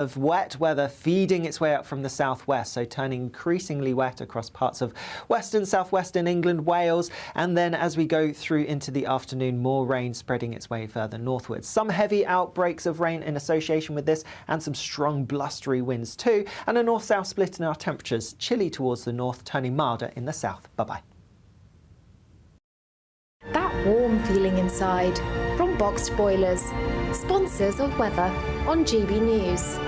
Of wet weather feeding its way up from the southwest, so turning increasingly wet across parts of western, southwestern England, Wales, and then as we go through into the afternoon, more rain spreading its way further northwards. Some heavy outbreaks of rain in association with this, and some strong blustery winds too, and a north-south split in our temperatures, chilly towards the north, turning milder in the south. Bye-bye. That warm feeling inside from Boxed Boilers, sponsors of weather on GB News.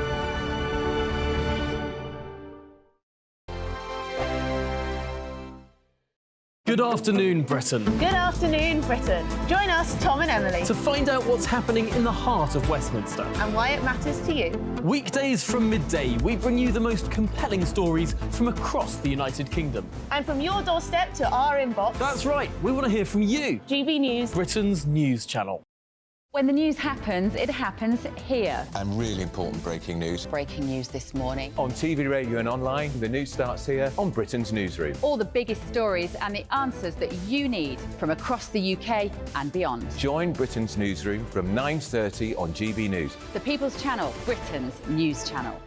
Good afternoon, Britain. Good afternoon, Britain. Join us, Tom and Emily, To find out what's happening in the heart of Westminster. and why it matters to you. Weekdays from midday, we bring you the most compelling stories from across the United Kingdom. And from your doorstep to our inbox, That's right, we want to hear from you, GB News. Britain's news channel. When the news happens, it happens here. And really important breaking news. Breaking news this morning. On TV, radio and online, the news starts here on Britain's Newsroom. All the biggest stories and the answers that you need from across the UK and beyond. Join Britain's Newsroom from 9:30 on GB News. The People's Channel, Britain's news channel.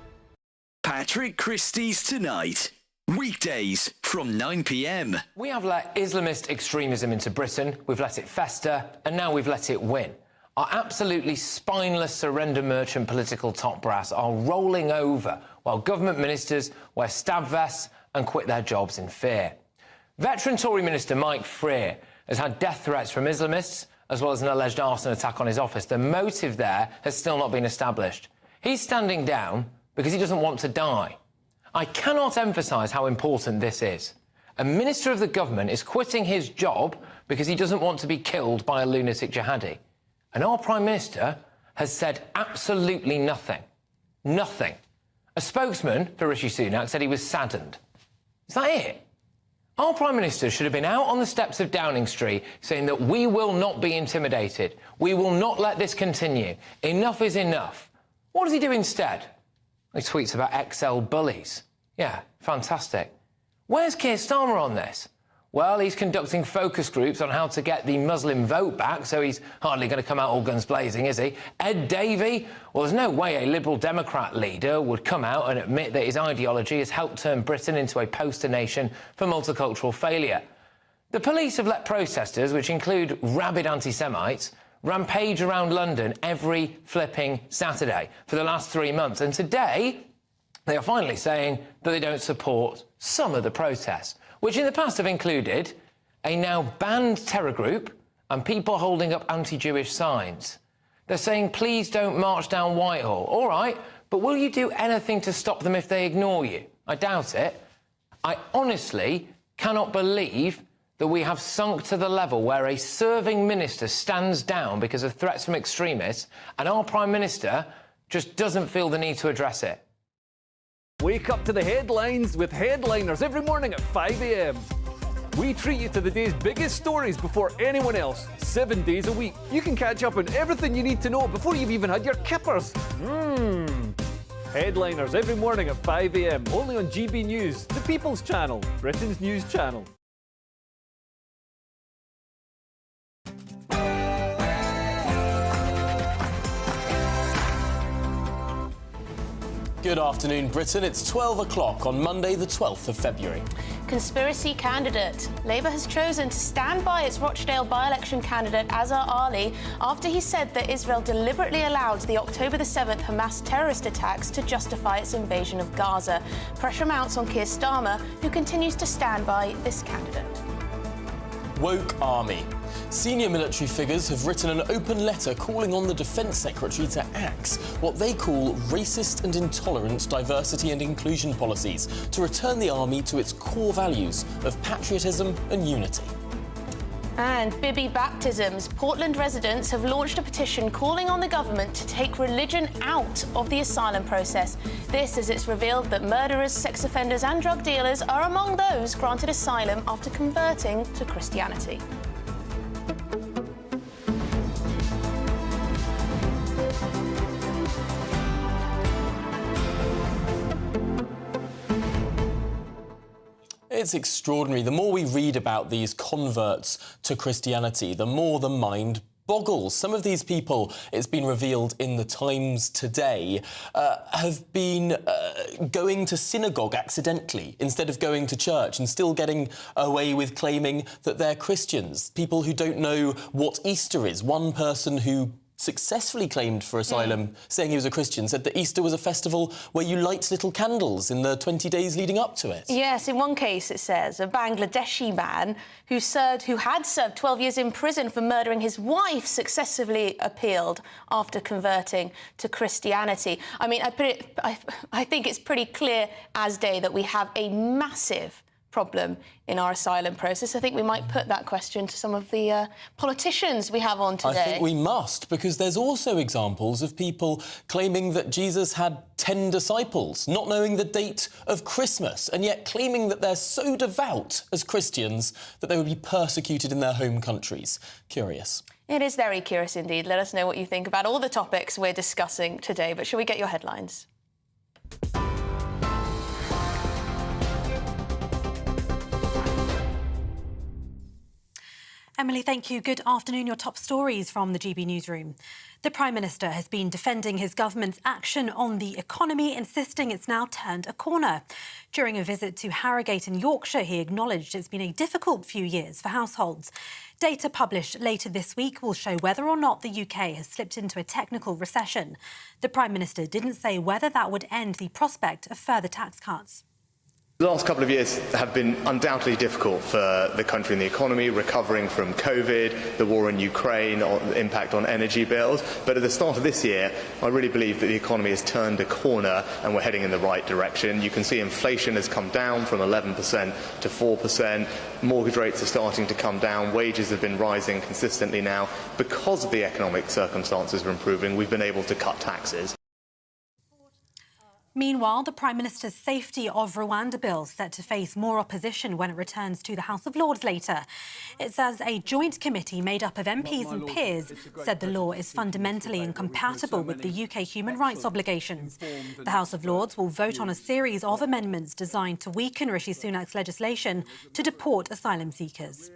Patrick Christie's Tonight. Weekdays from 9 p.m. We have let Islamist extremism into Britain, we've let it fester, and now we've let it win. Our absolutely spineless surrender merchant political top brass are rolling over while government ministers wear stab vests and quit their jobs in fear. Veteran Tory Minister Mike Freer has had death threats from Islamists, as well as an alleged arson attack on his office. The motive there has still not been established. He's standing down because he doesn't want to die. I cannot emphasise how important this is. A minister of the government is quitting his job because he doesn't want to be killed by a lunatic jihadi. And our Prime Minister has said absolutely nothing. Nothing. A spokesman for Rishi Sunak said he was saddened. Is that it? Our Prime Minister should have been out on the steps of Downing Street saying that we will not be intimidated. We will not let this continue. Enough is enough. What does he do instead? He tweets about XL bullies. Yeah, fantastic. Where's Keir Starmer on this? Well, he's conducting focus groups on how to get the Muslim vote back, so he's hardly going to come out all guns blazing, is he? Ed Davey? Well, there's no way a Liberal Democrat leader would come out and admit that his ideology has helped turn Britain into a poster nation for multicultural failure. The police have let protesters, which include rabid anti-Semites, rampage around London every flipping Saturday for the last 3 months, and today they are finally saying that they don't support some of the protests, which in the past have included a now banned terror group and people holding up anti-Jewish signs. They're saying, please don't march down Whitehall. All right, but will you do anything to stop them if they ignore you? I doubt it. I honestly cannot believe that we have sunk to the level where a serving minister stands down because of threats from extremists and our Prime Minister just doesn't feel the need to address it. Wake up to the headlines with Headliners every morning at 5 a.m. We treat you to the day's biggest stories before anyone else, 7 days a week. You can catch up on everything you need to know before you've even had your kippers. Headliners every morning at 5 a.m. only on GB News, the People's Channel, Britain's news channel. Good afternoon, Britain. It's 12 o'clock on Monday, the 12th of February. Conspiracy candidate. Labour has chosen to stand by its Rochdale by-election candidate Azhar Ali after he said that Israel deliberately allowed the October the 7th Hamas terrorist attacks to justify its invasion of Gaza. Pressure mounts on Keir Starmer, who continues to stand by this candidate. Woke Army. Senior military figures have written an open letter calling on the Defence Secretary to axe what they call racist and intolerant diversity and inclusion policies to return the army to its core values of patriotism and unity. And Bibi baptisms. Portland residents have launched a petition calling on the government to take religion out of the asylum process. This as it's revealed that murderers, sex offenders and drug dealers are among those granted asylum after converting to Christianity. It's extraordinary. The more we read about these converts to Christianity, the more the mind boggles. Some of these people, it's been revealed in the Times today, have been going to synagogue accidentally instead of going to church and still getting away with claiming that they're Christians. People who don't know what Easter is. One person who successfully claimed for asylum, saying he was a Christian, said that Easter was a festival where you light little candles in the 20 days leading up to it. Yes, in one case it says a Bangladeshi man who had served 12 years in prison for murdering his wife successfully appealed after converting to Christianity. I mean, I think it's pretty clear as day that we have a massive problem in our asylum process. I think we might put that question to some of the politicians we have on today. I think we must, because there's also examples of people claiming that Jesus had 10 disciples, not knowing the date of Christmas, and yet claiming that they're so devout as Christians that they would be persecuted in their home countries. Curious. It is very curious indeed. Let us know what you think about all the topics we're discussing today. But shall we get your headlines? Emily, thank you. Good afternoon. Your top stories from the GB Newsroom. The Prime Minister has been defending his government's action on the economy, insisting it's now turned a corner. During a visit to Harrogate in Yorkshire, he acknowledged it's been a difficult few years for households. Data published later this week will show whether or not the UK has slipped into a technical recession. The Prime Minister didn't say whether that would end the prospect of further tax cuts. The last couple of years have been undoubtedly difficult for the country and the economy, recovering from COVID, the war in Ukraine, the impact on energy bills. But at the start of this year, I really believe that the economy has turned a corner and we're heading in the right direction. You can see inflation has come down from 11% to 4%. Mortgage rates are starting to come down. Wages have been rising consistently now. Because of the economic circumstances are improving, we've been able to cut taxes. Meanwhile, the Prime Minister's Safety of Rwanda bill set to face more opposition when it returns to the House of Lords later. It says a joint committee made up of MPs and peers said the law is fundamentally incompatible with the UK human rights obligations. The House of Lords will vote on a series of amendments designed to weaken Rishi Sunak's legislation to deport asylum seekers.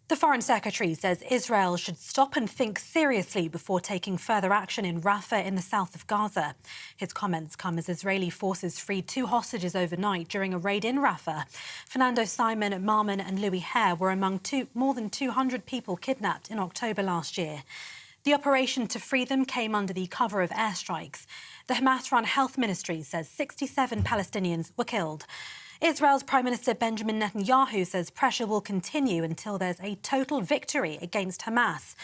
The Foreign Secretary says Israel should stop and think seriously before taking further action in Rafah in the south of Gaza. His comments come as Israeli forces freed 2 hostages overnight during a raid in Rafah. Fernando Simon, Marmon and Louis Hare were among more than 200 people kidnapped in October last year. The operation to free them came under the cover of airstrikes. The Hamas-run health ministry says 67 Palestinians were killed. Israel's Prime Minister Benjamin Netanyahu says pressure will continue until there's a total victory against Hamas.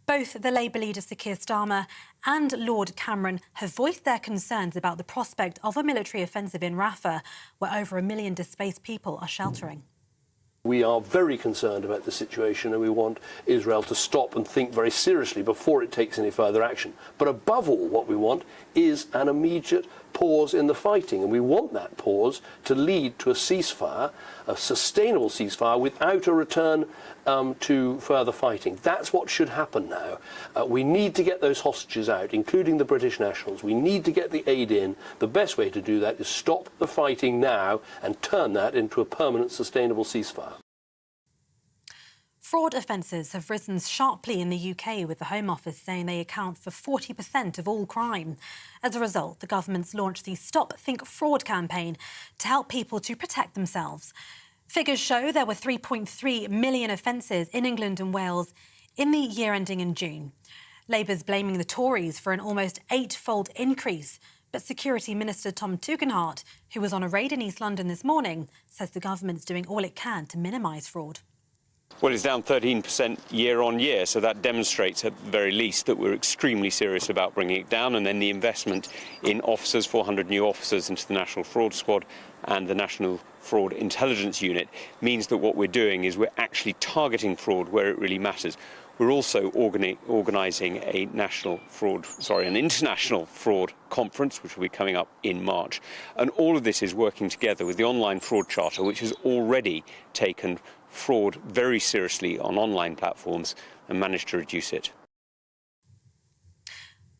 Both the Labour leader Sir Keir Starmer and Lord Cameron have voiced their concerns about the prospect of a military offensive in Rafah, where over 1 million displaced people are sheltering. We are very concerned about the situation and we want Israel to stop and think very seriously before it takes any further action. But above all, what we want is an immediate pause in the fighting, and we want that pause to lead to a ceasefire, a sustainable ceasefire without a return to further fighting. That's what should happen now. We need to get those hostages out, including the British nationals. We need to get the aid in. The best way to do that is stop the fighting now and turn that into a permanent, sustainable ceasefire. Fraud offences have risen sharply in the UK, with the Home Office saying they account for 40% of all crime. As a result, the government's launched the Stop Think Fraud campaign to help people to protect themselves. Figures show there were 3.3 million offences in England and Wales in the year ending in June. Labour's blaming the Tories for an almost 8-fold increase, but Security Minister Tom Tugendhat, who was on a raid in East London this morning, says the government's doing all it can to minimise fraud. Well, it's down 13% year on year, so that demonstrates at the very least that we're extremely serious about bringing it down. And then the investment in officers, 400 new officers into the National Fraud Squad and the National Fraud Intelligence Unit, means that what we're doing is we're actually targeting fraud where it really matters. We're also organising an international fraud conference, which will be coming up in March. And all of this is working together with the Online Fraud Charter, which has already taken fraud very seriously on online platforms and managed to reduce it.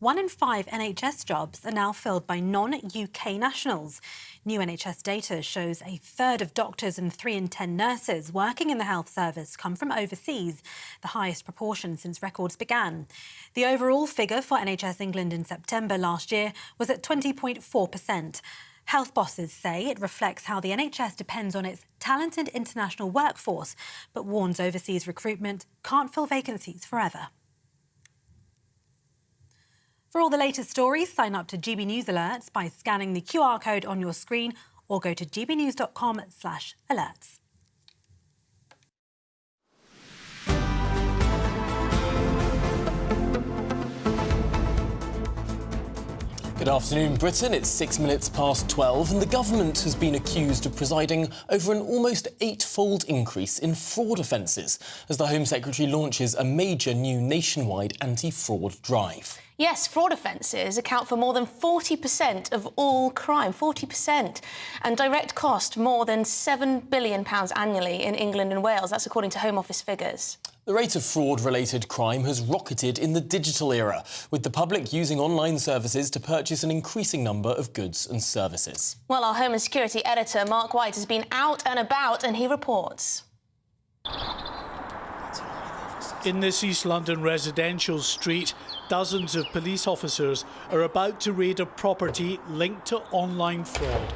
1 in 5 NHS jobs are now filled by non-UK nationals. New NHS data shows a third of doctors and 3 in 10 nurses working in the health service come from overseas, the highest proportion since records began. The overall figure for NHS England in September last year was at 20.4%. Health bosses say it reflects how the NHS depends on its talented international workforce, but warns overseas recruitment can't fill vacancies forever. For all the latest stories, sign up to GB News Alerts by scanning the QR code on your screen or go to gbnews.com/alerts. Good afternoon, Britain. It's 6 minutes past 12 and the government has been accused of presiding over an almost 8-fold increase in fraud offences as the Home Secretary launches a major new nationwide anti-fraud drive. Yes, fraud offences account for more than 40% of all crime, 40%, and direct cost more than £7 billion annually in England and Wales. That's according to Home Office figures. The rate of fraud-related crime has rocketed in the digital era, with the public using online services to purchase an increasing number of goods and services. Well, our Home and Security editor, Mark White, has been out and about and he reports. In this East London residential street, dozens of police officers are about to raid a property linked to online fraud.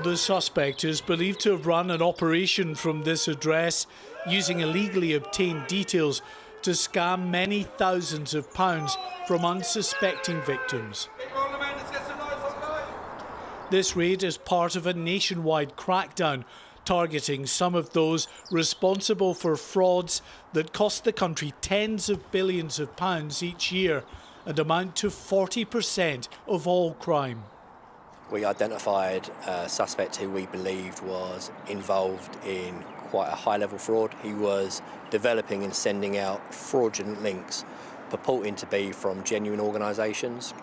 The suspect is believed to have run an operation from this address using illegally obtained details to scam many thousands of pounds from unsuspecting victims. This raid is part of a nationwide crackdown targeting some of those responsible for frauds that cost the country tens of billions of pounds each year and amount to 40% of all crime. We identified a suspect who we believed was involved in quite a high-level fraud. He was developing and sending out fraudulent links purporting to be from genuine organisations.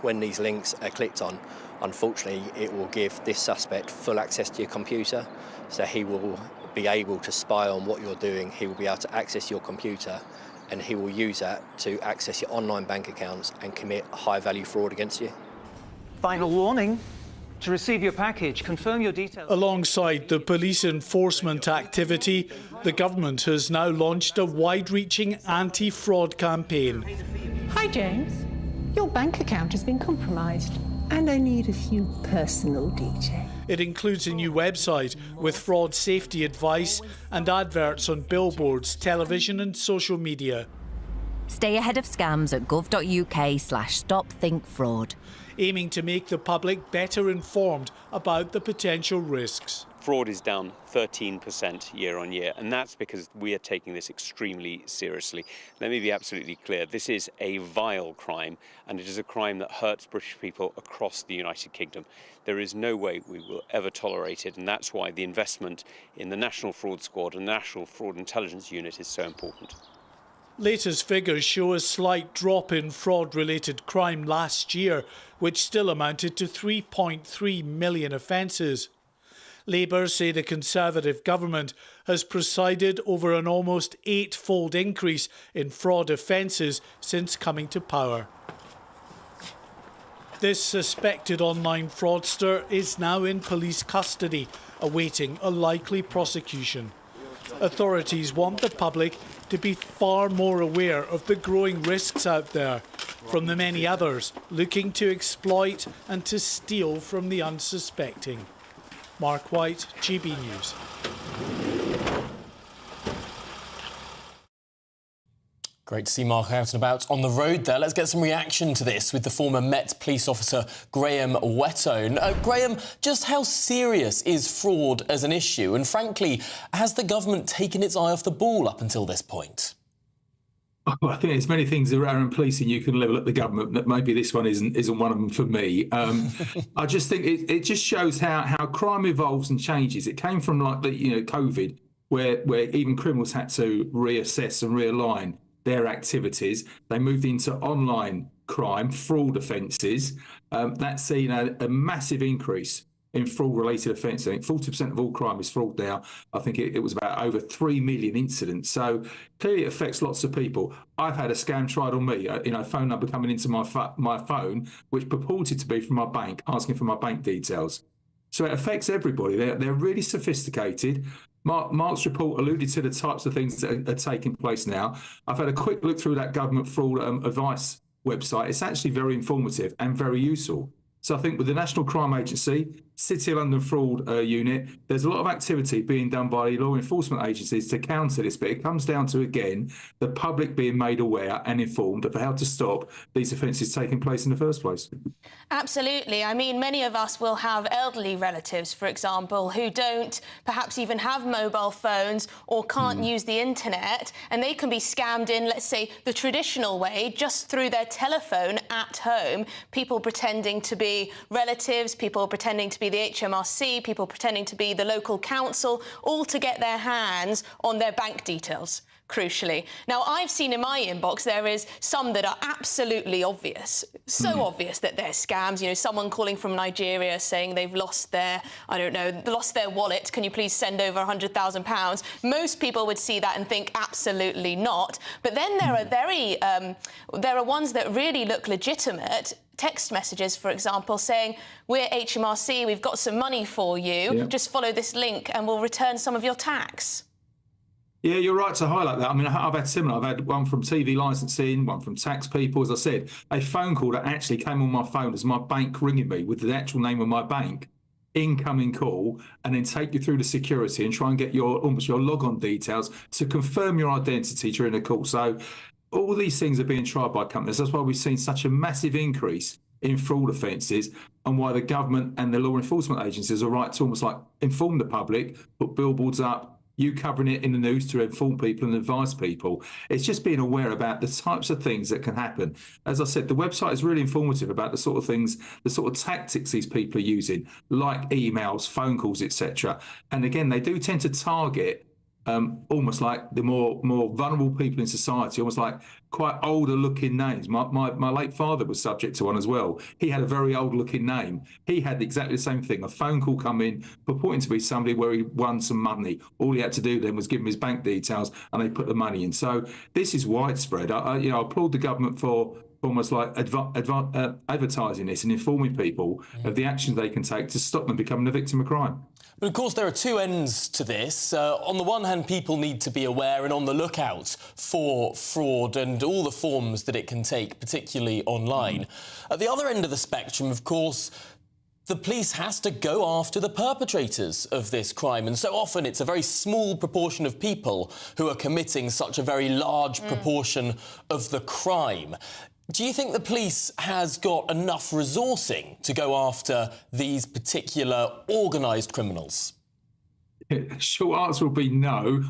When these links are clicked on, unfortunately, it will give this suspect full access to your computer, so he will be able to spy on what you're doing. He will be able to access your computer and he will use that to access your online bank accounts and commit high-value fraud against you. Final warning. To receive your package, confirm your details. Alongside the police enforcement activity, the government has now launched a wide-reaching anti-fraud campaign. Hi, James. Your bank account has been compromised, and I need a few personal details. It includes a new website with fraud safety advice and adverts on billboards, television and social media. Stay ahead of scams at gov.uk/stopthinkfraud. Aiming to make the public better informed about the potential risks. Fraud is down 13% year on year, and that's because we are taking this extremely seriously. Let me be absolutely clear. This is a vile crime, and it is a crime that hurts British people across the United Kingdom. There is no way we will ever tolerate it, and that's why the investment in the National Fraud Squad and the National Fraud Intelligence Unit is so important. Latest figures show a slight drop in fraud-related crime last year, which still amounted to 3.3 million offences. Labour say the Conservative government has presided over an almost 8-fold increase in fraud offences since coming to power. This suspected online fraudster is now in police custody, awaiting a likely prosecution. Authorities want the public to be far more aware of the growing risks out there, from the many others looking to exploit and to steal from the unsuspecting. Mark White, GB News. Great to see Mark out and about on the road there. Let's get some reaction to this with the former Met police officer Graham Whettone. Graham, just how serious is fraud as an issue? And frankly, has the government taken its eye off the ball up until this point? Oh, I think there's many things around policing you can level at the government. That maybe this one isn't one of them for me. I just think it just shows how crime evolves and changes. It came from like COVID, where even criminals had to reassess and realign their activities. They moved into online crime, fraud offences. That's seen a massive increase in fraud-related offences. I think 40% of all crime is fraud now. I think it was about over 3 million incidents. So clearly it affects lots of people. I've had a scam tried on me, a phone number coming into my phone, which purported to be from my bank, asking for my bank details. So it affects everybody. They're really sophisticated. Mark's report alluded to the types of things that are taking place now. I've had a quick look through that government fraud advice website. It's actually very informative and very useful. So I think with the National Crime Agency, City of London Fraud Unit, there's a lot of activity being done by law enforcement agencies to counter this, but it comes down to, again, the public being made aware and informed of how to stop these offences taking place in the first place. Absolutely. I mean, many of us will have elderly relatives, for example, who don't perhaps even have mobile phones or can't use the internet, and they can be scammed in, let's say, the traditional way, just through their telephone at home, people pretending to be relatives, people pretending to be the HMRC, people pretending to be the local council, all to get their hands on their bank details, crucially. Now, I've seen in my inbox there is some that are absolutely obvious, so obvious that they're scams. You know, someone calling from Nigeria saying they've lost their, lost their wallet. Can you please send over £100,000? Most people would see that and think absolutely not. But then there are there are ones that really look legitimate. Text messages, for example, saying, we're HMRC, we've got some money for you, just follow this link and we'll return some of your tax. Yeah, you're right to highlight that. I mean, I've had similar. I've had one from TV licensing, one from tax people. As I said, a phone call that actually came on my phone as my bank ringing me with the actual name of my bank, incoming call, and then take you through the security and try and get almost your log-on details to confirm your identity during the call. So all these things are being tried by companies. That's why we've seen such a massive increase in fraud offences, and why the government and the law enforcement agencies are right to almost like inform the public, put billboards up, you covering it in the news to inform people and advise people. It's just being aware about the types of things that can happen. As I said, the website is really informative about the sort of things, the sort of tactics these people are using, like emails, phone calls, etc. And again, they do tend to target almost like the more vulnerable people in society, almost like quite older looking names. My late father was subject to one as well. He had a very old looking name. He had exactly the same thing. A phone call come in purporting to be somebody where he won some money. All he had to do then was give him his bank details and they put the money in. So this is widespread. I applaud the government for almost like advertising this and informing people of the actions they can take to stop them becoming a victim of crime. But of course, there are two ends to this. On the one hand, people need to be aware and on the lookout for fraud and all the forms that it can take, particularly online. At the other end of the spectrum, of course, the police has to go after the perpetrators of this crime. And so often it's a very small proportion of people who are committing such a very large proportion of the crime. Do you think the police has got enough resourcing to go after these particular organised criminals? Short answer will be no.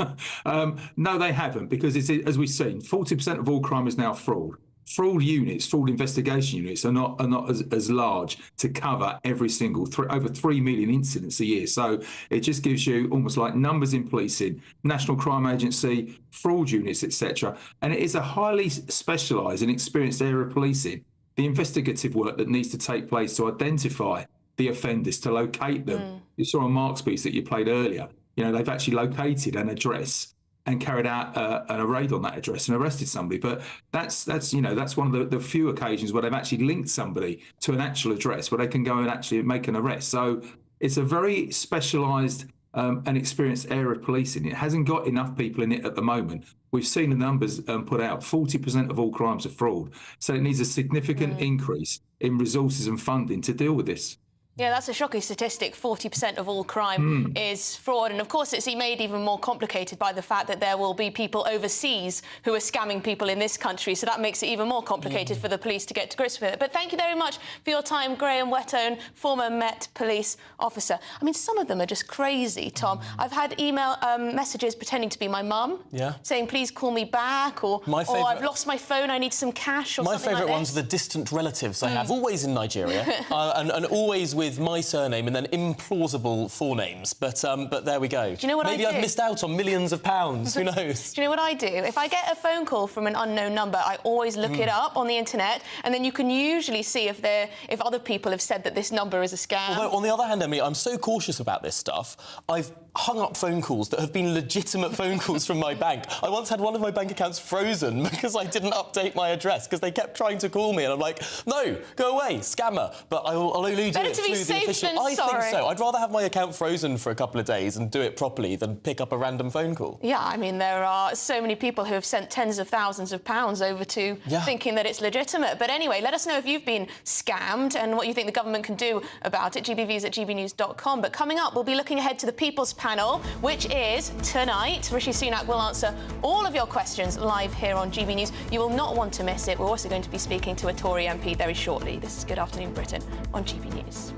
No, they haven't, because it's, as we've seen, 40% of all crime is now fraud. Fraud units, fraud investigation units are not as large to cover every single over 3 million incidents a year. So it just gives you almost like numbers in policing, National Crime Agency, fraud units, etc. And it is a highly specialised and experienced area of policing. The investigative work that needs to take place to identify the offenders, to locate them. You saw on Mark's piece that you played earlier. You know, they've actually located an address and carried out a raid on that address and arrested somebody. But that's one of the few occasions where they've actually linked somebody to an actual address where they can go and actually make an arrest. So it's a very specialised and experienced area of policing. It hasn't got enough people in it at the moment. We've seen the numbers put out. 40% of all crimes are fraud. So it needs a significant increase in resources and funding to deal with this. Yeah, that's a shocking statistic. 40% of all crime is fraud. And of course, it's made even more complicated by the fact that there will be people overseas who are scamming people in this country. So that makes it even more complicated for the police to get to grips with it. But thank you very much for your time, Graham Whetone, former Met police officer. I mean, some of them are just crazy, Tom. I've had email messages pretending to be my mum, saying, please call me back, or I've lost my phone, I need some cash, or something like this. My favourite ones are the distant relatives I have, always in Nigeria, and always with with my surname and then implausible forenames. But there we go. Do you know what Maybe I I've do? missed out on millions of pounds. Who knows? Do you know what I do? If I get a phone call from an unknown number, I always look it up on the internet, and then you can usually see if other people have said that this number is a scam. Although, on the other hand, Emily, I'm so cautious about this stuff. I've hung up phone calls that have been legitimate phone calls from my bank. I once had one of my bank accounts frozen because I didn't update my address because they kept trying to call me, and I'm like, no, go away, scammer. But I'll only do Better it to be through the safe official. than I think sorry. so. I'd rather have my account frozen for a couple of days and do it properly than pick up a random phone call. Yeah, I mean, there are so many people who have sent tens of thousands of pounds over to thinking that it's legitimate. But anyway, let us know if you've been scammed and what you think the government can do about it. gbviews@gbnews.com. But coming up, we'll be looking ahead to the People's Panel, which is tonight. Rishi Sunak will answer all of your questions live here on GB News. You will not want to miss it. We're also going to be speaking to a Tory MP very shortly. This is Good Afternoon Britain on GB News.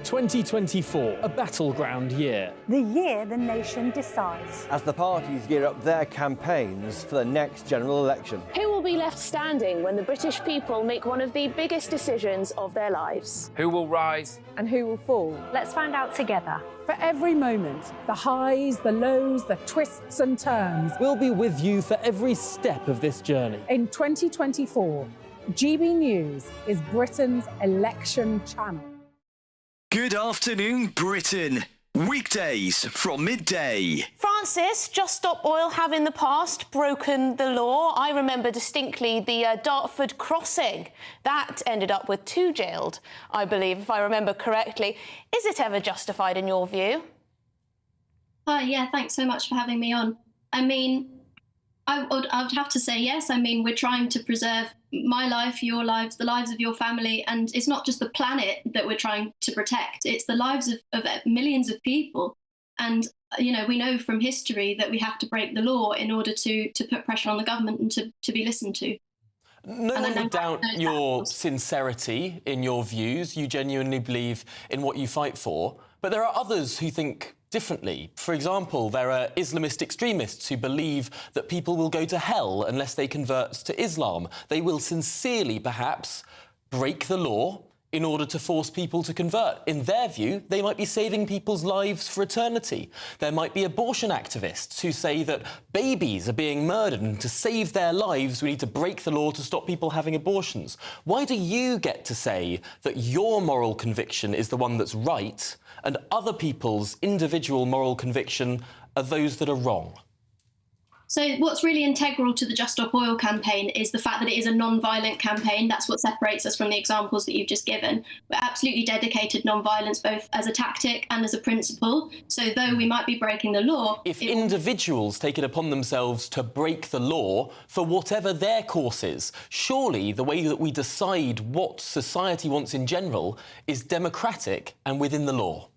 2024, a battleground year. The year the nation decides. As the parties gear up their campaigns for the next general election. Who will be left standing when the British people make one of the biggest decisions of their lives? Who will rise? And who will fall? Let's find out together. For every moment, the highs, the lows, the twists and turns. We'll be with you for every step of this journey. In 2024, GB News is Britain's election channel. Good afternoon, Britain. Weekdays from midday. Francis, Just Stop Oil have in the past broken the law. I remember distinctly the Dartford crossing. That ended up with 2 jailed, I believe, if I remember correctly. Is it ever justified in your view? Yeah, thanks so much for having me on. I mean, I would have to say yes. I mean, we're trying to preserve my life, your lives, the lives of your family, and it's not just the planet that we're trying to protect, it's the lives of millions of people. And, you know, we know from history that we have to break the law in order to put pressure on the government and to be listened to. No one would doubt your sincerity in your views. You genuinely believe in what you fight for. But there are others who think differently. For example, there are Islamist extremists who believe that people will go to hell unless they convert to Islam. They will sincerely, perhaps, break the law in order to force people to convert. In their view, they might be saving people's lives for eternity. There might be abortion activists who say that babies are being murdered and to save their lives we need to break the law to stop people having abortions. Why do you get to say that your moral conviction is the one that's right and other people's individual moral conviction are those that are wrong? So what's really integral to the Just Stop Oil campaign is the fact that it is a non-violent campaign. That's what separates us from the examples that you've just given. We're absolutely dedicated non-violence, both as a tactic and as a principle. So though we might be breaking the law... If individuals take it upon themselves to break the law for whatever their course is, surely the way that we decide what society wants in general is democratic and within the law.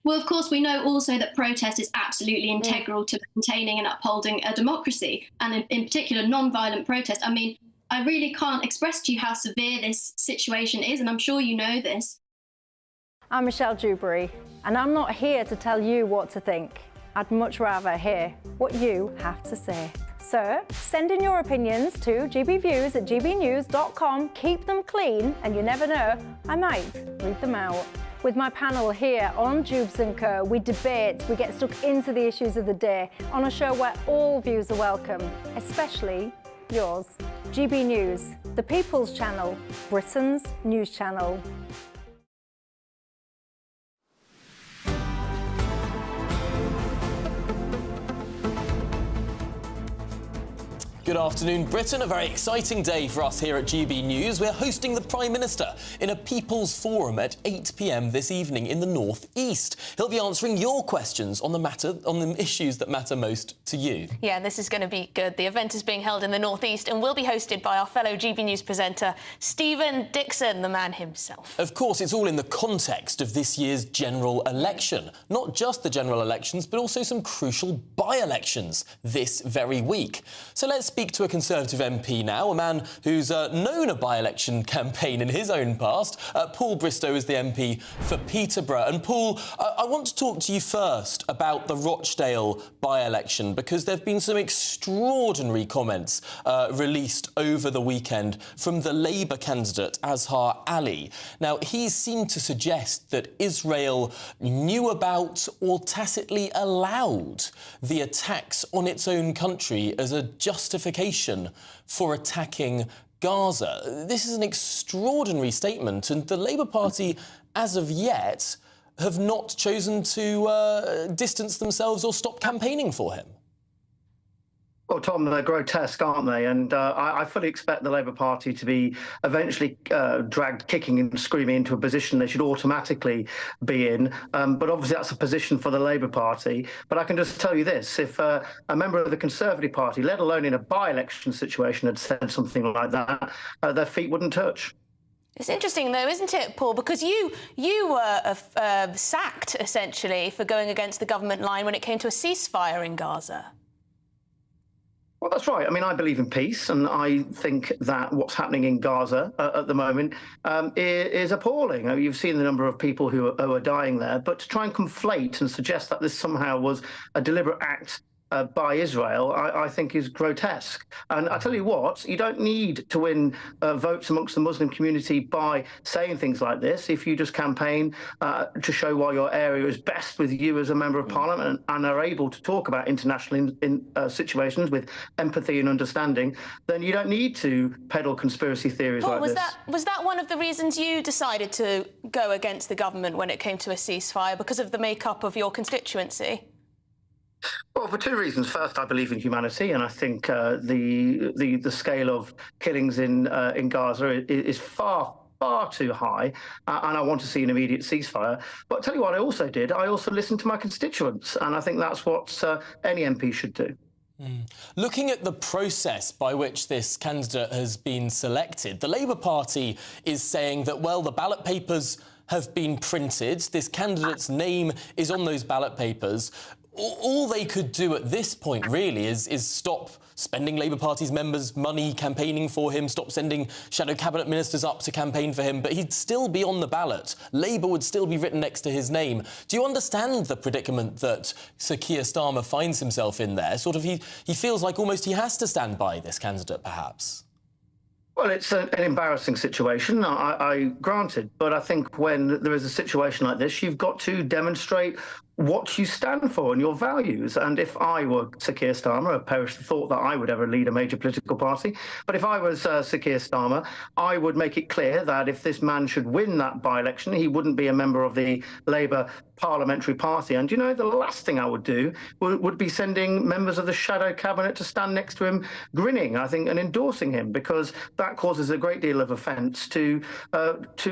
Well, of course, we know also that protest is absolutely integral to maintaining and upholding a democracy, and in particular, non-violent protest. I mean, I really can't express to you how severe this situation is, and I'm sure you know this. I'm Michelle Dewberry, and I'm not here to tell you what to think. I'd much rather hear what you have to say. So, send in your opinions to gbviews@gbnews.com. Keep them clean, and you never know, I might read them out. With my panel here on Jubes & Co, we debate, we get stuck into the issues of the day on a show where all views are welcome, especially yours. GB News, the People's Channel, Britain's news channel. Good afternoon, Britain. A very exciting day for us here at GB News. We're hosting the Prime Minister in a People's Forum at 8 p.m. this evening in the North East. He'll be answering your questions on the issues that matter most to you. Yeah, this is going to be good. The event is being held in the North East and will be hosted by our fellow GB News presenter, Stephen Dixon, the man himself. Of course, it's all in the context of this year's general election. Not just the general elections, but also some crucial by-elections this very week. So let's speak to a Conservative MP now, a man who's known a by-election campaign in his own past. Paul Bristow is the MP for Peterborough. And Paul, I want to talk to you first about the Rochdale by-election, because there have been some extraordinary comments released over the weekend from the Labour candidate, Azhar Ali. Now, he seemed to suggest that Israel knew about or tacitly allowed the attacks on its own country as a justification for attacking Gaza. This is an extraordinary statement, and the Labour Party, as of yet, have not chosen to distance themselves or stop campaigning for him. Well, Tom, they're grotesque, aren't they? And I fully expect the Labour Party to be eventually dragged kicking and screaming into a position they should automatically be in. But obviously that's a position for the Labour Party. But I can just tell you this, if a member of the Conservative Party, let alone in a by-election situation, had said something like that, their feet wouldn't touch. It's interesting, though, isn't it, Paul? Because you were sacked, essentially, for going against the government line when it came to a ceasefire in Gaza. Well, that's right. I mean, I believe in peace, and I think that what's happening in Gaza at the moment is appalling. You've seen the number of people who are dying there, but to try and conflate and suggest that this somehow was a deliberate act by Israel, I think is grotesque. And I tell you what, you don't need to win votes amongst the Muslim community by saying things like this. If you just campaign to show why your area is best with you as a member of parliament and are able to talk about international situations with empathy and understanding, then you don't need to peddle conspiracy theories Paul, like this. Was that one of the reasons you decided to go against the government when it came to a ceasefire, because of the makeup of your constituency? Well, for two reasons. First, I believe in humanity, and I think the scale of killings in Gaza is far too high, and I want to see an immediate ceasefire. But I'll tell you what I also did. I also listened to my constituents, and I think that's what any MP should do. Looking at the process by which this candidate has been selected, the Labour Party is saying that, well, the ballot papers have been printed, this candidate's name is on those ballot papers. All they could do at this point, really, is stop spending Labour Party's members' money campaigning for him, stop sending shadow cabinet ministers up to campaign for him, but he'd still be on the ballot. Labour would still be written next to his name. Do you understand the predicament that Sir Keir Starmer finds himself in there? Sort of, he feels like almost he has to stand by this candidate, perhaps. Well, it's an embarrassing situation, I granted, but I think when there is a situation like this, you've got to demonstrate what you stand for and your values. And if I were Sir Keir Starmer, I perish the thought that I would ever lead a major political party, but if I was Sir Keir Starmer, I would make it clear that if this man should win that by-election, he wouldn't be a member of the Labour parliamentary party. And, you know, the last thing I would do would be sending members of the shadow cabinet to stand next to him grinning, I think, and endorsing him, because that causes a great deal of offence to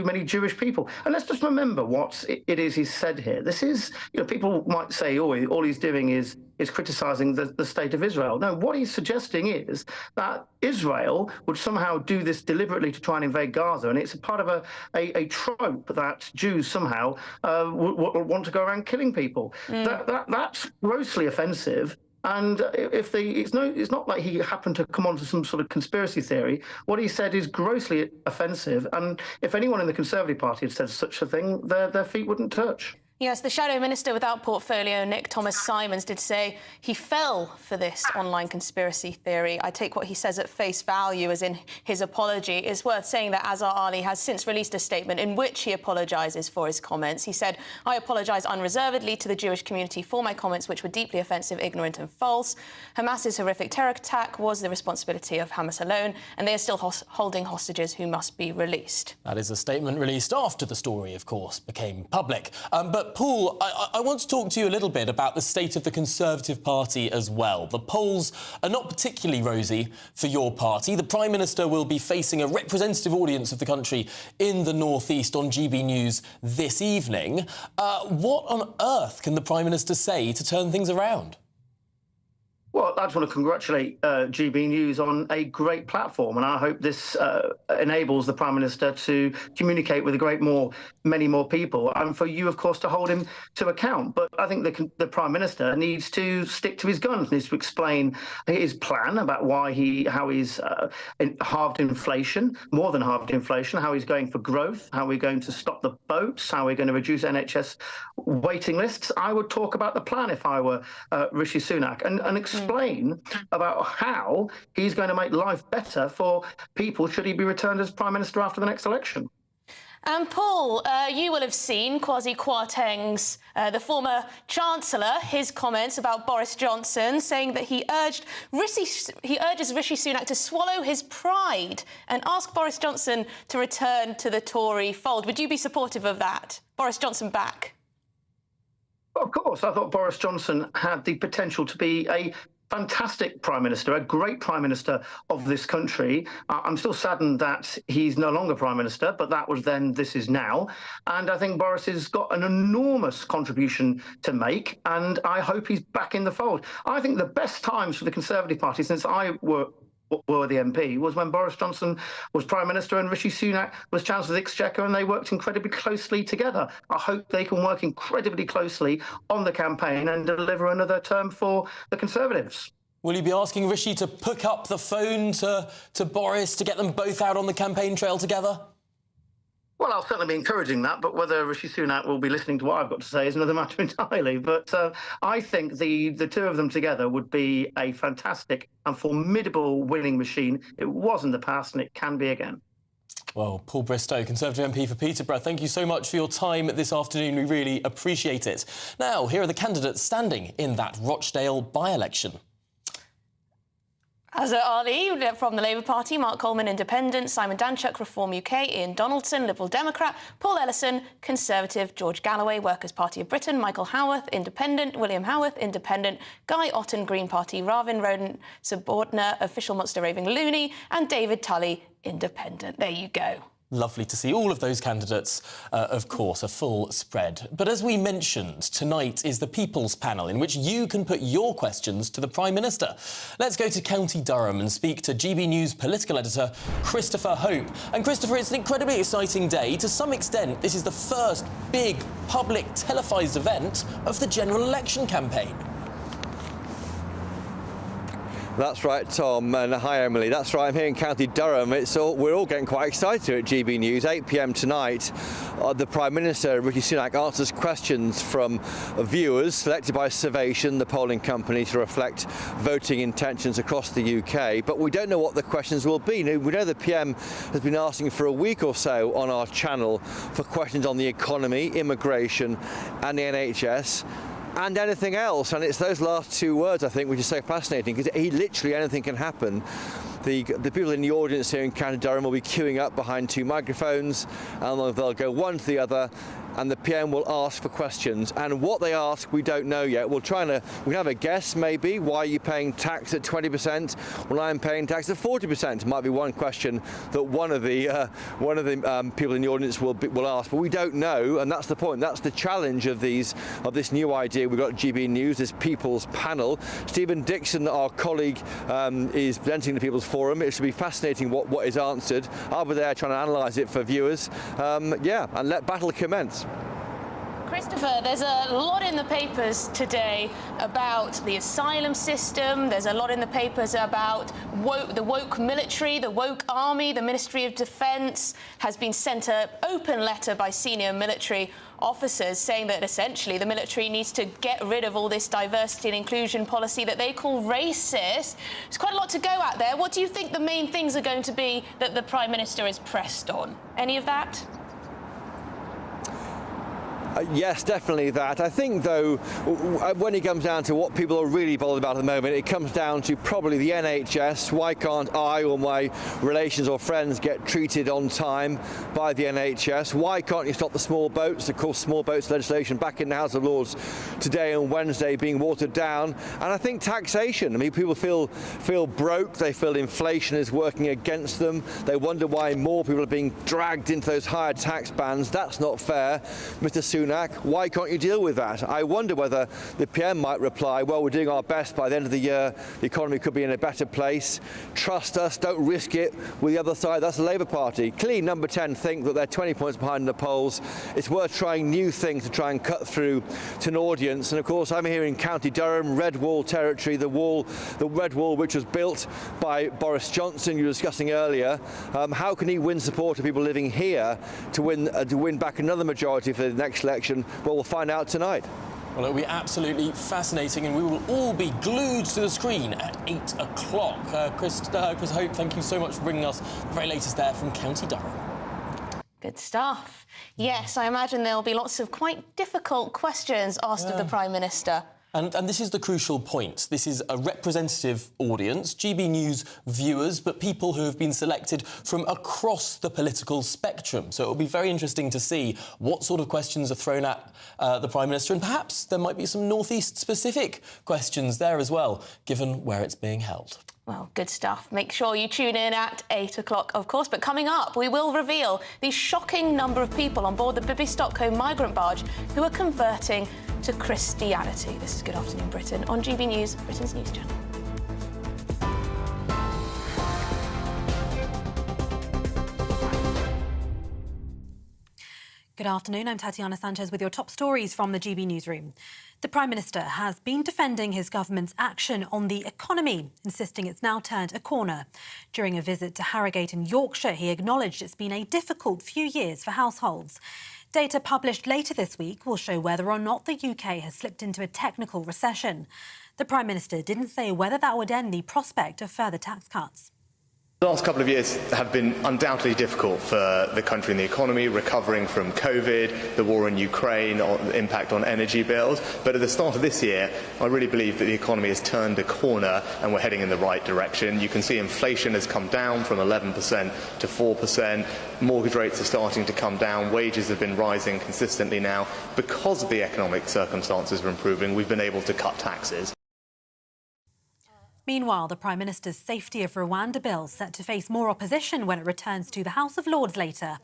many Jewish people. And let's just remember what it is he's said here. This is, you know, people might say, oh, all he's doing is criticising the state of Israel. No, what he's suggesting is that Israel would somehow do this deliberately to try and invade Gaza, and it's a part of a trope that Jews somehow would want to go around killing people. That's grossly offensive. And it's not like he happened to come onto some sort of conspiracy theory. What he said is grossly offensive. And if anyone in the Conservative Party had said such a thing, their feet wouldn't touch. Yes, the Shadow Minister without portfolio, Nick Thomas-Simons, did say he fell for this online conspiracy theory. I take what he says at face value, as in his apology. It's worth saying that Azhar Ali has since released a statement in which he apologises for his comments. He said, I apologise unreservedly to the Jewish community for my comments, which were deeply offensive, ignorant and false. Hamas's horrific terror attack was the responsibility of Hamas alone, and they are still holding hostages who must be released. That is a statement released after the story, of course, became public. But Paul, I want to talk to you a little bit about the state of the Conservative Party as well. The polls are not particularly rosy for your party. The Prime Minister will be facing a representative audience of the country in the North East on GBNews this evening. What on earth can the Prime Minister say to turn things around? Well, I just want to congratulate GB News on a great platform, and I hope this enables the Prime Minister to communicate with many more people, and for you, of course, to hold him to account. But I think the Prime Minister needs to stick to his guns, needs to explain his plan about how he's halved inflation, more than halved inflation, how he's going for growth, how we're going to stop the boats, how we're going to reduce NHS waiting lists. I would talk about the plan if I were Rishi Sunak, and explain about how he's going to make life better for people should he be returned as Prime Minister after the next election. And Paul, you will have seen Kwasi Kwarteng's, the former Chancellor, his comments about Boris Johnson, saying that he urges Rishi Sunak to swallow his pride and ask Boris Johnson to return to the Tory fold. Would you be supportive of that? Boris Johnson back? Of course, I thought Boris Johnson had the potential to be a fantastic Prime Minister, a great Prime Minister of this country. I'm still saddened that he's no longer Prime Minister, but that was then, this is now. And I think Boris has got an enormous contribution to make, and I hope he's back in the fold. I think the best times for the Conservative Party since I were the MP was when Boris Johnson was Prime Minister and Rishi Sunak was Chancellor of the Exchequer, and they worked incredibly closely together. I hope they can work incredibly closely on the campaign and deliver another term for the Conservatives. Will you be asking Rishi to pick up the phone to Boris to get them both out on the campaign trail together? Well, I'll certainly be encouraging that, but whether Rishi Sunak will be listening to what I've got to say is another matter entirely. But I think the two of them together would be a fantastic and formidable winning machine. It was in the past and it can be again. Well, Paul Bristow, Conservative MP for Peterborough, thank you so much for your time this afternoon. We really appreciate it. Now, here are the candidates standing in that Rochdale by-election. Azza Ali from the Labour Party, Mark Coleman, Independent, Simon Danchuk, Reform UK, Ian Donaldson, Liberal Democrat, Paul Ellison, Conservative, George Galloway, Workers' Party of Britain, Michael Howarth, Independent, William Howarth, Independent, Guy Otten, Green Party, Ravin Roden, Subordinate, Official Munster Raving Looney, and David Tully, Independent. There you go. Lovely to see all of those candidates, of course, a full spread. But as we mentioned, tonight is the People's Panel, in which you can put your questions to the Prime Minister. Let's go to County Durham and speak to GB News political editor Christopher Hope. And Christopher, it's an incredibly exciting day. To some extent, this is the first big public televised event of the general election campaign. That's right, Tom, and hi, Emily. That's right, I'm here in County Durham. We're all getting quite excited here at GB News. 8 p.m. tonight, the Prime Minister, Rishi Sunak, answers questions from viewers selected by Survation, the polling company, to reflect voting intentions across the UK. But we don't know what the questions will be. We know the PM has been asking for a week or so on our channel for questions on the economy, immigration and the NHS. And anything else, and it's those last two words, I think, which is so fascinating, because literally anything can happen. The people in the audience here in County Durham will be queuing up behind two microphones, and they'll go one to the other, and the PM will ask for questions. And what they ask, we don't know yet. we can have a guess, maybe. Why are you paying tax at 20%? Well, I'm paying tax at 40%. Might be one question that one of the people in the audience will ask, but we don't know. And that's the point. That's the challenge of this new idea we've got at GB News, this People's Panel. Stephen Dixon, our colleague, is presenting the People's Forum. It should be fascinating what is answered. I'll be there trying to analyse it for viewers. And let battle commence. Christopher, there's a lot in the papers today about the asylum system. There's a lot in the papers about the woke military, the woke army. The Ministry of Defence has been sent an open letter by senior military officers saying that essentially the military needs to get rid of all this diversity and inclusion policy that they call racist. There's quite a lot to go at there. What do you think the main things are going to be that the Prime Minister is pressed on? Any of that? Yes, definitely that. I think, though, when it comes down to what people are really bothered about at the moment, it comes down to probably the NHS. Why can't I or my relations or friends get treated on time by the NHS? Why can't you stop the small boats? Of course, small boats legislation back in the House of Lords today and Wednesday being watered down. And I think taxation. I mean, people feel broke. They feel inflation is working against them. They wonder why more people are being dragged into those higher tax bands. That's not fair. Mr. Sunak Sunak, why can't you deal with that? I wonder whether the PM might reply, well, we're doing our best. By the end of the year, the economy could be in a better place. Trust us, don't risk it. With the other side, that's the Labour Party. Clearly, Number 10 think that they're 20 points behind in the polls. It's worth trying new things to try and cut through to an audience. And of course, I'm here in County Durham, Red Wall territory, the Red Wall which was built by Boris Johnson, you were discussing earlier. How can he win support of people living here to win back another majority for the next election? Well, we'll find out tonight. Well, it'll be absolutely fascinating, and we will all be glued to the screen at 8 o'clock. Chris Hope, thank you so much for bringing us the very latest there from County Durham. Good stuff. Yes, I imagine there will be lots of quite difficult questions asked of the Prime Minister. And this is the crucial point. This is a representative audience, GB News viewers, but people who have been selected from across the political spectrum. So it'll be very interesting to see what sort of questions are thrown at the Prime Minister, and perhaps there might be some North East-specific questions there as well, given where it's being held. Well, good stuff. Make sure you tune in at 8 o'clock, of course. But coming up, we will reveal the shocking number of people on board the Bibby Stockholm migrant barge who are converting to Christianity. This is Good Afternoon Britain on GB News, Britain's news channel. Good afternoon, I'm Tatiana Sanchez with your top stories from the GB newsroom. The Prime Minister has been defending his government's action on the economy, insisting it's now turned a corner. During a visit to Harrogate in Yorkshire, he acknowledged it's been a difficult few years for households. Data published later this week will show whether or not the UK has slipped into a technical recession. The Prime Minister didn't say whether that would end the prospect of further tax cuts. The last couple of years have been undoubtedly difficult for the country and the economy, recovering from COVID, the war in Ukraine, the impact on energy bills. But at the start of this year, I really believe that the economy has turned a corner and we're heading in the right direction. You can see inflation has come down from 11% to 4%. Mortgage rates are starting to come down. Wages have been rising consistently now. Because of the economic circumstances are improving, we've been able to cut taxes. Meanwhile, the Prime Minister's Safety of Rwanda bill set to face more opposition when it returns to the House of Lords later.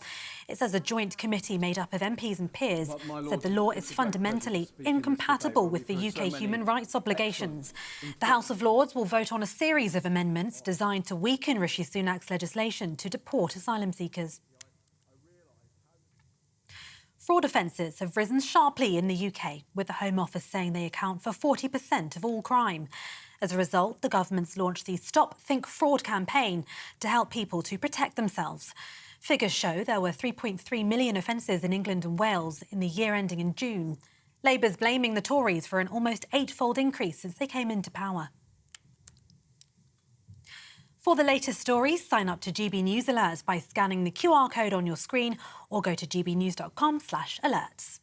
It says a joint committee made up of MPs and peers said the law is fundamentally incompatible with the UK human rights obligations. The House of Lords will vote on a series of amendments designed to weaken Rishi Sunak's legislation to deport asylum seekers. Fraud offences have risen sharply in the UK, with the Home Office saying they account for 40% of all crime. As a result, the government's launched the Stop Think Fraud campaign to help people to protect themselves. Figures show there were 3.3 million offences in England and Wales in the year ending in June. Labour's blaming the Tories for an almost eightfold increase since they came into power. For the latest stories, sign up to GB News Alerts by scanning the QR code on your screen or go to gbnews.com/alerts.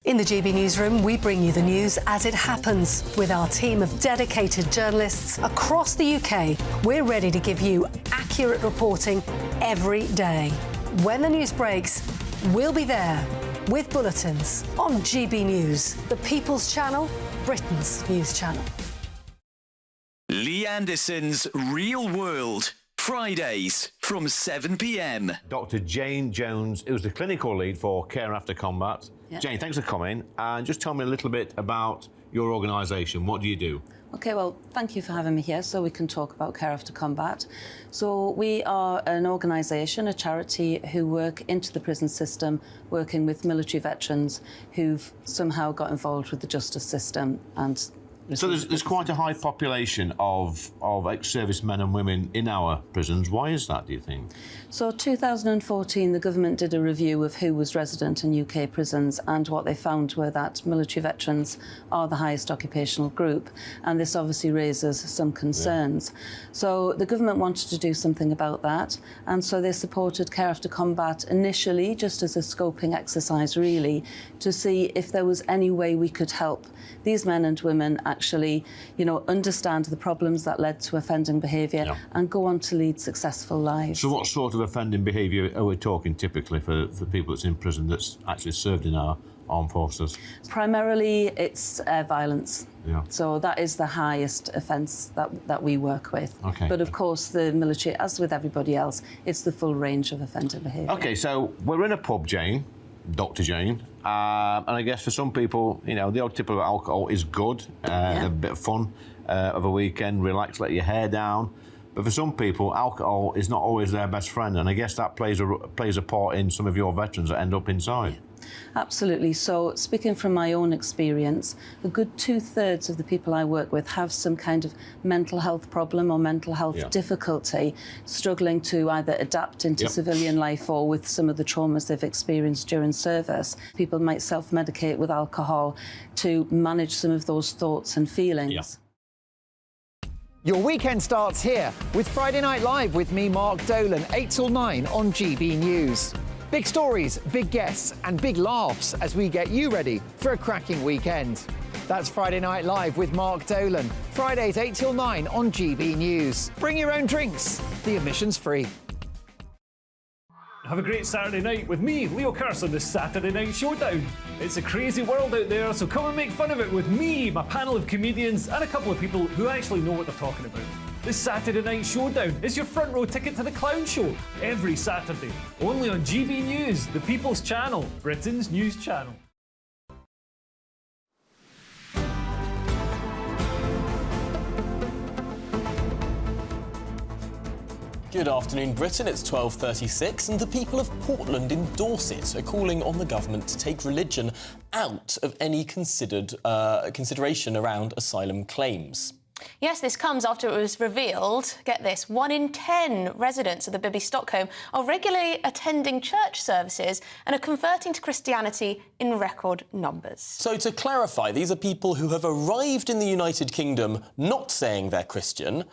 In the GB Newsroom, we bring you the news as it happens. With our team of dedicated journalists across the UK, we're ready to give you accurate reporting every day. When the news breaks, we'll be there with bulletins on GB News, the People's Channel, Britain's news channel. Lee Anderson's Real World. Fridays from 7 p.m. Dr. Jane Jones, who's the clinical lead for Care After Combat. Yeah. Jane, thanks for coming. And just tell me a little bit about your organisation. What do you do? OK, well, thank you for having me here so we can talk about Care After Combat. So we are an organisation, a charity, who work into the prison system, working with military veterans who've somehow got involved with the justice system and... So there's quite a high population of ex-servicemen and women in our prisons. Why is that, do you think? So 2014, the government did a review of who was resident in UK prisons, and what they found were that military veterans are the highest occupational group, and this obviously raises some concerns. Yeah. So the government wanted to do something about that, and so they supported Care After Combat initially just as a scoping exercise, really, to see if there was any way we could help these men and women actually, understand the problems that led to offending behaviour and go on to lead successful lives. So what sort of offending behaviour are we talking typically for people that's in prison that's actually served in our armed forces? Primarily, it's violence. Yeah. So that is the highest offence that we work with. Okay. But of course, the military, as with everybody else, it's the full range of offender behaviour. OK, so we're in a pub, Jane, Dr. Jane, and I guess for some people, you know, the odd tip of alcohol is good, a bit of fun of a weekend, relax, let your hair down. But for some people, alcohol is not always their best friend, and I guess that plays a part in some of your veterans that end up inside. Absolutely. So, speaking from my own experience, a good 2/3 of the people I work with have some kind of mental health problem or mental health difficulty, struggling to either adapt into civilian life or with some of the traumas they've experienced during service. People might self-medicate with alcohol to manage some of those thoughts and feelings. Your weekend starts here with Friday Night Live with me, Mark Dolan, 8 till 9 on GB News. Big stories, big guests and big laughs as we get you ready for a cracking weekend. That's Friday Night Live with Mark Dolan. Fridays 8 till 9 on GB News. Bring your own drinks. The admission's free. Have a great Saturday night with me, Leo Curse, on the Saturday Night Showdown. It's a crazy world out there, so come and make fun of it with me, my panel of comedians, and a couple of people who actually know what they're talking about. The Saturday Night Showdown is your front row ticket to the clown show every Saturday, only on GB News, the People's Channel, Britain's news channel. Good afternoon, Britain. It's 12:36, and the people of Portland in Dorset are calling on the government to take religion out of any consideration around asylum claims. Yes, this comes after it was revealed, get this, 1 in 10 residents of the Bibby Stockholm are regularly attending church services and are converting to Christianity in record numbers. So to clarify, these are people who have arrived in the United Kingdom not saying they're Christian,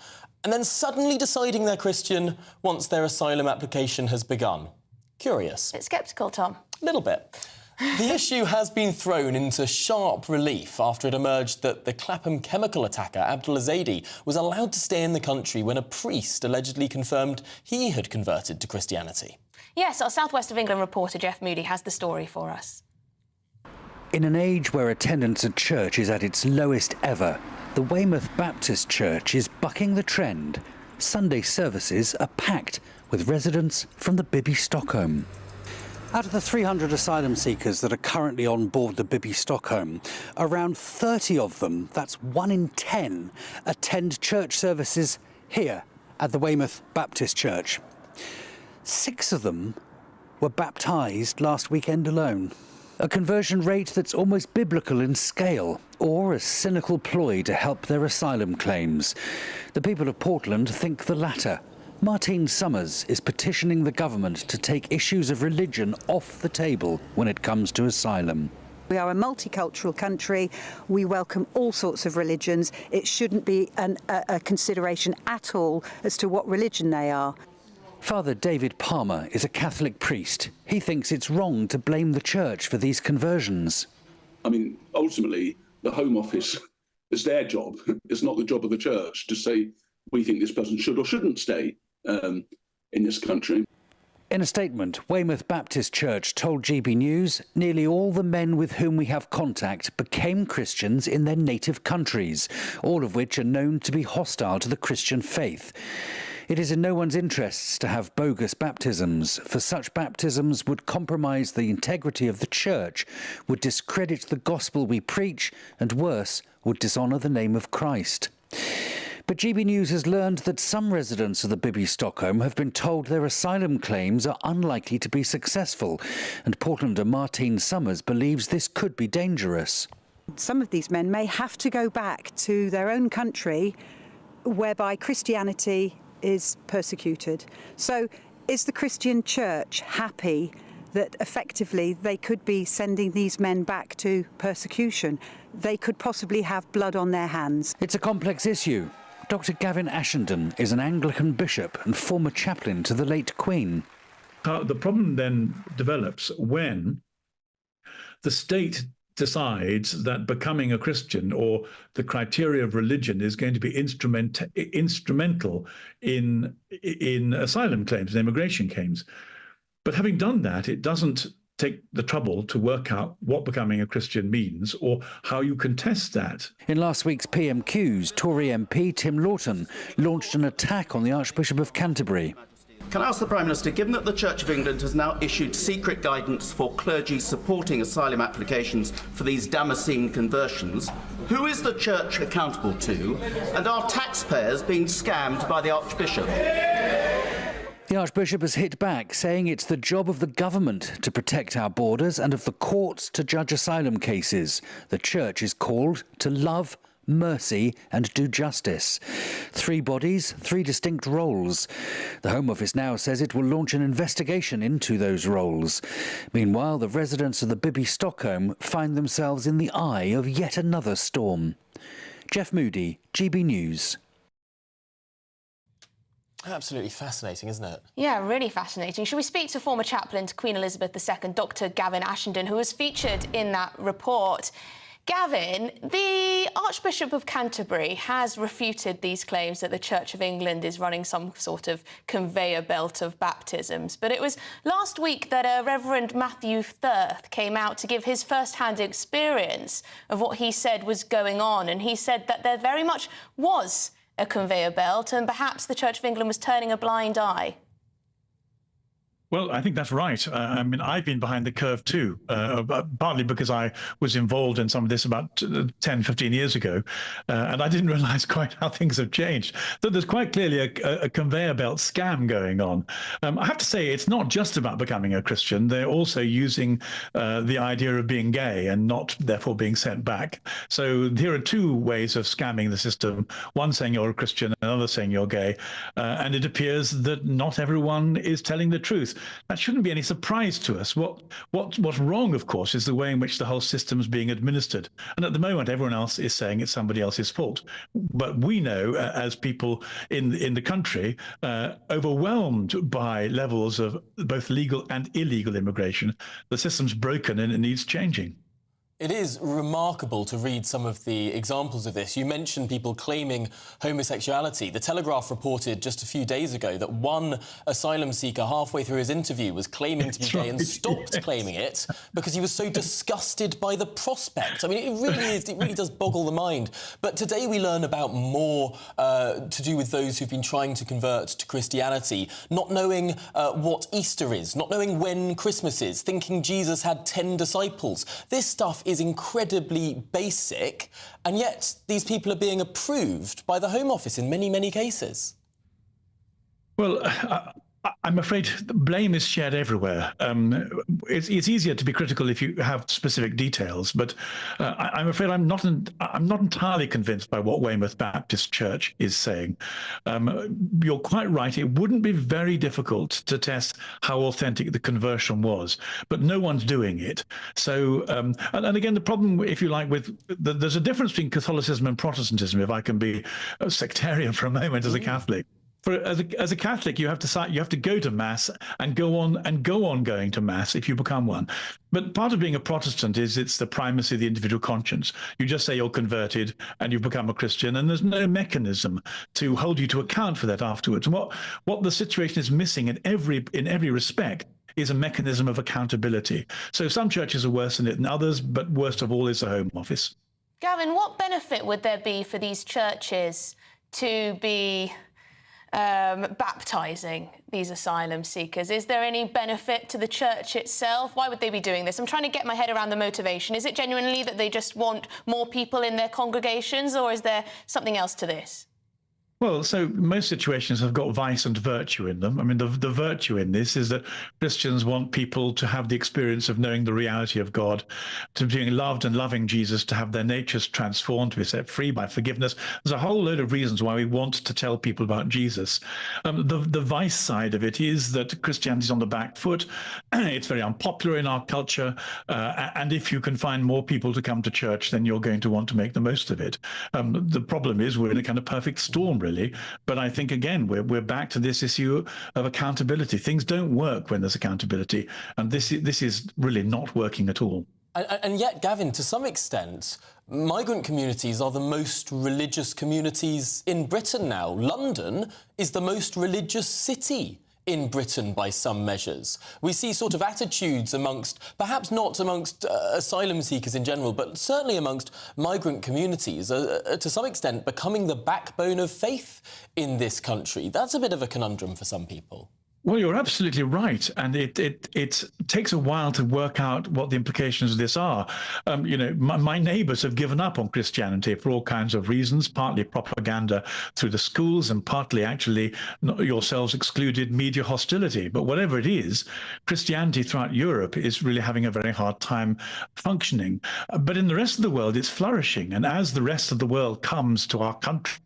and then suddenly deciding they're Christian once their asylum application has begun. Curious. Bit sceptical, Tom. A little bit. The issue has been thrown into sharp relief after it emerged that the Clapham chemical attacker, Abdullah Zaidi, was allowed to stay in the country when a priest allegedly confirmed he had converted to Christianity. Yes, our South West of England reporter Jeff Moody has the story for us. In an age where attendance at church is at its lowest ever, the Weymouth Baptist Church is bucking the trend. Sunday services are packed with residents from the Bibby Stockholm. Out of the 300 asylum seekers that are currently on board the Bibby Stockholm, around 30 of them, that's 1 in 10, attend church services here at the Weymouth Baptist Church. 6 of them were baptised last weekend alone. A conversion rate that's almost biblical in scale, or a cynical ploy to help their asylum claims. The people of Portland think the latter. Martine Summers is petitioning the government to take issues of religion off the table when it comes to asylum. We are a multicultural country. We welcome all sorts of religions. It shouldn't be a consideration at all as to what religion they are. Father David Palmer is a Catholic priest. He thinks it's wrong to blame the church for these conversions. I mean, ultimately, the Home Office, it's their job. It's not the job of the church to say, we think this person should or shouldn't stay in this country. In a statement, Weymouth Baptist Church told GB News nearly all the men with whom we have contact became Christians in their native countries, all of which are known to be hostile to the Christian faith. It is in no one's interests to have bogus baptisms, for such baptisms would compromise the integrity of the church, would discredit the gospel we preach, and worse, would dishonour the name of Christ. But GB News has learned that some residents of the Bibby Stockholm have been told their asylum claims are unlikely to be successful, and Portlander Martine Summers believes this could be dangerous. Some of these men may have to go back to their own country whereby Christianity is persecuted. So is the Christian church happy that effectively they could be sending these men back to persecution? They could possibly have blood on their hands. It's a complex issue. Dr. Gavin Ashenden is an Anglican bishop and former chaplain to the late Queen. The problem then develops when the state decides that becoming a Christian or the criteria of religion is going to be instrumental in asylum claims and immigration claims. But having done that, it doesn't take the trouble to work out what becoming a Christian means or how you can test that. In last week's PMQs, Tory MP Tim Lawton launched an attack on the Archbishop of Canterbury. Can I ask the Prime Minister, given that the Church of England has now issued secret guidance for clergy supporting asylum applications for these Damascene conversions, who is the Church accountable to, and are taxpayers being scammed by the Archbishop? The Archbishop has hit back, saying it's the job of the government to protect our borders and of the courts to judge asylum cases. The Church is called to love, mercy and do justice. 3 bodies, 3 distinct roles. The Home Office now says it will launch an investigation into those roles. Meanwhile, the residents of the Bibby Stockholm find themselves in the eye of yet another storm. Jeff Moody, GB News. Absolutely fascinating, isn't it? Yeah, really fascinating. Should we speak to former chaplain to Queen Elizabeth II, Dr. Gavin Ashenden, who was featured in that report? Gavin, the Archbishop of Canterbury has refuted these claims that the Church of England is running some sort of conveyor belt of baptisms. But it was last week that Reverend Matthew Thirth came out to give his first-hand experience of what he said was going on. And he said that there very much was a conveyor belt and perhaps the Church of England was turning a blind eye. Well, I think that's right. I mean, I've been behind the curve too, partly because I was involved in some of this about 10, 15 years ago, and I didn't realize quite how things have changed. So there's quite clearly a conveyor belt scam going on. I have to say, it's not just about becoming a Christian. They're also using the idea of being gay and not therefore being sent back. So here are 2 ways of scamming the system, one saying you're a Christian, another saying you're gay, and it appears that not everyone is telling the truth. That shouldn't be any surprise to us. What's wrong, of course, is the way in which the whole system is being administered. And at the moment, everyone else is saying it's somebody else's fault. But we know, as people in the country, overwhelmed by levels of both legal and illegal immigration, the system's broken and it needs changing. It is remarkable to read some of the examples of this. You mentioned people claiming homosexuality. The Telegraph reported just a few days ago that one asylum seeker halfway through his interview was claiming to be gay and stopped claiming it because he was so disgusted by the prospect. I mean, it really does boggle the mind. But today we learn about more to do with those who've been trying to convert to Christianity, not knowing what Easter is, not knowing when Christmas is, thinking Jesus had 10 disciples. This stuff is incredibly basic, and yet these people are being approved by the Home Office in many, many cases. Well, I'm afraid blame is shared everywhere. It's easier to be critical if you have specific details, but I'm afraid I'm not entirely convinced by what Weymouth Baptist Church is saying. You're quite right. It wouldn't be very difficult to test how authentic the conversion was, but no one's doing it. So, and again, the problem, if you like, there's a difference between Catholicism and Protestantism, if I can be sectarian for a moment as a Catholic. As a Catholic, you have to go to Mass and go on going to Mass if you become one. But part of being a Protestant is it's the primacy of the individual conscience. You just say you're converted and you've become a Christian, and there's no mechanism to hold you to account for that afterwards. And what the situation is missing in every respect is a mechanism of accountability. So some churches are worse in it than others, but worst of all is the Home Office. Gavin, what benefit would there be for these churches to be baptising these asylum seekers? Is there any benefit to the church itself? Why would they be doing this? I'm trying to get my head around the motivation. Is it genuinely that they just want more people in their congregations, or is there something else to this? Well, so most situations have got vice and virtue in them. I mean, the virtue in this is that Christians want people to have the experience of knowing the reality of God, to being loved and loving Jesus, to have their natures transformed, to be set free by forgiveness. There's a whole load of reasons why we want to tell people about Jesus. The vice side of it is that Christianity is on the back foot. It's very unpopular in our culture. And if you can find more people to come to church, then you're going to want to make the most of it. The problem is we're in a kind of perfect storm, really. But I think, again, we're back to this issue of accountability. Things don't work when there's accountability, and this is really not working at all. And yet, Gavin, to some extent, migrant communities are the most religious communities in Britain now. London is the most religious city in Britain by some measures. We see sort of attitudes amongst, perhaps not amongst asylum seekers in general, but certainly amongst migrant communities, to some extent becoming the backbone of faith in this country. That's a bit of a conundrum for some people. Well, you're absolutely right, and it takes a while to work out what the implications of this are. You know, my neighbours have given up on Christianity for all kinds of reasons, partly propaganda through the schools and partly actually yourselves excluded media hostility. But whatever it is, Christianity throughout Europe is really having a very hard time functioning. But in the rest of the world, it's flourishing, and as the rest of the world comes to our country,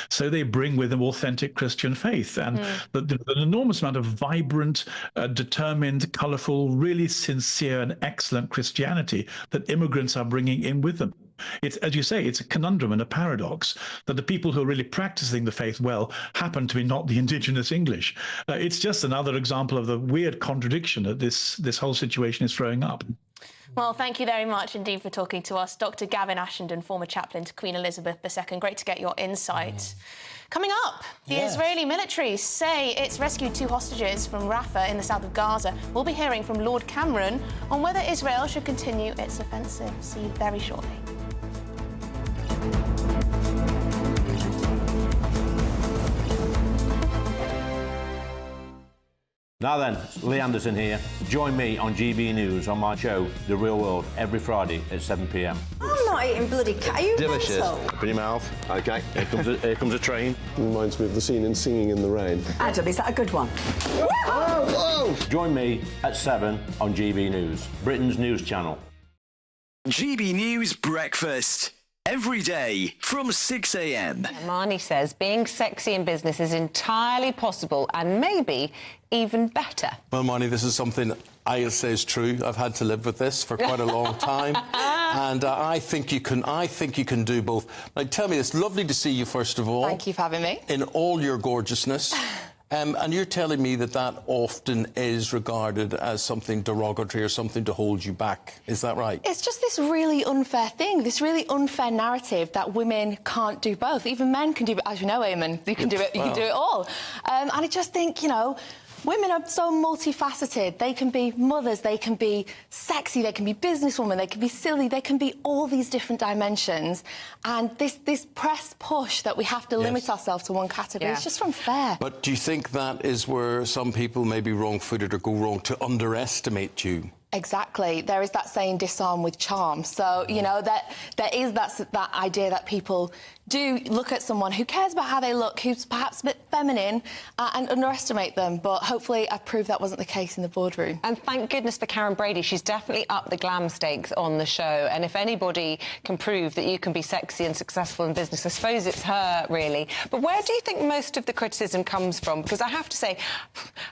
so they bring with them authentic Christian faith and an enormous amount of vibrant, determined, colourful, really sincere and excellent Christianity that immigrants are bringing in with them. It's, as you say, it's a conundrum and a paradox that the people who are really practicing the faith well happen to be not the indigenous English. It's just another example of the weird contradiction that this whole situation is throwing up. Well, thank you very much indeed for talking to us. Dr. Gavin Ashenden, former chaplain to Queen Elizabeth II. Great to get your insight. Coming up, the Israeli military say it's rescued 2 hostages from Rafah in the south of Gaza. We'll be hearing from Lord Cameron on whether Israel should continue its offensive. See you very shortly. Now then, Lee Anderson here. Join me on GB News on my show, The Real World, every Friday at 7 p.m. I'm not eating bloody cat. Are you Delicious. mental? Open your mouth. OK, here comes a train. Reminds me of the scene in Singing in the Rain. Adam, is that a good one? Whoa! Join me at 7 on GB News, Britain's news channel. GB News Breakfast. Every day from 6 a.m. Marnie says being sexy in business is entirely possible and maybe even better. Well, Marnie, this is something I say is true. I've had to live with this for quite a long time. And I think you can do both. Now, tell me, it's lovely to see you, first of all. Thank you for having me. In all your gorgeousness. And you're telling me that often is regarded as something derogatory or something to hold you back. Is that right? It's just this really unfair thing, this really unfair narrative that women can't do both. Even men can do, as you know, Eamon, you can do it. You can do it all. And I just think, you know, women are so multifaceted. They can be mothers, they can be sexy, they can be businesswomen, they can be silly, they can be all these different dimensions. And this press push that we have to limit ourselves to one category is just unfair. But do you think that is where some people may be wrong-footed or go wrong to underestimate you? Exactly. There is that saying, disarm with charm. So, you know, that there is that idea that people do look at someone who cares about how they look, who's perhaps a bit feminine, and underestimate them. But hopefully I proved that wasn't the case in the boardroom. And thank goodness for Karen Brady. She's definitely upped the glam stakes on the show. And if anybody can prove that you can be sexy and successful in business, I suppose it's her, really. But where do you think most of the criticism comes from? Because I have to say,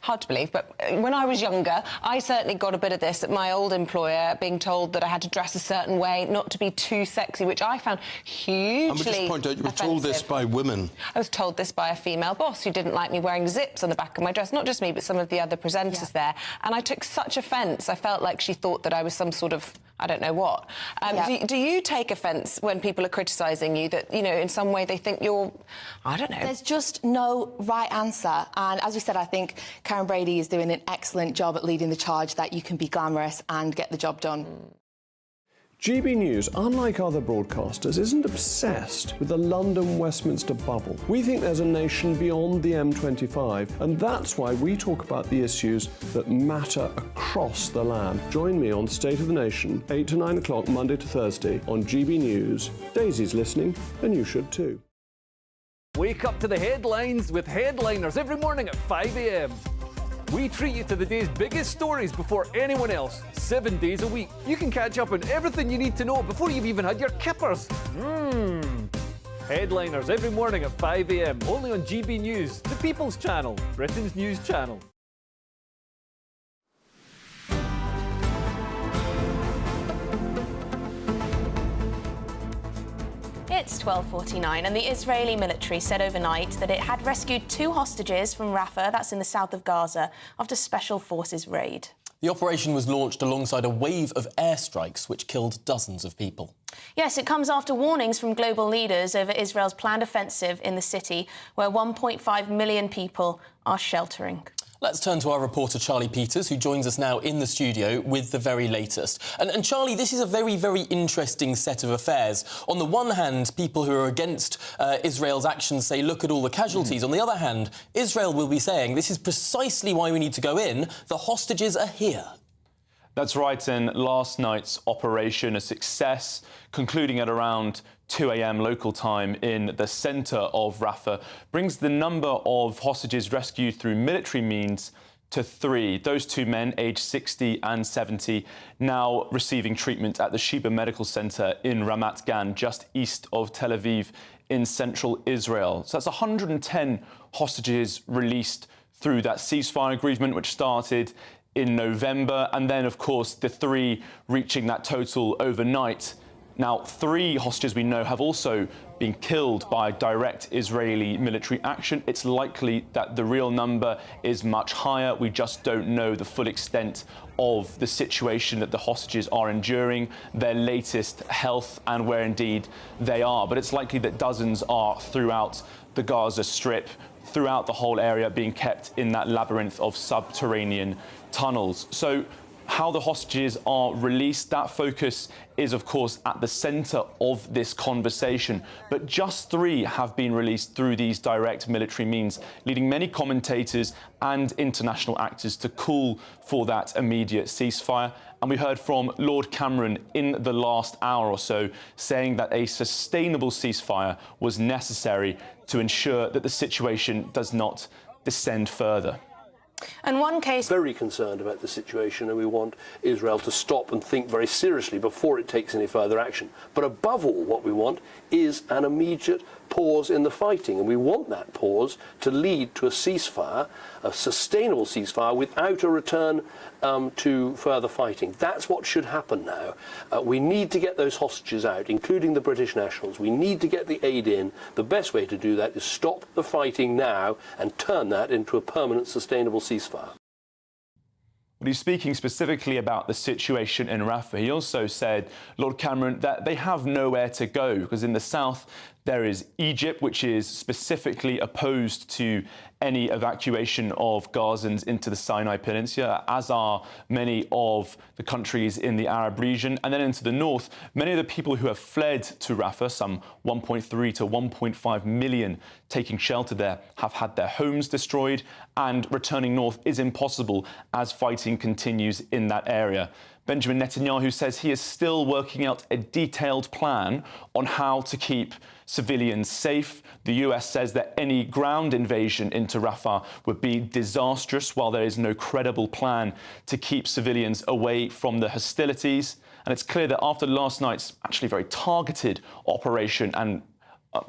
hard to believe, but when I was younger, I certainly got a bit of this at my old employer, being told that I had to dress a certain way, not to be too sexy, which I found hugely out, you were told this by women. I was told this by a female boss who didn't like me wearing zips on the back of my dress. Not just me, but some of the other presenters there. And I took such offence. I felt like she thought that I was some sort of, I don't know what. Do you take offence when people are criticising you, that, you know, in some way they think you're, I don't know? There's just no right answer. And as we said, I think Karen Brady is doing an excellent job at leading the charge that you can be glamorous and get the job done. GB News, unlike other broadcasters, isn't obsessed with the London-Westminster bubble. We think there's a nation beyond the M25, and that's why we talk about the issues that matter across the land. Join me on State of the Nation, 8 to 9 o'clock, Monday to Thursday, on GB News. Daisy's listening, and you should too. Wake up to the headlines with Headliners every morning at 5 a.m. We treat you to the day's biggest stories before anyone else, 7 days a week. You can catch up on everything you need to know before you've even had your kippers. Headliners every morning at 5 a.m, only on GB News, the People's Channel, Britain's news channel. It's 12:49 and the Israeli military said overnight that it had rescued 2 hostages from Rafah, that's in the south of Gaza, after special forces raid. The operation was launched alongside a wave of airstrikes which killed dozens of people. Yes, it comes after warnings from global leaders over Israel's planned offensive in the city, where 1.5 million people are sheltering. Let's turn to our reporter Charlie Peters, who joins us now in the studio with the very latest. And Charlie, this is a very, very interesting set of affairs. On the one hand, people who are against Israel's actions say, look at all the casualties. On the other hand, Israel will be saying, this is precisely why we need to go in. The hostages are here. That's right, and last night's operation, a success, concluding at around 2 a.m. local time in the centre of Rafah, brings the number of hostages rescued through military means to 3. Those 2 men, aged 60 and 70, now receiving treatment at the Sheba Medical Centre in Ramat Gan, just east of Tel Aviv in central Israel. So that's 110 hostages released through that ceasefire agreement, which started in November, and then, of course, the 3 reaching that total overnight. Now, 3 hostages we know have also been killed by direct Israeli military action. It's likely that the real number is much higher. We just don't know the full extent of the situation that the hostages are enduring, their latest health, and where indeed they are. But it's likely that dozens are throughout the Gaza Strip, throughout the whole area, being kept in that labyrinth of subterranean tunnels. So how the hostages are released, that focus is, of course, at the centre of this conversation. But just 3 have been released through these direct military means, leading many commentators and international actors to call for that immediate ceasefire. And we heard from Lord Cameron in the last hour or so saying that a sustainable ceasefire was necessary to ensure that the situation does not descend further. And one case... Very concerned about the situation, and we want Israel to stop and think very seriously before it takes any further action. But above all, what we want is an immediate pause in the fighting, and we want that pause to lead to a ceasefire, a sustainable ceasefire, without a return to further fighting. That's what should happen now. We need to get those hostages out, including the British nationals. We need to get the aid in. The best way to do that is stop the fighting now and turn that into a permanent, sustainable ceasefire. But he's speaking specifically about the situation in Rafah. He also said, Lord Cameron, that they have nowhere to go, because in the south there is Egypt, which is specifically opposed to any evacuation of Gazans into the Sinai Peninsula, as are many of the countries in the Arab region. And then into the north, many of the people who have fled to Rafah, some 1.3 to 1.5 million taking shelter there, have had their homes destroyed, and returning north is impossible as fighting continues in that area. Benjamin Netanyahu says he is still working out a detailed plan on how to keep civilians safe. The US says that any ground invasion into Rafah would be disastrous, while there is no credible plan to keep civilians away from the hostilities. And it's clear that after last night's actually very targeted operation and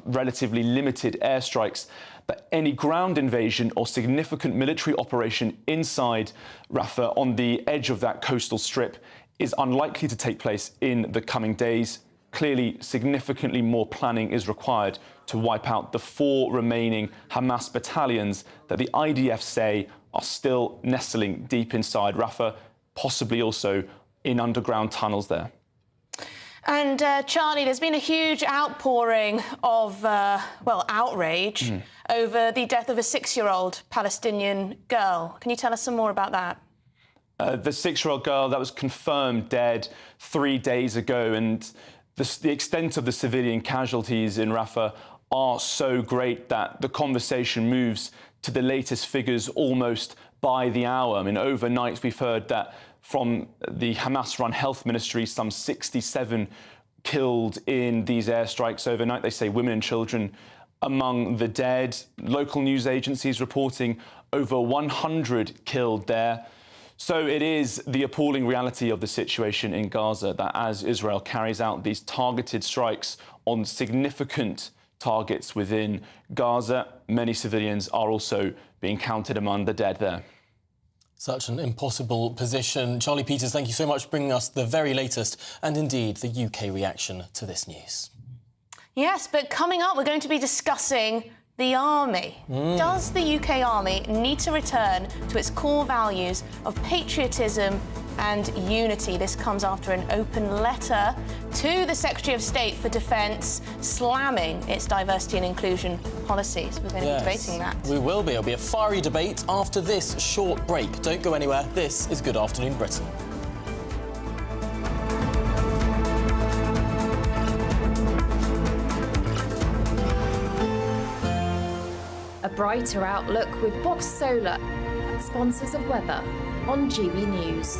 relatively limited airstrikes, that any ground invasion or significant military operation inside Rafah on the edge of that coastal strip is unlikely to take place in the coming days. Clearly, significantly more planning is required to wipe out the 4 remaining Hamas battalions that the IDF say are still nestling deep inside Rafah, possibly also in underground tunnels there. And Charlie, there's been a huge outpouring of, outrage over the death of a 6-year-old Palestinian girl. Can you tell us some more about that? The 6-year-old girl that was confirmed dead 3 days ago, and the extent of the civilian casualties in Rafah are so great that the conversation moves to the latest figures almost by the hour. I mean, overnight we've heard that from the Hamas-run health ministry, some 67 killed in these airstrikes overnight. They say women and children among the dead. Local news agencies reporting over 100 killed there. So it is the appalling reality of the situation in Gaza that as Israel carries out these targeted strikes on significant targets within Gaza, many civilians are also being counted among the dead there. Such an impossible position. Charlie Peters, thank you so much for bringing us the very latest and indeed the UK reaction to this news. Yes, but coming up, we're going to be discussing The army. Does the UK Army need to return to its core values of patriotism and unity? This comes after an open letter to the Secretary of State for Defence slamming its diversity and inclusion policies. We're going to be debating that. We will be. It'll be a fiery debate after this short break. Don't go anywhere. This is Good Afternoon Britain. A brighter outlook with Box Solar, sponsors of weather on GB News.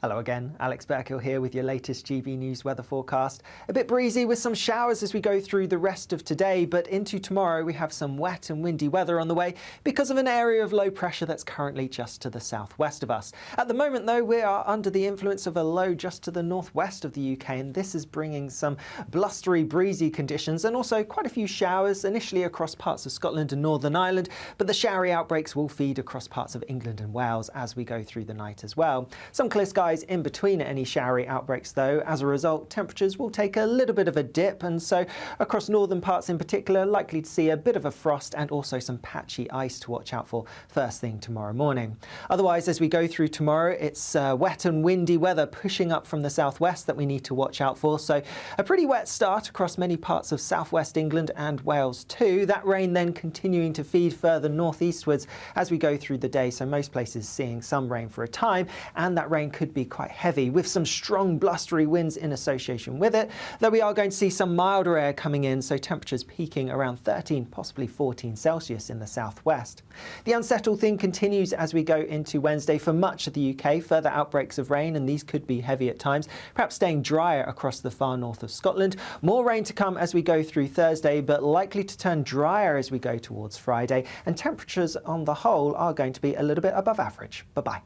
Hello again, Alex Burkill here with your latest GB News weather forecast. A bit breezy with some showers as we go through the rest of today, but into tomorrow we have some wet and windy weather on the way because of an area of low pressure that's currently just to the southwest of us. At the moment though, we are under the influence of a low just to the northwest of the UK, and this is bringing some blustery, breezy conditions and also quite a few showers initially across parts of Scotland and Northern Ireland, but the showery outbreaks will feed across parts of England and Wales as we go through the night as well. Some clear skies in between any showery outbreaks though. As a result, temperatures will take a little bit of a dip, and so across northern parts in particular, likely to see a bit of a frost and also some patchy ice to watch out for first thing tomorrow morning. Otherwise, as we go through tomorrow, it's wet and windy weather pushing up from the southwest that we need to watch out for. So a pretty wet start across many parts of southwest England and Wales too. That rain then continuing to feed further northeastwards as we go through the day. So most places seeing some rain for a time, and that rain could be quite heavy with some strong blustery winds in association with it, though we are going to see some milder air coming in, so temperatures peaking around 13, possibly 14 Celsius in the southwest. The unsettled thing continues as we go into Wednesday for much of the UK. Further outbreaks of rain, and these could be heavy at times, perhaps staying drier across the far north of Scotland. More rain to come as we go through Thursday, but likely to turn drier as we go towards Friday, and temperatures on the whole are going to be a little bit above average. Bye-bye.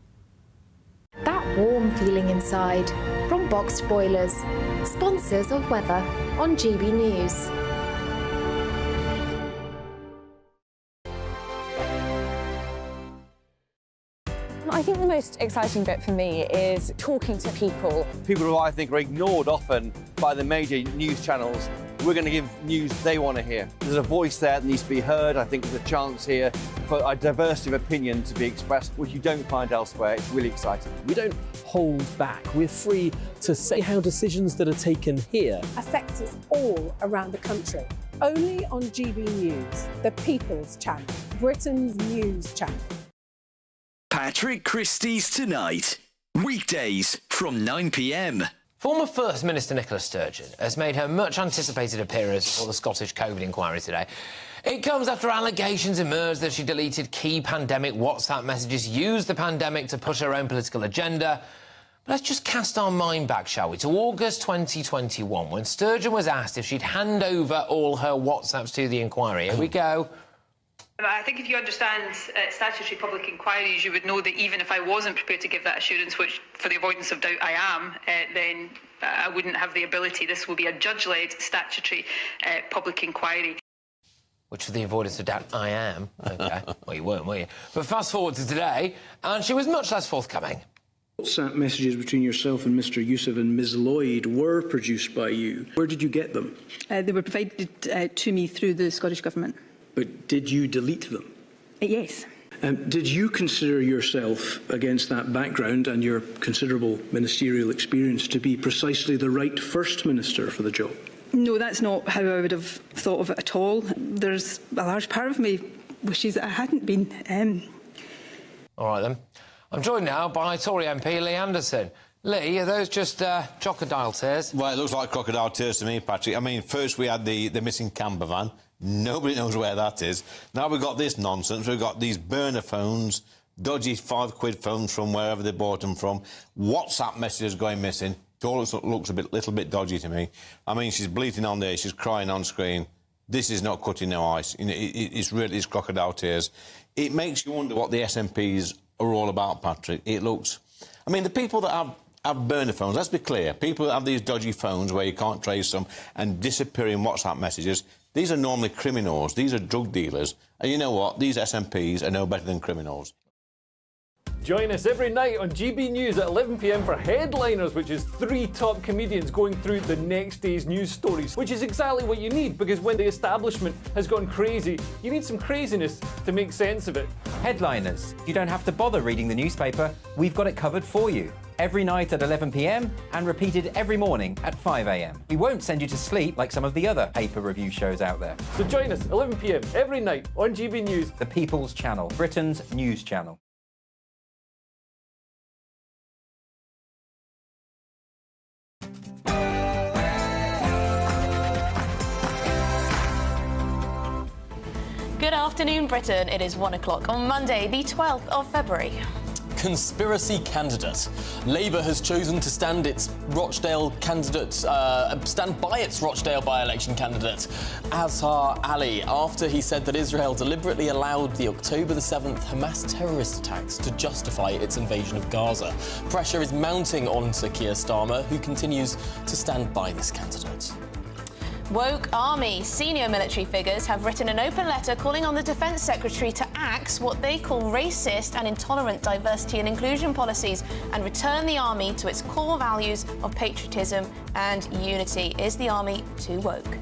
That warm feeling inside from Boxed Boilers, sponsors of weather on GB News. I think the most exciting bit for me is talking to people. People who I think are ignored often by the major news channels. We're going to give news they want to hear. There's a voice there that needs to be heard. I think there's a chance here for a diversity of opinion to be expressed, which you don't find elsewhere. It's really exciting. We don't hold back. We're free to say how decisions that are taken here affect us all around the country. Only on GB News, the People's Channel, Britain's news channel. Patrick Christie's Tonight, weekdays from 9 p.m. Former First Minister Nicola Sturgeon has made her much-anticipated appearance before the Scottish COVID inquiry today. It comes after allegations emerged that she deleted key pandemic WhatsApp messages, used the pandemic to push her own political agenda. But let's just cast our mind back, shall we, to August 2021, when Sturgeon was asked if she'd hand over all her WhatsApps to the inquiry. Here we go. I think if you understand statutory public inquiries, you would know that even if I wasn't prepared to give that assurance, which for the avoidance of doubt I am, then I wouldn't have the ability. This will be a judge-led statutory public inquiry. Which, for the avoidance of doubt, I am. OK. Well, you weren't, were you? But fast forward to today, and she was much less forthcoming. WhatsApp messages between yourself and Mr Yusuf and Ms Lloyd were produced by you. Where did you get them? They were provided to me through the Scottish Government. But did you delete them? Yes. Did you consider yourself, against that background and your considerable ministerial experience, to be precisely the right First Minister for the job? No, that's not how I would have thought of it at all. There's a large part of me wishes that I hadn't been. All right, then. I'm joined now by Tory MP Lee Anderson. Lee, are those just crocodile tears? Well, it looks like crocodile tears to me, Patrick. I mean, first we had the missing camper van. Nobody knows where that is. Now we've got this nonsense. We've got these burner phones, dodgy £5 phones from wherever they bought them from, WhatsApp messages going missing. It all looks a little bit dodgy to me. I mean, she's bleating on there, she's crying on screen. This is not cutting no ice. You know, it's crocodile tears. It makes you wonder what the SNPs are all about, Patrick. It looks... I mean, the people that have burner phones, let's be clear, people that have these dodgy phones where you can't trace them and disappearing WhatsApp messages, these are normally criminals, these are drug dealers, and you know what, these SNPs are no better than criminals. Join us every night on GB News at 11 p.m. for Headliners, which is 3 top comedians going through the next day's news stories, which is exactly what you need, because when the establishment has gone crazy, you need some craziness to make sense of it. Headliners. You don't have to bother reading the newspaper. We've got it covered for you. Every night at 11 p.m. and repeated every morning at 5 a.m. We won't send you to sleep like some of the other paper review shows out there. So join us 11 p.m. every night on GB News. The People's Channel, Britain's news channel. Good afternoon, Britain. It is 1 o'clock on Monday, the 12th of February. Conspiracy candidate. Labour has chosen to stand by its Rochdale by-election candidate, Azhar Ali, after he said that Israel deliberately allowed the October the 7th Hamas terrorist attacks to justify its invasion of Gaza. Pressure is mounting on Sir Keir Starmer, who continues to stand by this candidate. Woke Army. Senior military figures have written an open letter calling on the Defence Secretary to axe what they call racist and intolerant diversity and inclusion policies and return the Army to its core values of patriotism and unity. Is the Army too woke?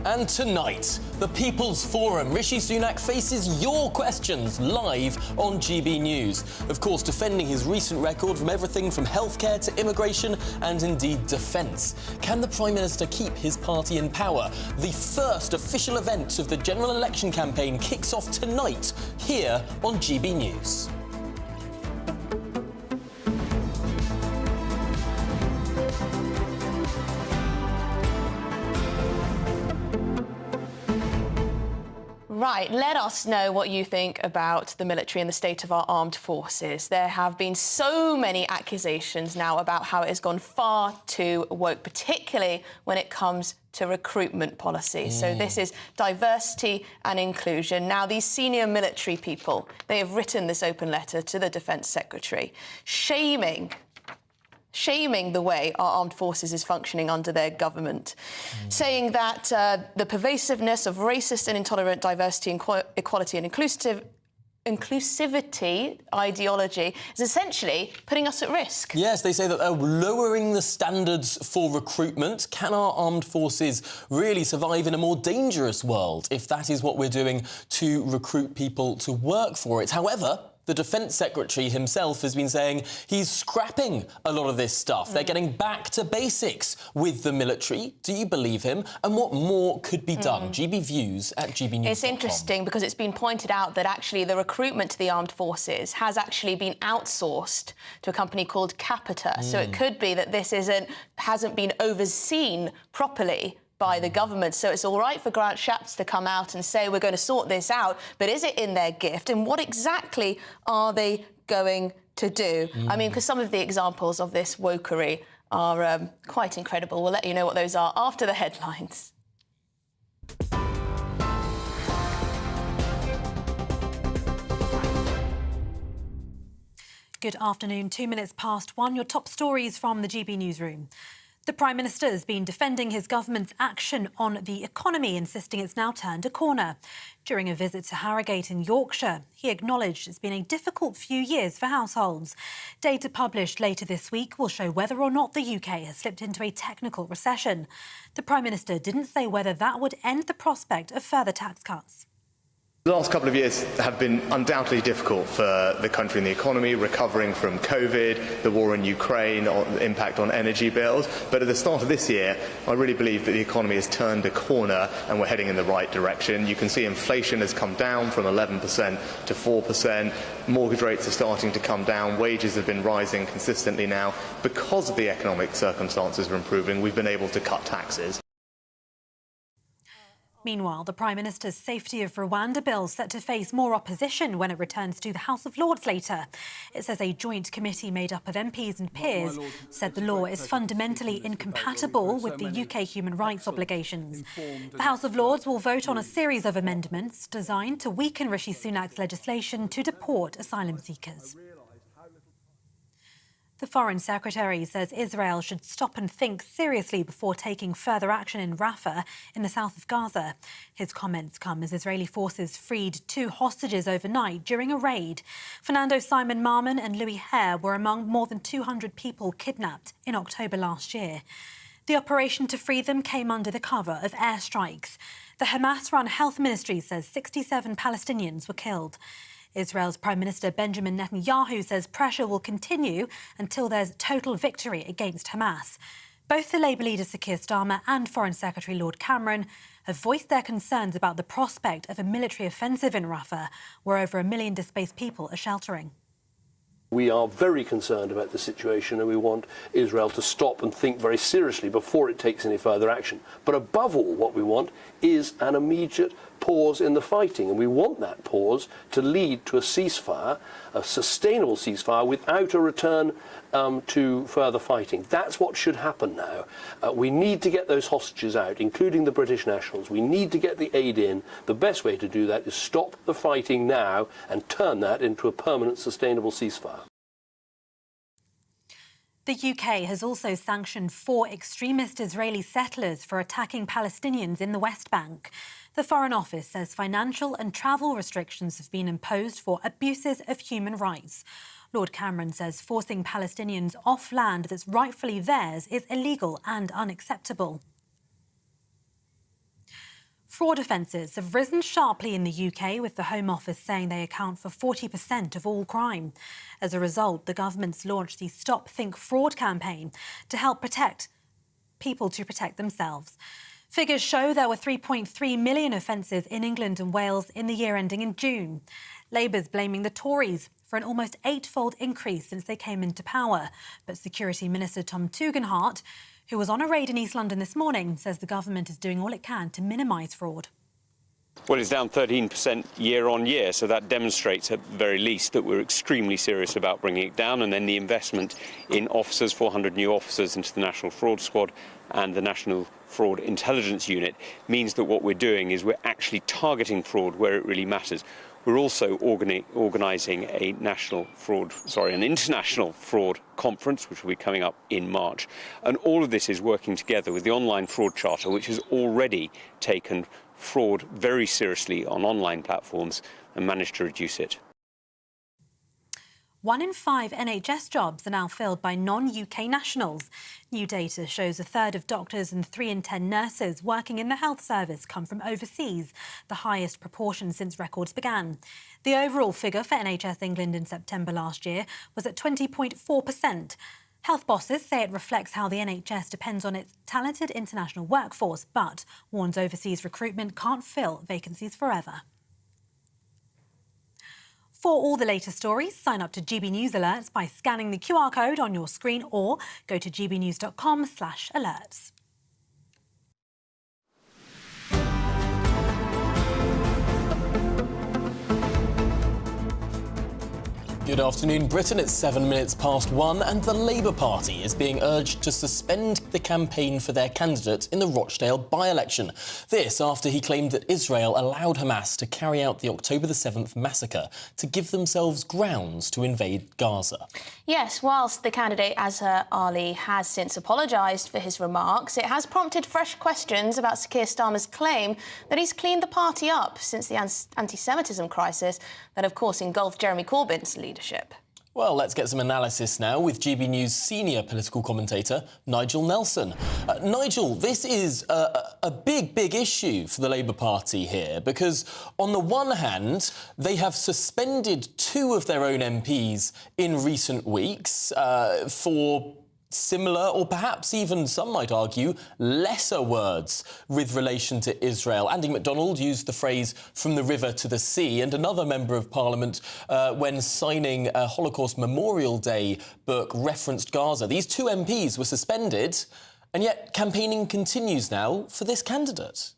And tonight, the People's Forum. Rishi Sunak faces your questions live on GB News. Of course, defending his recent record from everything from healthcare to immigration and indeed defence. Can the Prime Minister keep his party in power? The first official event of the general election campaign kicks off tonight here on GB News. Right, let us know what you think about the military and the state of our armed forces. There have been so many accusations now about how it has gone far too woke, particularly when it comes to recruitment policy. So this is diversity and inclusion. Now, these senior military people, they have written this open letter to the Defence Secretary, shaming the way our armed forces is functioning under their government, saying that the pervasiveness of racist and intolerant diversity, equality and inclusivity ideology is essentially putting us at risk. Yes, they say that they're lowering the standards for recruitment. Can our armed forces really survive in a more dangerous world if that is what we're doing to recruit people to work for it? However, the Defence Secretary himself has been saying he's scrapping a lot of this stuff. They're getting back to basics with the military. Do you believe him? And what more could be done? GB Views at GBNews.com. It's interesting because it's been pointed out that actually the recruitment to the armed forces has actually been outsourced to a company called Capita. So it could be that this hasn't been overseen properly by the government. So it's all right for Grant Shapps to come out and say we're going to sort this out, but is it in their gift? And what exactly are they going to do? I mean, because some of the examples of this wokery are quite incredible. We'll let you know what those are after the headlines. Good afternoon, 2 minutes past 1. Your top stories from the GB Newsroom. The Prime Minister has been defending his government's action on the economy, insisting it's now turned a corner. During a visit to Harrogate in Yorkshire, he acknowledged it's been a difficult few years for households. Data published later this week will show whether or not the UK has slipped into a technical recession. The Prime Minister didn't say whether that would end the prospect of further tax cuts. The last couple of years have been undoubtedly difficult for the country and the economy, recovering from COVID, the war in Ukraine, the impact on energy bills. But at the start of this year, I really believe that the economy has turned a corner and we're heading in the right direction. You can see inflation has come down from 11% to 4%. Mortgage rates are starting to come down. Wages have been rising consistently now. Because of the economic circumstances are improving, we've been able to cut taxes. Meanwhile, the Prime Minister's Safety of Rwanda bill is set to face more opposition when it returns to the House of Lords later. It says a joint committee made up of MPs and peers said the law is fundamentally incompatible with the UK human rights obligations. The House of Lords will vote on a series of amendments designed to weaken Rishi Sunak's legislation to deport asylum seekers. The Foreign Secretary says Israel should stop and think seriously before taking further action in Rafah in the south of Gaza. His comments come as Israeli forces freed 2 hostages overnight during a raid. Fernando Simon Marmon and Louis Hare were among more than 200 people kidnapped in October last year. The operation to free them came under the cover of airstrikes. The Hamas-run health ministry says 67 Palestinians were killed. Israel's Prime Minister Benjamin Netanyahu says pressure will continue until there's total victory against Hamas. Both the Labour leader Sir Keir Starmer and Foreign Secretary Lord Cameron have voiced their concerns about the prospect of a military offensive in Rafah, where over 1 million displaced people are sheltering. We are very concerned about the situation and we want Israel to stop and think very seriously before it takes any further action. But above all, what we want is an immediate pause in the fighting, and we want that pause to lead to a ceasefire, a sustainable ceasefire without a return to further fighting. That's what should happen now. We need to get those hostages out, including the British nationals. We need to get the aid in. The best way to do that is stop the fighting now and turn that into a permanent, sustainable ceasefire. The UK has also sanctioned 4 extremist Israeli settlers for attacking Palestinians in the West Bank. The Foreign Office says financial and travel restrictions have been imposed for abuses of human rights. Lord Cameron says forcing Palestinians off land that's rightfully theirs is illegal and unacceptable. Fraud offences have risen sharply in the UK, with the Home Office saying they account for 40% of all crime. As a result, the government's launched the Stop Think Fraud campaign to help protect people to protect themselves. Figures show there were 3.3 million offences in England and Wales in the year ending in June. Labour's blaming the Tories for an almost 8-fold increase since they came into power. But Security Minister Tom Tugendhat, who was on a raid in East London this morning, says the government is doing all it can to minimise fraud. Well, it's down 13% year on year, so that demonstrates at the very least that we're extremely serious about bringing it down. And then the investment in officers, 400 new officers into the National Fraud Squad and the National Fraud Intelligence Unit, means that what we're doing is we're actually targeting fraud where it really matters. We're also organising an international fraud conference, which will be coming up in March. And all of this is working together with the Online Fraud Charter, which has already taken fraud very seriously on online platforms and managed to reduce it. 1 in 5 NHS jobs are now filled by non-UK nationals. New data shows 1/3 of doctors and 3 in 10 nurses working in the health service come from overseas, the highest proportion since records began. The overall figure for NHS England in September last year was at 20.4%. Health bosses say it reflects how the NHS depends on its talented international workforce, but warns overseas recruitment can't fill vacancies forever. For all the latest stories, sign up to GB News Alerts by scanning the QR code on your screen or go to gbnews.com/alerts. Good afternoon, Britain. It's 7 minutes past 1 and the Labour Party is being urged to suspend the campaign for their candidate in the Rochdale by-election. This after he claimed that Israel allowed Hamas to carry out the October the 7th massacre to give themselves grounds to invade Gaza. Yes, whilst the candidate Azhar Ali has since apologised for his remarks, it has prompted fresh questions about Sir Keir Starmer's claim that he's cleaned the party up since the anti-Semitism crisis that, of course, engulfed Jeremy Corbyn's leadership. Well, let's get some analysis now with GB News senior political commentator Nigel Nelson. Nigel, this is a big issue for the Labour Party here because, on the one hand, they have suspended 2 of their own MPs in recent weeks for similar, or perhaps even, some might argue, lesser words with relation to Israel. Andy MacDonald used the phrase "from the river to the sea," and another member of Parliament, when signing a Holocaust Memorial Day book, referenced Gaza. These 2 MPs were suspended, and yet campaigning continues now for this candidate.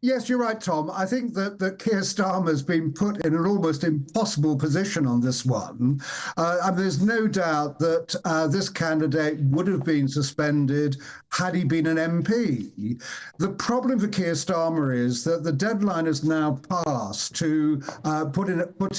Yes, you're right, Tom. I think that Keir Starmer's been put in an almost impossible position on this one. There's no doubt that this candidate would have been suspended had he been an MP. The problem for Keir Starmer is that the deadline has now passed to put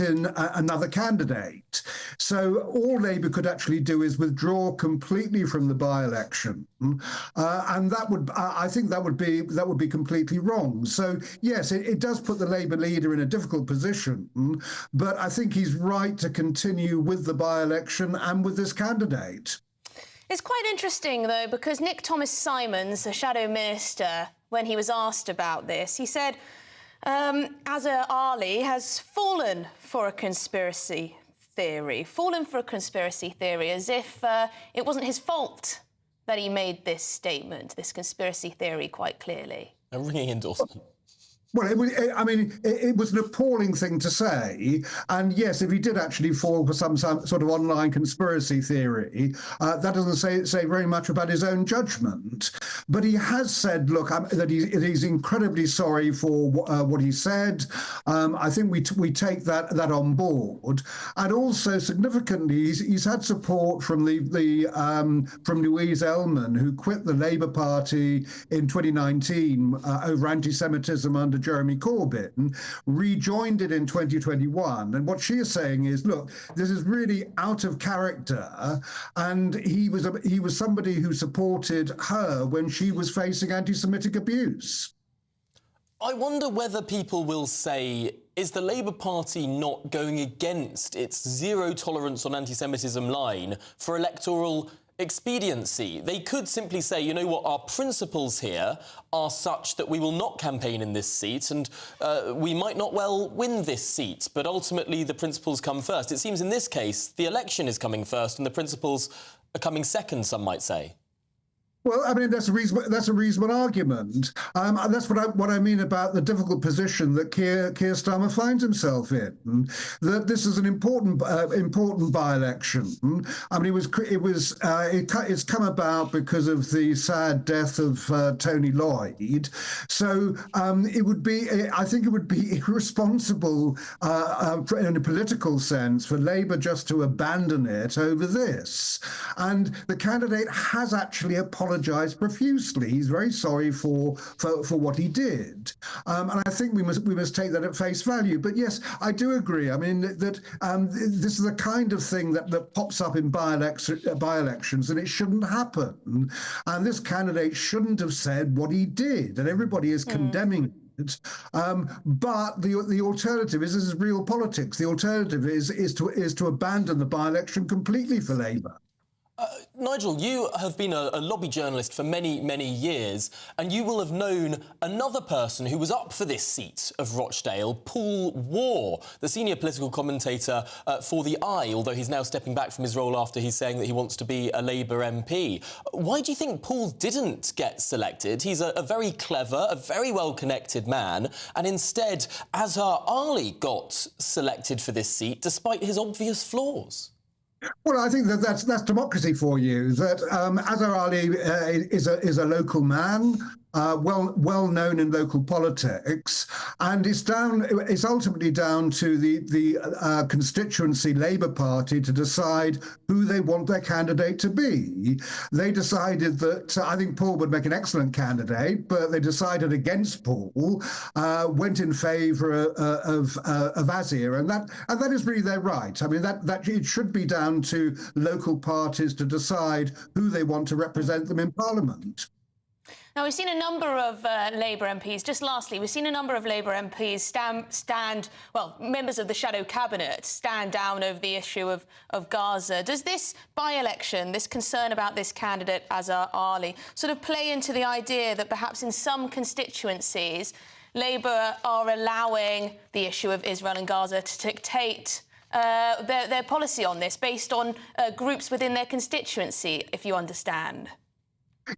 in another candidate. So all Labour could actually do is withdraw completely from the by-election, and that would, I think, that would be completely wrong. So yes, it does put the Labour leader in a difficult position, but I think he's right to continue with the by-election and with this candidate. It's quite interesting, though, because Nick Thomas-Symonds, the Shadow Minister, when he was asked about this, he said Azhar Ali has fallen for a conspiracy theory, as if it wasn't his fault that he made this statement, this conspiracy theory, quite clearly. A ringing endorsement. Well, it was an appalling thing to say. And yes, if he did actually fall for some sort of online conspiracy theory, that doesn't say very much about his own judgment. But he has said, look, that he's incredibly sorry for what he said. I think we take that on board. And also, significantly, he's had support from from Louise Ellman, who quit the Labour Party in 2019 over anti-Semitism under Jeremy Corbyn, rejoined it in 2021. And what she is saying is, look, this is really out of character. And he was somebody who supported her when she was facing anti-Semitic abuse. I wonder whether people will say, is the Labour Party not going against its zero tolerance on anti-Semitism line for electoral expediency? They could simply say, you know what, our principles here are such that we will not campaign in this seat and we might not well win this seat, but ultimately the principles come first. It seems in this case the election is coming first and the principles are coming second, some might say. Well, I mean, that's a reasonable argument. That's what I mean about the difficult position that Keir Starmer finds himself in. That this is an important by-election. I mean, it's come about because of the sad death of Tony Lloyd. So I think it would be irresponsible in a political sense for Labour just to abandon it over this. And the candidate has actually apologised profusely. He's very sorry for what he did, and I think we must take that at face value. But yes, I do agree. I mean that this is the kind of thing that pops up in by-elections, and it shouldn't happen. And this candidate shouldn't have said what he did, and everybody is condemning it. But the alternative is, this is real politics. The alternative is to abandon the by-election completely for Labour. Nigel, you have been a lobby journalist for many, many years, and you will have known another person who was up for this seat of Rochdale, Paul Waugh, the senior political commentator for The Eye, although he's now stepping back from his role after he's saying that he wants to be a Labour MP. Why do you think Paul didn't get selected? He's a very clever, a very well-connected man, and instead Azhar Ali got selected for this seat despite his obvious flaws. Well, I think that's democracy for you. That Azhar Ali is a local man, well known in local politics, and it's ultimately down to the constituency Labour Party to decide who they want their candidate to be. They decided that I think Paul would make an excellent candidate, but they decided against Paul, went in favour of Azhar, and that is really their right. I mean that it should be down to local parties to decide who they want to represent them in Parliament. Now, we've seen a number of Labour MPs, just lastly, we've seen a number of Labour MPs members of the shadow cabinet stand down over the issue of Gaza. Does this by-election, this concern about this candidate, Azhar Ali, sort of play into the idea that perhaps in some constituencies, Labour are allowing the issue of Israel and Gaza to dictate their policy on this based on groups within their constituency, if you understand?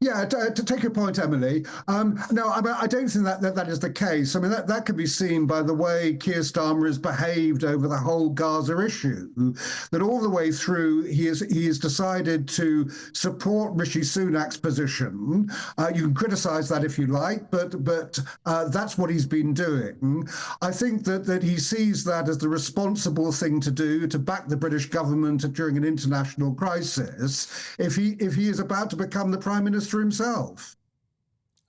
Yeah, to take your point, Emily. No, I don't think that is the case. I mean, that can be seen by the way Keir Starmer has behaved over the whole Gaza issue. That all the way through, he has decided to support Rishi Sunak's position. You can criticise that if you like, but that's what he's been doing. I think that he sees that as the responsible thing to do, to back the British government during an international crisis. If he is about to become the Prime Minister himself.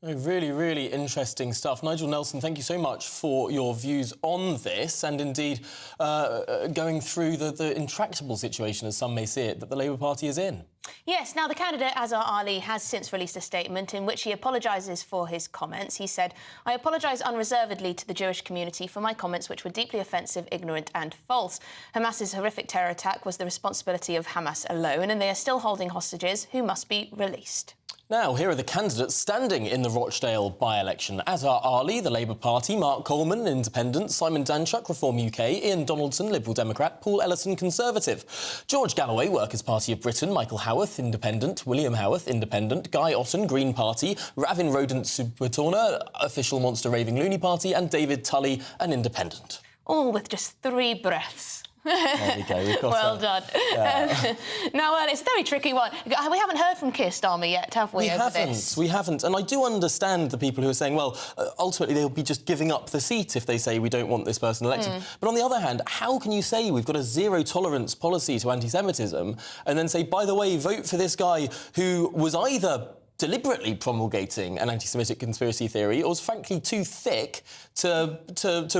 Really, really interesting stuff. Nigel Nelson, thank you so much for your views on this and indeed going through the intractable situation, as some may see it, that the Labour Party is in. Yes, now the candidate, Azhar Ali, has since released a statement in which he apologises for his comments. He said, "I apologise unreservedly to the Jewish community for my comments which were deeply offensive, ignorant and false. Hamas's horrific terror attack was the responsibility of Hamas alone, and they are still holding hostages who must be released." Now, here are the candidates standing in the Rochdale by-election. Azhar Ali, the Labour Party, Mark Coleman, Independent, Simon Danchuk, Reform UK, Ian Donaldson, Liberal Democrat, Paul Ellison, Conservative, George Galloway, Workers' Party of Britain, Michael Howarth, Independent, William Howarth, Independent, Guy Otten, Green Party, Ravin Rodent Supertorna, Official Monster Raving Loony Party, and David Tully, an Independent. All with just 3 breaths. There we go. We've got well done. Yeah. Now, it's a very tricky one. We haven't heard from Keir Starmer yet, have we? We haven't. And I do understand the people who are saying, well, ultimately they'll be just giving up the seat if they say we don't want this person elected. But on the other hand, how can you say we've got a zero-tolerance policy to anti-Semitism and then say, by the way, vote for this guy who was either deliberately promulgating an anti-Semitic conspiracy theory or was frankly too thick to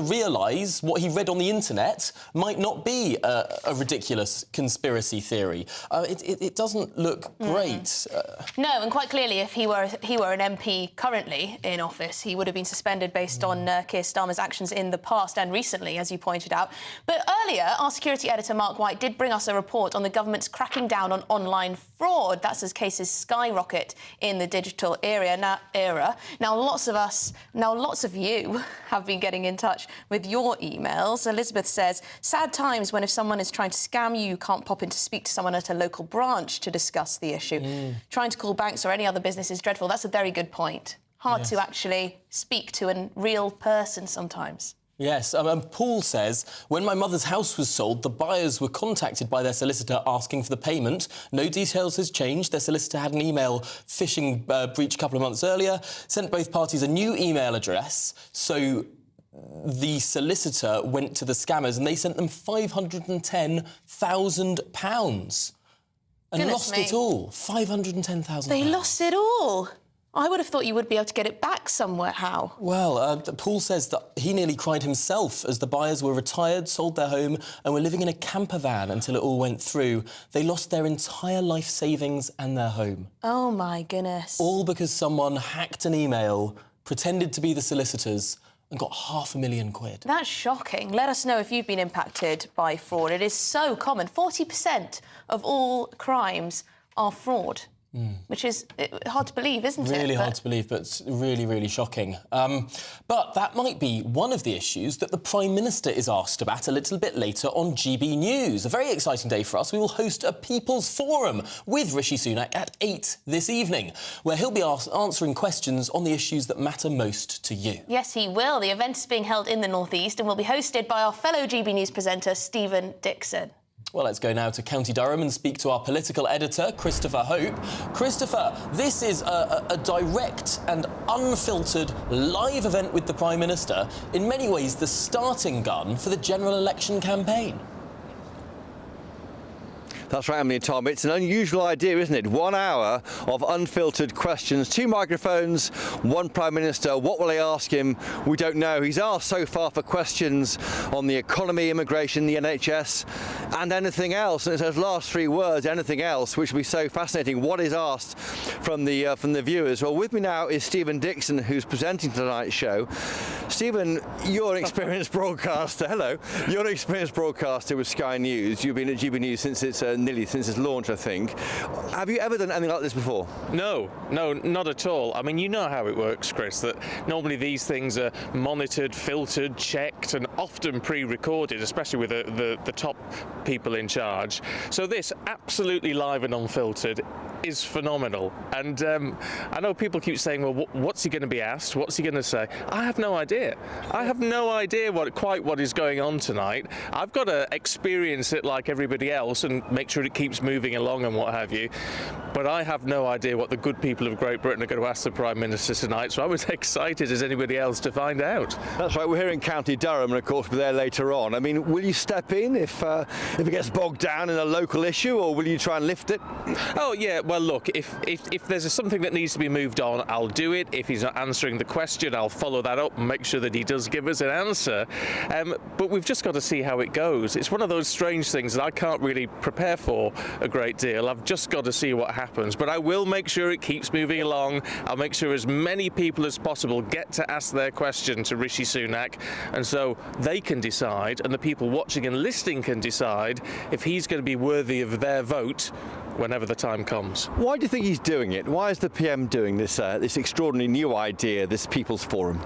realise what he read on the internet might not be a ridiculous conspiracy theory. It doesn't look great. No, and quite clearly, if he were an MP currently in office, he would have been suspended based on Keir Starmer's actions in the past and recently, as you pointed out. But earlier, our security editor, Mark White, did bring us a report on the government's cracking down on online fraud. That's as cases skyrocket in the digital era. Now, lots of you have been getting in touch with your emails. Elizabeth says, sad times when if someone is trying to scam you, you can't pop in to speak to someone at a local branch to discuss the issue. Trying to call banks or any other business is dreadful. That's a very good point. Hard to actually speak to a real person sometimes. Yes, and Paul says, when my mother's house was sold, the buyers were contacted by their solicitor asking for the payment. No details has changed. Their solicitor had an email phishing breach a couple of months earlier, sent both parties a new email address, so the solicitor went to the scammers and they sent them £510,000 and lost it all. £510,000. They lost it all. I would have thought you would be able to get it back somehow. Well, Paul says that he nearly cried himself as the buyers were retired, sold their home and were living in a camper van until it all went through. They lost their entire life savings and their home. Oh, my goodness. All because someone hacked an email, pretended to be the solicitors and got £500,000. That's shocking. Let us know if you've been impacted by fraud. It is so common. 40% of all crimes are fraud. Which is hard to believe, isn't it? Really hard to believe, but it's really, really shocking. But that might be one of the issues that the Prime Minister is asked about a little bit later on GB News. A very exciting day for us. We will host a People's Forum with Rishi Sunak at 8 this evening, where he'll be answering questions on the issues that matter most to you. Yes, he will. The event is being held in the North East and will be hosted by our fellow GB News presenter, Stephen Dixon. Well, let's go now to County Durham and speak to our political editor, Christopher Hope. Christopher, this is a direct and unfiltered live event with the Prime Minister, in many ways the starting gun for the general election campaign. That's right, Emily and Tom. It's an unusual idea, isn't it? 1 hour of unfiltered questions, 2 microphones, 1 Prime Minister. What will they ask him? We don't know. He's asked so far for questions on the economy, immigration, the NHS, and anything else. And it's those last 3 words, anything else, which will be so fascinating. What is asked from the viewers? Well, with me now is Stephen Dixon, who's presenting tonight's show. Stephen, you're an experienced broadcaster. Hello. You're an experienced broadcaster with Sky News. You've been at GB News since its nearly since its launch, I think. Have you ever done anything like this before? No, not at all. I mean, you know how it works, Chris, that normally these things are monitored, filtered, checked and often pre-recorded, especially with the top people in charge. So this, absolutely live and unfiltered, is phenomenal. And I know people keep saying, well, what's he going to be asked? What's he going to say? I have no idea. I have no idea quite what is going on tonight. I've got to experience it like everybody else and make sure it keeps moving along and what have you. But I have no idea what the good people of Great Britain are going to ask the Prime Minister tonight, so I was excited as anybody else to find out. That's right, we're here in County Durham, and of course we're there later on. I mean, will you step in if it gets bogged down in a local issue, or will you try and lift it? Oh yeah, well look, if there's something that needs to be moved on, I'll do it. If he's not answering the question, I'll follow that up and make sure that he does give us an answer. But we've just got to see how it goes. It's one of those strange things that I can't really prepare for a great deal. I've just got to see what happens. But I will make sure it keeps moving along. I'll make sure as many people as possible get to ask their question to Rishi Sunak, and so they can decide, and the people watching and listening can decide if he's going to be worthy of their vote whenever the time comes. Why do you think he's doing it? Why is the PM doing this this extraordinary new idea, this People's Forum?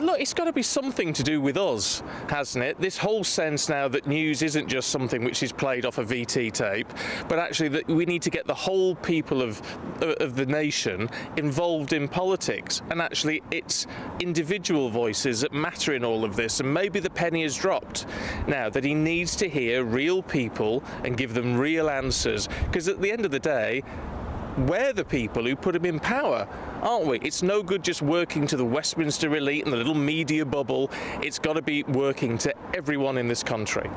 Look, it's got to be something to do with us, hasn't it? This whole sense now that news isn't just something which is played off a VT tape, but actually that we need to get the whole people of the nation involved in politics, and actually it's individual voices that matter in all of this, and maybe the penny has dropped now that he needs to hear real people and give them real answers, because at the end of the day, we're the people who put him in power, aren't we? It's no good just working to the Westminster elite and the little media bubble. It's got to be working to everyone in this country.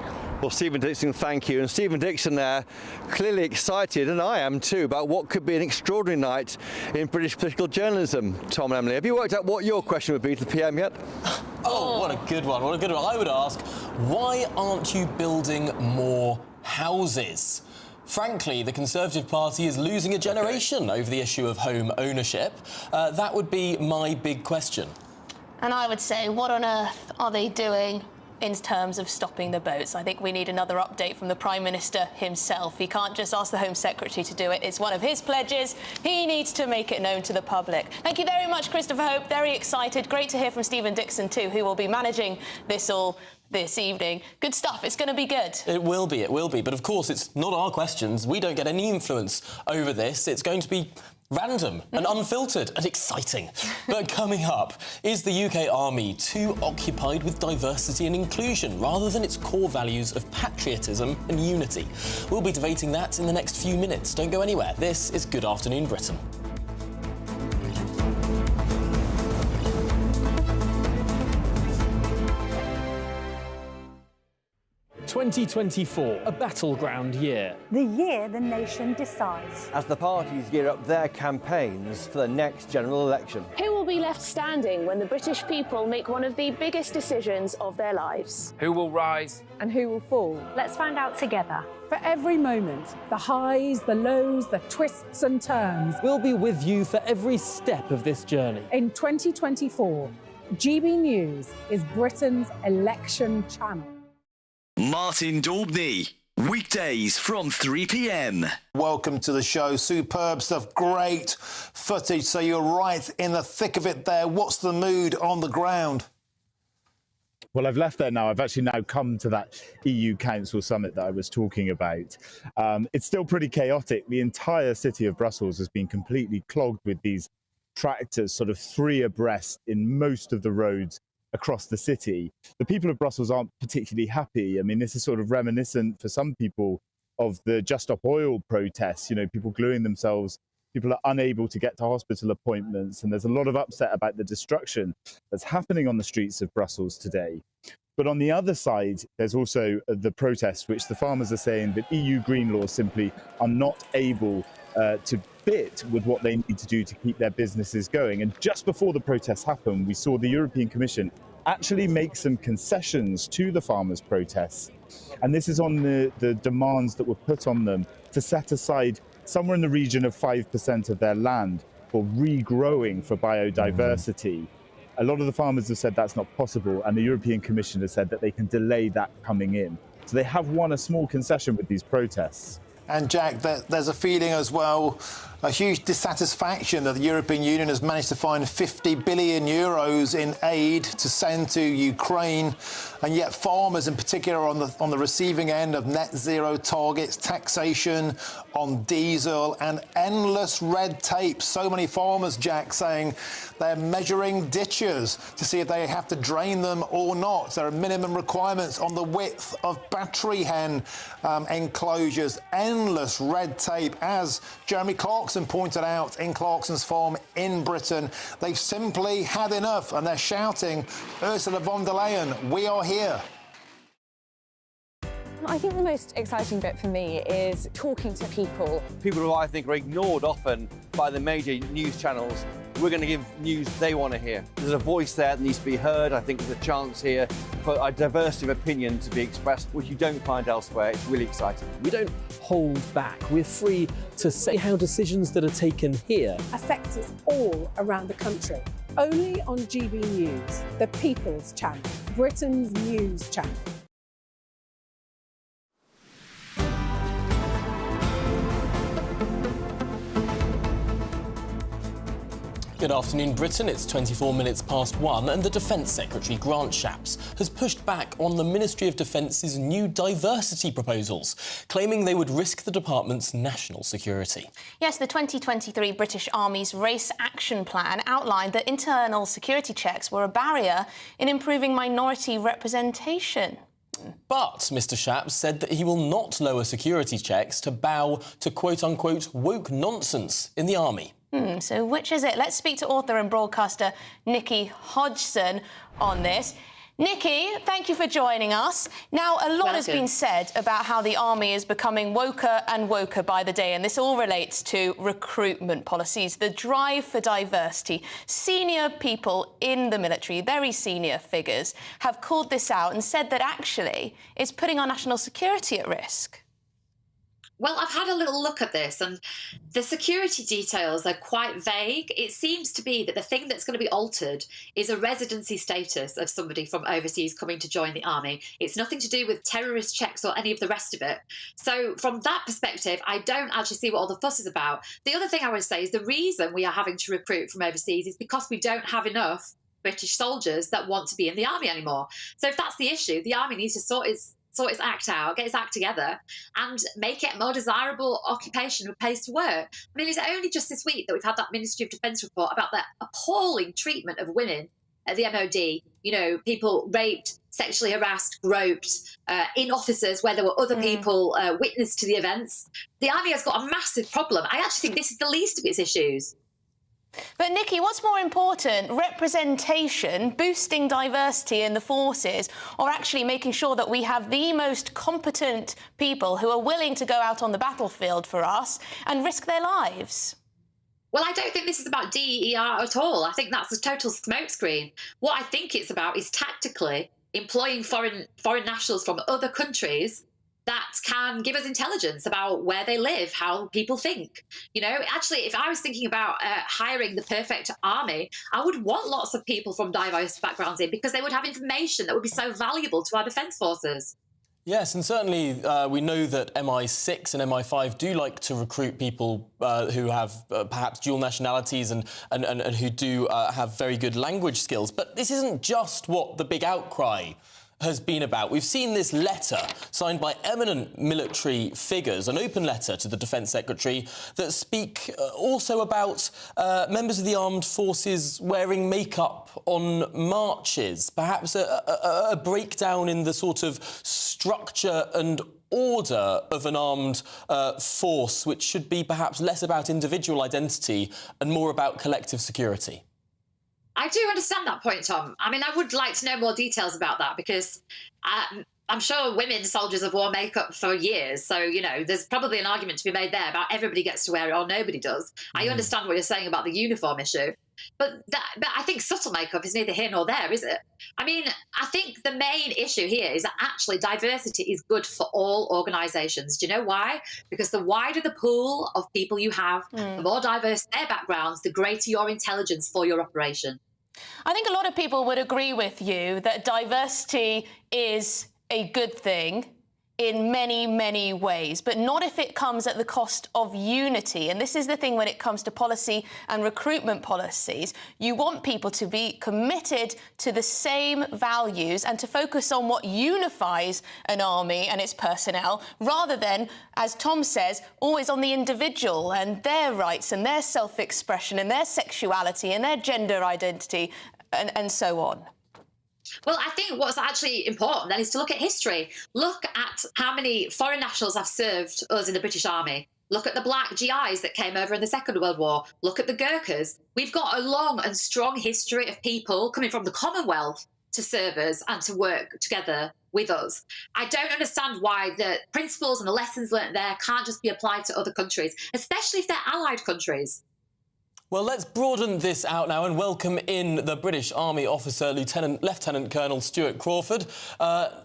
Well, Stephen Dixon, thank you. And Stephen Dixon there, clearly excited, and I am too, about what could be an extraordinary night in British political journalism. Tom and Emily, have you worked out what your question would be to the PM yet? Oh, what a good one, what a good one. I would ask, why aren't you building more houses? Frankly, the Conservative Party is losing a generation over the issue of home ownership. That would be my big question. And I would say, what on earth are they doing in terms of stopping the boats? I think we need another update from the Prime Minister himself. He can't just ask the Home Secretary to do it. It's one of his pledges. He needs to make it known to the public. Thank you very much, Christopher Hope. Very excited. Great to hear from Stephen Dixon too, who will be managing this all this evening. Good stuff. It's going to be good. It will be, it will be. But of course, it's not our questions. We don't get any influence over this. It's going to be random and unfiltered and exciting. But coming up, is the UK Army too occupied with diversity and inclusion rather than its core values of patriotism and unity? We'll be debating that in the next few minutes. Don't go anywhere. This is Good Afternoon Britain. 2024, a battleground year. The year the nation decides. As the parties gear up their campaigns for the next general election. Who will be left standing when the British people make one of the biggest decisions of their lives? Who will rise? And who will fall? Let's find out together. For every moment, the highs, the lows, the twists and turns. We'll be with you for every step of this journey. In 2024, GB News is Britain's election channel. Martin Daubney, weekdays from 3 p.m. Welcome to the show. Superb stuff, great footage. So you're right in the thick of it there. What's the mood on the ground? Well, I've left there now. I've actually now come to that EU Council summit that I was talking about. It's still pretty chaotic. The entire city of Brussels has been completely clogged with these tractors, sort of three abreast in most of the roads across the city. The people of Brussels aren't particularly happy. I mean, this is sort of reminiscent for some people of the Just Stop Oil protests, you know, people gluing themselves. People are unable to get to hospital appointments, and there's a lot of upset about the destruction that's happening on the streets of Brussels today. But on the other side, there's also the protests, which the farmers are saying that EU green laws simply are not able to fit with what they need to do to keep their businesses going. And just before the protests happened, we saw the European Commission actually make some concessions to the farmers' protests. And this is on the demands that were put on them to set aside somewhere in the region of 5% of their land for regrowing for biodiversity. A lot of the farmers have said that's not possible, and the European Commission has said that they can delay that coming in. So they have won a small concession with these protests. And Jack, there's a feeling as well, a huge dissatisfaction that the European Union has managed to find 50 billion euros in aid to send to Ukraine, and yet farmers in particular are on the receiving end of net zero targets, taxation on diesel and endless red tape. So many farmers, Jack, saying they're measuring ditches to see if they have to drain them or not. There are minimum requirements on the width of battery hen enclosures, endless red tape. As Jeremy Clarkson pointed out in Clarkson's farm in Britain, they've simply had enough and they're shouting, Ursula von der Leyen, we are here. I think the most exciting bit for me is talking to people. People who I think are ignored often by the major news channels. We're going to give news they want to hear. There's a voice there that needs to be heard. I think there's a chance here for a diversity of opinion to be expressed, which you don't find elsewhere. It's really exciting. We don't hold back. We're free to say how decisions that are taken here affect us all around the country. Only on GB News, the People's Channel, Britain's news channel. Good afternoon, Britain. It's 24 minutes past 1, and the Defence Secretary, Grant Shapps, has pushed back on the Ministry of Defence's new diversity proposals, claiming they would risk the department's national security. Yes, the 2023 British Army's Race Action Plan outlined that internal security checks were a barrier in improving minority representation. But Mr Shapps said that he will not lower security checks to bow to quote-unquote woke nonsense in the army. So which is it? Let's speak to author and broadcaster Nikki Hodgson on this. Nikki, thank you for joining us. Now, a lot has been said about how the army is becoming woker and woker by the day, and this all relates to recruitment policies, the drive for diversity. Senior people in the military, very senior figures, have called this out and said that actually it's putting our national security at risk. Well, I've had a little look at this, and the security details are quite vague. It seems to be that the thing that's going to be altered is a residency status of somebody from overseas coming to join the army. It's nothing to do with terrorist checks or any of the rest of it. So from that perspective, I don't actually see what all the fuss is about. The other thing I would say is the reason we are having to recruit from overseas is because we don't have enough British soldiers that want to be in the army anymore. So if that's the issue, the army needs to sort its act out, get its act together, and make it a more desirable occupation or place to work. I mean, it's only just this week that we've had that Ministry of Defence report about the appalling treatment of women at the MOD. You know, people raped, sexually harassed, groped in offices where there were other people witness to the events. The army has got a massive problem. I actually think this is the least of its issues. But Nikki, what's more important, representation, boosting diversity in the forces, or actually making sure that we have the most competent people who are willing to go out on the battlefield for us and risk their lives? Well, I don't think this is about DER at all. I think that's a total smokescreen. What I think it's about is tactically employing foreign nationals from other countries that can give us intelligence about where they live, how people think. You know, actually, if I was thinking about hiring the perfect army, I would want lots of people from diverse backgrounds in, because they would have information that would be so valuable to our defence forces. Yes, and certainly we know that MI6 and MI5 do like to recruit people who have perhaps dual nationalities and who do have very good language skills. But this isn't just what the big outcry has been about. We've seen this letter signed by eminent military figures, an open letter to the Defence Secretary, that speak also about members of the armed forces wearing makeup on marches, perhaps a breakdown in the sort of structure and order of an armed force, which should be perhaps less about individual identity and more about collective security. I do understand that point, Tom. I mean, I would like to know more details about that, because I'm sure women soldiers have worn makeup for years. So, you know, there's probably an argument to be made there about everybody gets to wear it or nobody does. I understand what you're saying about the uniform issue. But I think subtle makeup is neither here nor there, is it? I mean, I think the main issue here is that actually diversity is good for all organisations. Do you know why? Because the wider the pool of people you have, the more diverse their backgrounds, the greater your intelligence for your operation. I think a lot of people would agree with you that diversity is a good thing in many, many ways, but not if it comes at the cost of unity. And this is the thing when it comes to policy and recruitment policies. You want people to be committed to the same values and to focus on what unifies an army and its personnel, rather than, as Tom says, always on the individual and their rights and their self-expression and their sexuality and their gender identity and so on. Well, I think what's actually important then is to look at history. Look at how many foreign nationals have served us in the British Army. Look at the black GIs that came over in the Second World War. Look at the Gurkhas. We've got a long and strong history of people coming from the Commonwealth to serve us and to work together with us. I don't understand why the principles and the lessons learnt there can't just be applied to other countries, especially if they're allied countries. Well, let's broaden this out now and welcome in the British Army officer, Lieutenant Colonel Stuart Crawford.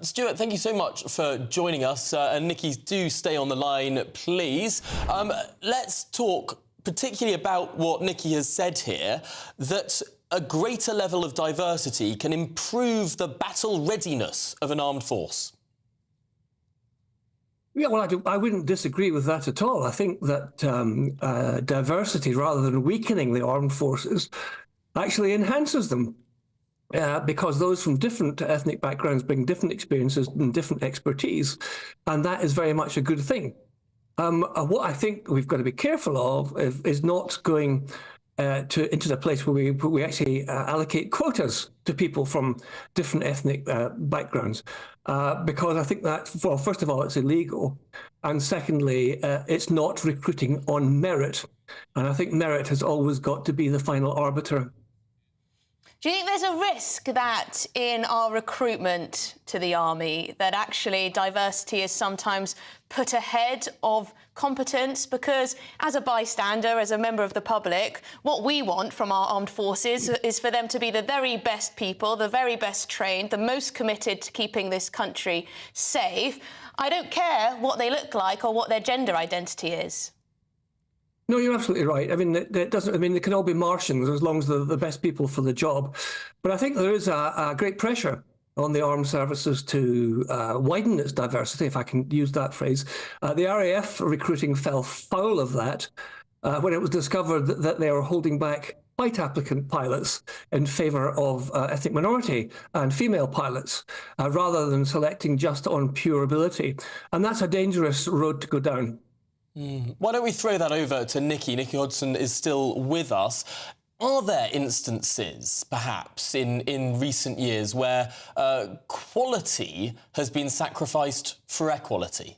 Stuart, thank you so much for joining us. And Nikki, do stay on the line, please. Let's talk particularly about what Nikki has said here, that a greater level of diversity can improve the battle readiness of an armed force. Yeah, well, I wouldn't disagree with that at all. I think that diversity, rather than weakening the armed forces, actually enhances them, because those from different ethnic backgrounds bring different experiences and different expertise, and that is very much a good thing. What I think we've got to be careful of is not going into the place where we actually allocate quotas to people from different ethnic backgrounds, because I think that, well, first of all, it's illegal, and secondly, it's not recruiting on merit, and I think merit has always got to be the final arbiter. Do you think there's a risk that in our recruitment to the army that actually diversity is sometimes put ahead of competence? Because as a bystander, as a member of the public, what we want from our armed forces is for them to be the very best people, the very best trained, the most committed to keeping this country safe. I don't care what they look like or what their gender identity is. No, you're absolutely right. I mean, it doesn't. I mean, they can all be Martians as long as they're the best people for the job. But I think there is a great pressure on the armed services to widen its diversity, if I can use that phrase. The RAF recruiting fell foul of that when it was discovered that they were holding back white applicant pilots in favour of ethnic minority and female pilots, rather than selecting just on pure ability. And that's a dangerous road to go down. Why don't we throw that over to Nikki? Nikki Hodgson is still with us. Are there instances, perhaps, in recent years where quality has been sacrificed for equality?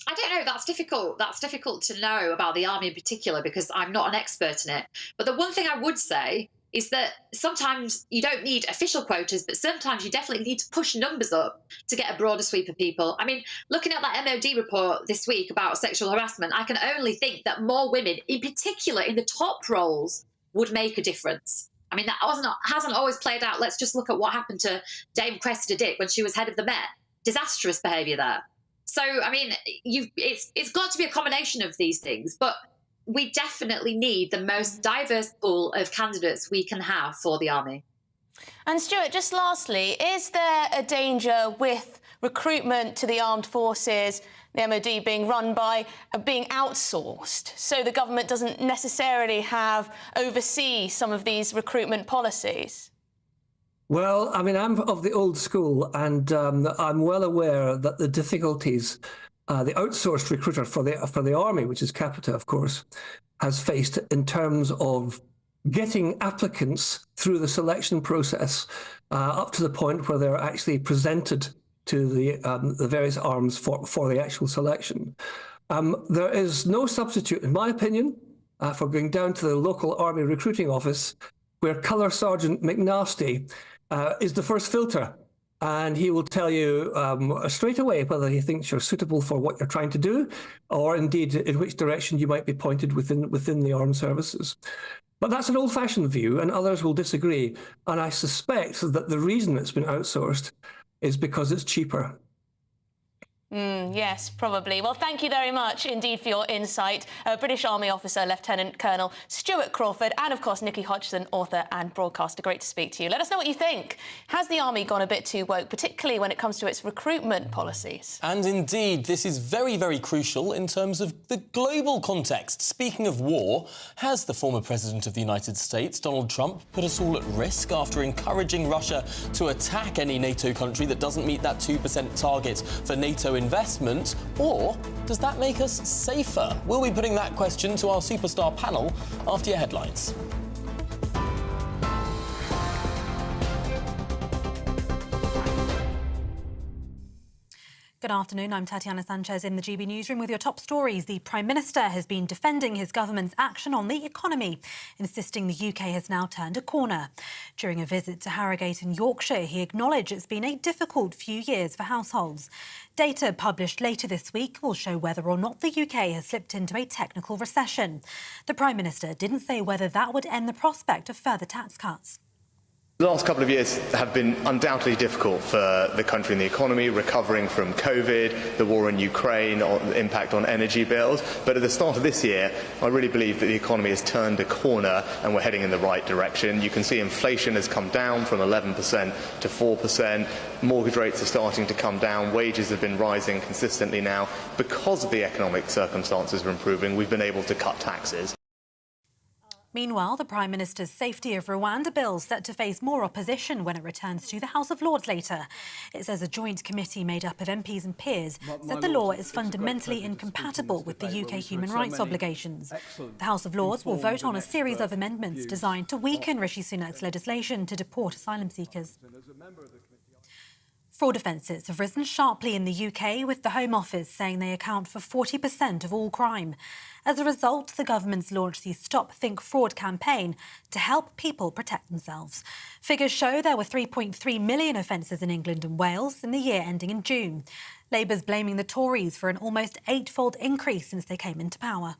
I don't know. That's difficult. That's difficult to know about the army in particular, because I'm not an expert in it. But the one thing I would say is that sometimes you don't need official quotas, but sometimes you definitely need to push numbers up to get a broader sweep of people. I mean, looking at that MOD report this week about sexual harassment, I can only think that more women, in particular in the top roles, would make a difference. I mean, that hasn't always played out. Let's just look at what happened to Dame Cressida Dick when she was head of the Met. Disastrous behaviour there. So, I mean, it's got to be a combination of these things, but we definitely need the most diverse pool of candidates we can have for the army. And Stuart, just lastly, is there a danger with recruitment to the armed forces, the MOD being run by, being outsourced, so the government doesn't necessarily oversee some of these recruitment policies? Well, I mean, I'm of the old school, and I'm well aware that the difficulties the outsourced recruiter for the army, which is Capita, of course, has faced in terms of getting applicants through the selection process up to the point where they're actually presented to the various arms for the actual selection. There is no substitute, in my opinion, for going down to the local army recruiting office, where Colour Sergeant McNasty is the first filter. And he will tell you straight away whether he thinks you're suitable for what you're trying to do, or indeed in which direction you might be pointed within the armed services. But that's an old-fashioned view, and others will disagree. And I suspect that the reason it's been outsourced is because it's cheaper. Yes, probably. Well, thank you very much indeed for your insight. British Army officer, Lieutenant Colonel Stuart Crawford, and of course, Nikki Hodgson, author and broadcaster. Great to speak to you. Let us know what you think. Has the Army gone a bit too woke, particularly when it comes to its recruitment policies? And indeed, this is very, very crucial in terms of the global context. Speaking of war, has the former President of the United States, Donald Trump, put us all at risk after encouraging Russia to attack any NATO country that doesn't meet that 2% target for NATO investment, or does that make us safer? We'll be putting that question to our superstar panel after your headlines. Good afternoon, I'm Tatiana Sanchez in the GB Newsroom with your top stories. The Prime Minister has been defending his government's action on the economy, insisting the UK has now turned a corner. During a visit to Harrogate in Yorkshire, he acknowledged it's been a difficult few years for households. Data published later this week will show whether or not the UK has slipped into a technical recession. The Prime Minister didn't say whether that would end the prospect of further tax cuts. The last couple of years have been undoubtedly difficult for the country and the economy, recovering from COVID, the war in Ukraine, the impact on energy bills. But at the start of this year, I really believe that the economy has turned a corner and we're heading in the right direction. You can see inflation has come down from 11% to 4%. Mortgage rates are starting to come down. Wages have been rising consistently now. Because of the economic circumstances are improving, we've been able to cut taxes. Meanwhile, the Prime Minister's Safety of Rwanda bill is set to face more opposition when it returns to the House of Lords later. It says a joint committee made up of MPs and peers said the law is fundamentally incompatible with the UK human rights obligations. The House of Lords will vote on a series of amendments designed to weaken Rishi Sunak's legislation to deport asylum seekers. Fraud offences have risen sharply in the UK, with the Home Office saying they account for 40% of all crime. As a result, the government's launched the Stop Think Fraud campaign to help people protect themselves. Figures show there were 3.3 million offences in England and Wales in the year ending in June. Labour's blaming the Tories for an almost eightfold increase since they came into power.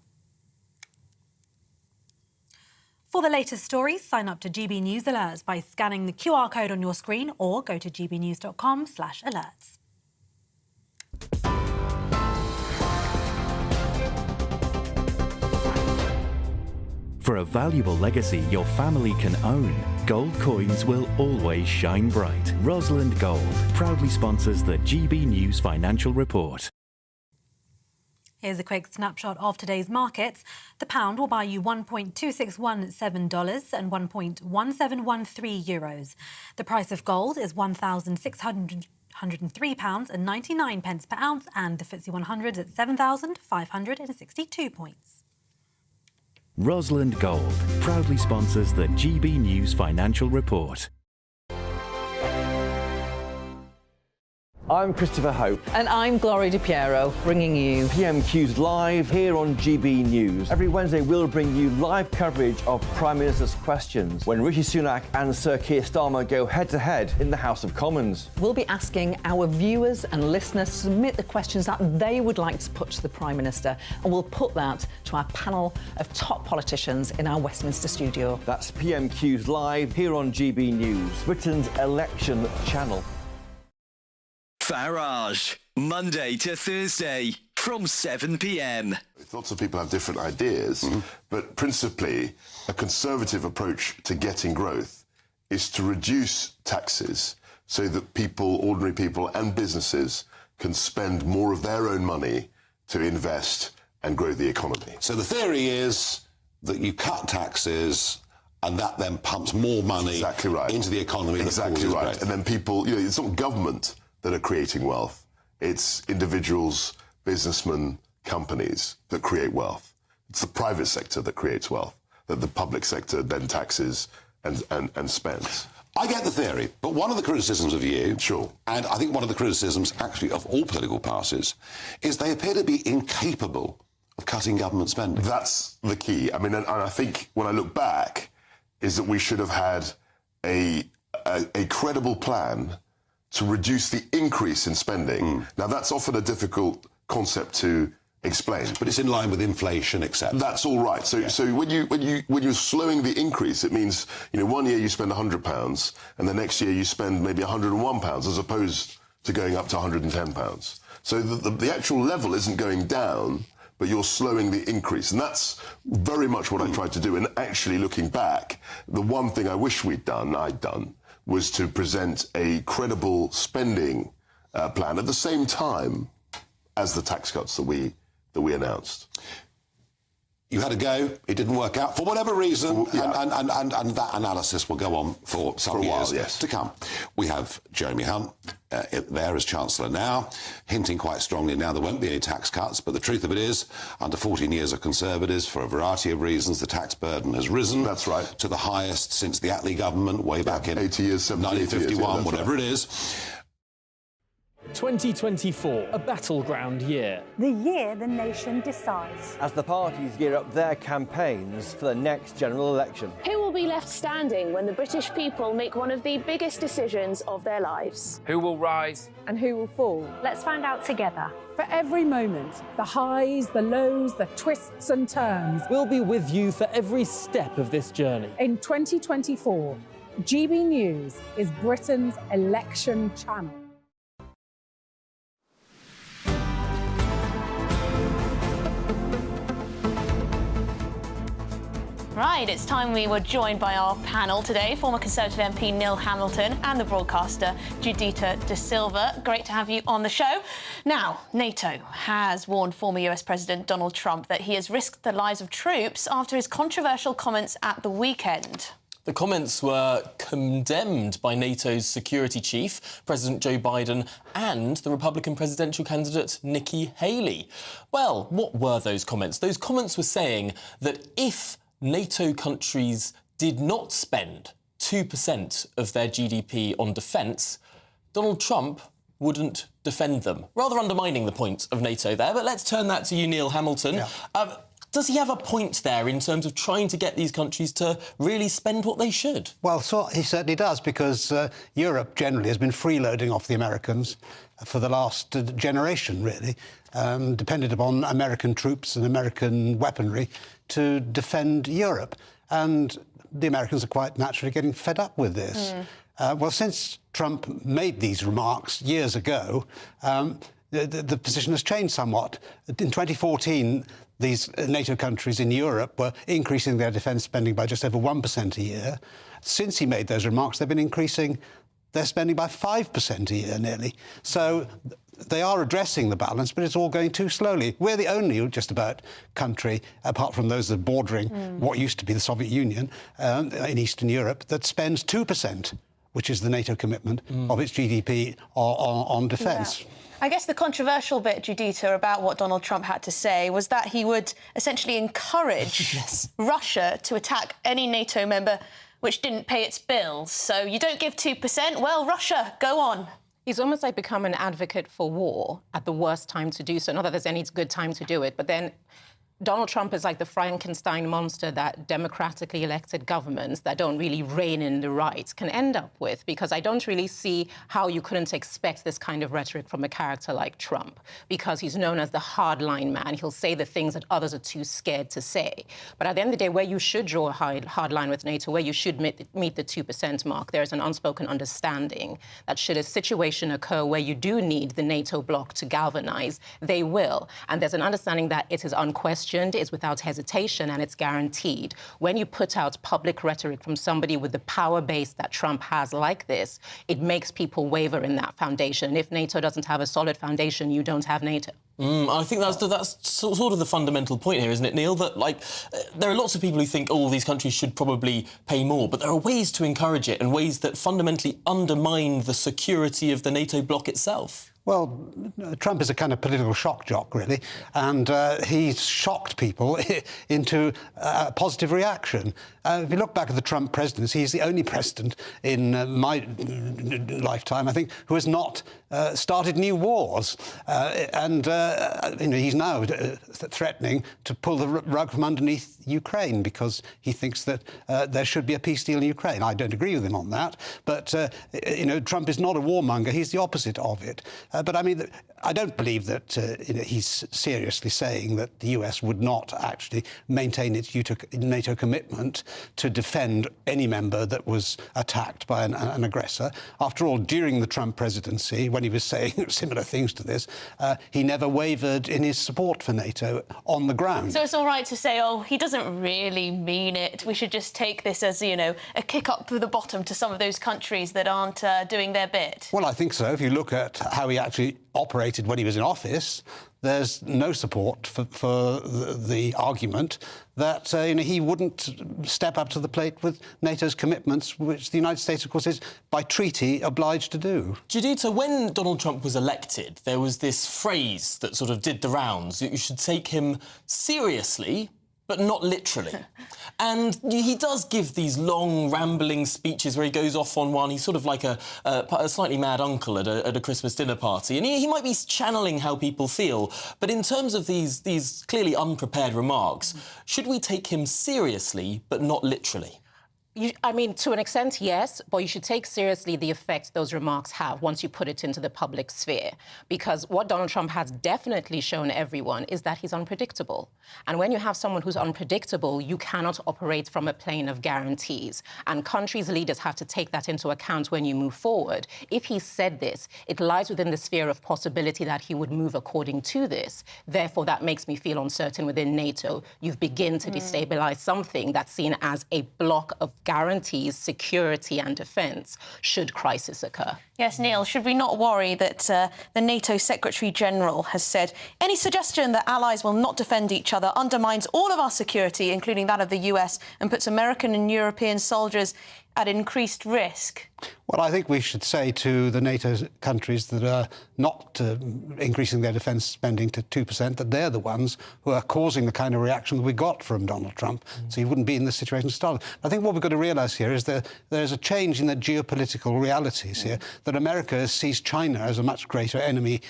For the latest stories, sign up to GB News Alerts by scanning the QR code on your screen or go to gbnews.com/alerts. For a valuable legacy your family can own, gold coins will always shine bright. Rosalind Gold proudly sponsors the GB News Financial Report. Here's a quick snapshot of today's markets. The pound will buy you $1.2617 and €1.1713 euros. The price of gold is £1,603.99 per ounce, and the FTSE 100 at 7,562 points. Rosalind Gold proudly sponsors the GB News Financial Report. I'm Christopher Hope. And I'm Gloria DiPiero, bringing you PMQ's Live here on GB News. Every Wednesday, we'll bring you live coverage of Prime Minister's questions when Rishi Sunak and Sir Keir Starmer go head-to-head in the House of Commons. We'll be asking our viewers and listeners to submit the questions that they would like to put to the Prime Minister, and we'll put that to our panel of top politicians in our Westminster studio. That's PMQ's Live here on GB News, Britain's election channel. Farage, Monday to Thursday from 7 p.m. Lots of people have different ideas, but principally a conservative approach to getting growth is to reduce taxes so that people, ordinary people and businesses can spend more of their own money to invest and grow the economy. So the theory is that you cut taxes and that then pumps more money into the economy. Exactly right. And then people, it's not government that are creating wealth. It's individuals, businessmen, companies that create wealth. It's the private sector that creates wealth, that the public sector then taxes and spends. I get the theory, but one of the criticisms of you, and I think one of the criticisms actually of all political parties, is they appear to be incapable of cutting government spending. That's the key. I mean, and I think when I look back, is that we should have had a credible plan to reduce the increase in spending. Now, that's often a difficult concept to explain. But it's in line with inflation, etc. That's all right. So when you're slowing the increase, it means, one year you spend £100 and the next year you spend maybe £101 as opposed to going up to £110. So the actual level isn't going down, but you're slowing the increase. And that's very much what I tried to do. And actually, looking back, the one thing I wish I'd done, was to present a credible spending plan at the same time as the tax cuts that we announced. You had a go, it didn't work out for whatever reason, and that analysis will go on for some years to come. We have Jeremy Hunt there as Chancellor now, hinting quite strongly now there won't be any tax cuts, but the truth of it is, under 14 years of Conservatives, for a variety of reasons, the tax burden has risen. That's right. To the highest since the Attlee government, way back in 80 years, 1951, whatever it is. 2024, a battleground year. The year the nation decides. As the parties gear up their campaigns for the next general election. Who will be left standing when the British people make one of the biggest decisions of their lives? Who will rise? And who will fall? Let's find out together. For every moment, the highs, the lows, the twists and turns. We'll be with you for every step of this journey. In 2024, GB News is Britain's election channel. Right, it's time we were joined by our panel today, former Conservative MP Neil Hamilton and the broadcaster Judita De Silva. Great to have you on the show. Now, NATO has warned former US President Donald Trump that he has risked the lives of troops after his controversial comments at the weekend. The comments were condemned by NATO's security chief, President Joe Biden, and the Republican presidential candidate Nikki Haley. Well, what were those comments? Those comments were saying that if NATO countries did not spend 2% of their GDP on defence, Donald Trump wouldn't defend them. Rather undermining the point of NATO there, but let's turn that to you, Neil Hamilton. Yeah. Does he have a point there in terms of trying to get these countries to really spend what they should? Well, so he certainly does, because Europe generally has been freeloading off the Americans for the last generation, really, depended upon American troops and American weaponry to defend Europe. And the Americans are quite naturally getting fed up with this. Well, since Trump made these remarks years ago, the position has changed somewhat. In 2014, these NATO countries in Europe were increasing their defence spending by just over 1% a year. Since he made those remarks, they've been increasing their spending by 5% a year, nearly. So they are addressing the balance, but it's all going too slowly. We're the only just about country, apart from those that are bordering what used to be the Soviet Union in Eastern Europe, that spends 2%, which is the NATO commitment of its GDP on defence. Yeah. I guess the controversial bit, Judita, about what Donald Trump had to say was that he would essentially encourage Russia to attack any NATO member which didn't pay its bills. So you don't give 2%, well, Russia, go on. He's almost like become an advocate for war at the worst time to do so. Not that there's any good time to do it, but then Donald Trump is like the Frankenstein monster that democratically elected governments that don't really rein in the right can end up with, because I don't really see how you couldn't expect this kind of rhetoric from a character like Trump, because he's known as the hardline man. He'll say the things that others are too scared to say. But at the end of the day, where you should draw a hard line with NATO, where you should meet the 2% mark, there is an unspoken understanding that should a situation occur where you do need the NATO bloc to galvanize, they will. And there's an understanding that it is unquestioned, it's without hesitation, and it's guaranteed. When you put out public rhetoric from somebody with the power base that Trump has like this, it makes people waver in that foundation. And if NATO doesn't have a solid foundation, you don't have NATO. I think that's sort of the fundamental point here, isn't it, Neil? That, there are lots of people who think, oh, these countries should probably pay more, but there are ways to encourage it and ways that fundamentally undermine the security of the NATO bloc itself. Well, Trump is a kind of political shock jock, really, and he's shocked people into a positive reaction. If you look back at the Trump presidency, he's the only president in my lifetime, I think, who has not started new wars. He's now threatening to pull the rug from underneath Ukraine because he thinks that there should be a peace deal in Ukraine. I don't agree with him on that, but, Trump is not a warmonger. He's the opposite of it. But I mean, I don't believe that he's seriously saying that the US would not actually maintain its NATO commitment. to defend any member that was attacked by an aggressor. After all, during the Trump presidency, when he was saying similar things to this, he never wavered in his support for NATO on the ground. So it's all right to say, oh, he doesn't really mean it. We should just take this as, you know, a kick up to the bottom to some of those countries that aren't doing their bit. Well, I think so. If you look at how he actually operated when he was in office, there's no support for the argument that he wouldn't step up to the plate with NATO's commitments, which the United States, of course, is by treaty obliged to do. Judita, when Donald Trump was elected, there was this phrase that sort of did the rounds. You should take him seriously, but not literally. And he does give these long, rambling speeches where he goes off on one. He's sort of like a slightly mad uncle at a Christmas dinner party. And he might be channeling how people feel. But in terms of these clearly unprepared remarks, should we take him seriously, but not literally? I mean, to an extent, yes, but you should take seriously the effect those remarks have once you put it into the public sphere. Because what Donald Trump has definitely shown everyone is that he's unpredictable. And when you have someone who's unpredictable, you cannot operate from a plane of guarantees. And countries' leaders have to take that into account when you move forward. If he said this, it lies within the sphere of possibility that he would move according to this. Therefore, that makes me feel uncertain within NATO. You've begun to destabilise something that's seen as a block of guarantees security and defence should crisis occur. Yes, Neil, should we not worry that the NATO Secretary-General has said any suggestion that allies will not defend each other undermines all of our security, including that of the US, and puts American and European soldiers at increased risk? Well, I think we should say to the NATO countries that are not increasing their defence spending to 2% that they're the ones who are causing the kind of reaction that we got from Donald Trump. So he wouldn't be in this situation to start with. I think what we've got to realise here is that there's a change in the geopolitical realities here, that America sees China as a much greater enemy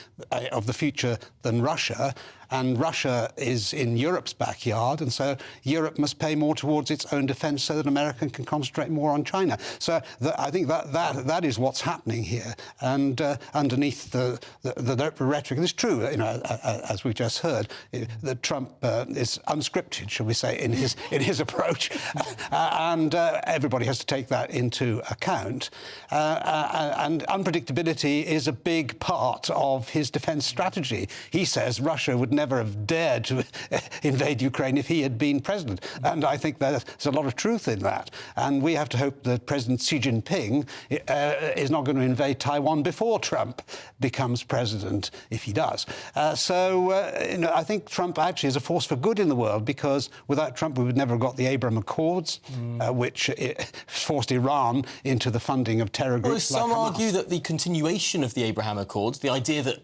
of the future than Russia. And Russia is in Europe's backyard, and so Europe must pay more towards its own defence so that America can concentrate more on China. So I think that is what's happening here. And underneath the rhetoric, it's true, as we just heard, that Trump is unscripted, shall we say, in his approach, and everybody has to take that into account. And unpredictability is a big part of his defence strategy. He says Russia would never have dared to invade Ukraine if he had been president. And I think there's a lot of truth in that. And we have to hope that President Xi Jinping is not going to invade Taiwan before Trump becomes president, if he does. I think Trump actually is a force for good in the world, because without Trump we would never have got the Abraham Accords, which forced Iran into the funding of terror groups like Hamas. Some argue that the continuation of the Abraham Accords, the idea that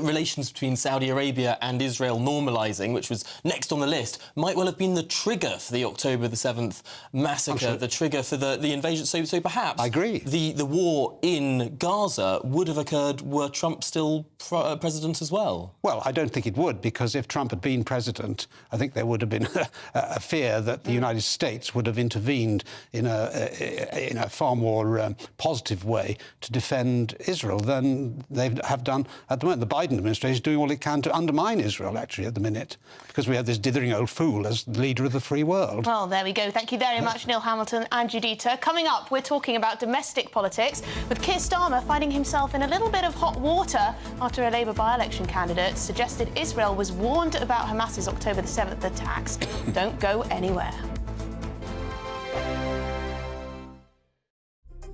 relations between Saudi Arabia and Israel normalising, which was next on the list, might well have been the trigger for the October the 7th massacre, the trigger for the invasion. So perhaps I agree. The war in Gaza would have occurred were Trump still president as well. Well, I don't think it would, because if Trump had been president, I think there would have been a fear that the United States would have intervened in a far more positive way to defend Israel than they have done at the moment. The Biden administration is doing all it can to undermine Israel, actually, at the minute, because we have this dithering old fool as the leader of the free world. Well, there we go. Thank you very much, Neil Hamilton and Judita. Coming up, we're talking about domestic politics, with Keir Starmer finding himself in a little bit of hot water after a Labour by-election candidate suggested Israel was warned about Hamas's October the 7th attacks. Don't go anywhere.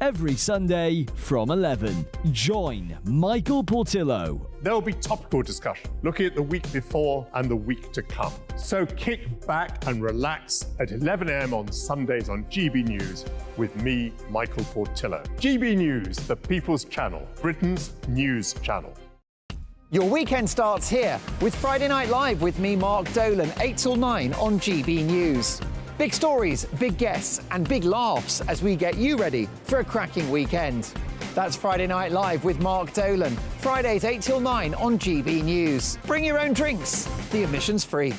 Every Sunday from 11, join Michael Portillo. There will be topical discussion, looking at the week before and the week to come. So kick back and relax at 11 a.m. on Sundays on GB News with me, Michael Portillo. GB News, the People's Channel, Britain's news channel. Your weekend starts here with Friday Night Live with me, Mark Dolan, 8 till 9 on GB News. Big stories, big guests and big laughs as we get you ready for a cracking weekend. That's Friday Night Live with Mark Dolan. Fridays 8 till 9 on GB News. Bring your own drinks. The admission's free.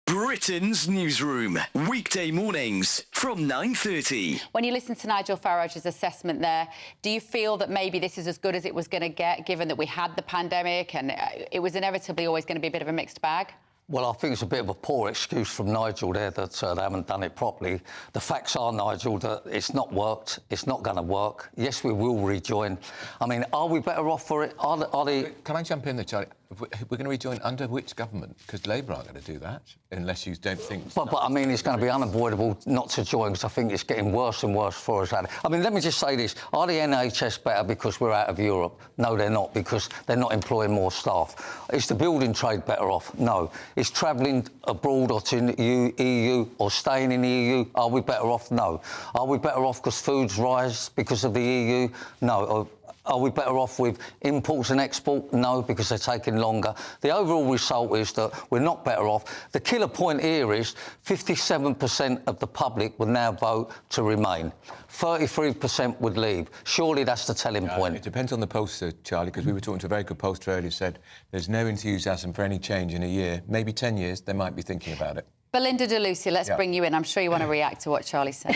Britain's newsroom, weekday mornings from 9:30. When you listen to Nigel Farage's assessment there, do you feel that maybe this is as good as it was going to get, given that we had the pandemic and it was inevitably always going to be a bit of a mixed bag? Well, I think it's a bit of a poor excuse from Nigel there that they haven't done it properly. The facts are, Nigel, that it's not worked. It's not going to work. Yes, we will rejoin. I mean, are we better off for it? Are they... Can I jump in there, Charlie? We're going to rejoin under which government? Because Labour aren't going to do that, unless you don't think... But I mean, it's going to be unavoidable not to join, because I think it's getting worse and worse for us. I mean, let me just say this. Are the NHS better because we're out of Europe? No, they're not, because they're not employing more staff. Is the building trade better off? No. Is travelling abroad or to the EU or staying in the EU, are we better off? No. Are we better off because foods rise because of the EU? No. Are we better off with imports and export? No, because they're taking longer. The overall result is that we're not better off. The killer point here is 57% of the public would now vote to remain. 33% would leave. Surely that's the telling point. It depends on the pollster, Charlie, because we were talking to a very good pollster earlier who said there's no enthusiasm for any change in a year. Maybe 10 years, they might be thinking about it. Belinda de Lucia, let's bring you in. I'm sure you want to react to what Charlie said.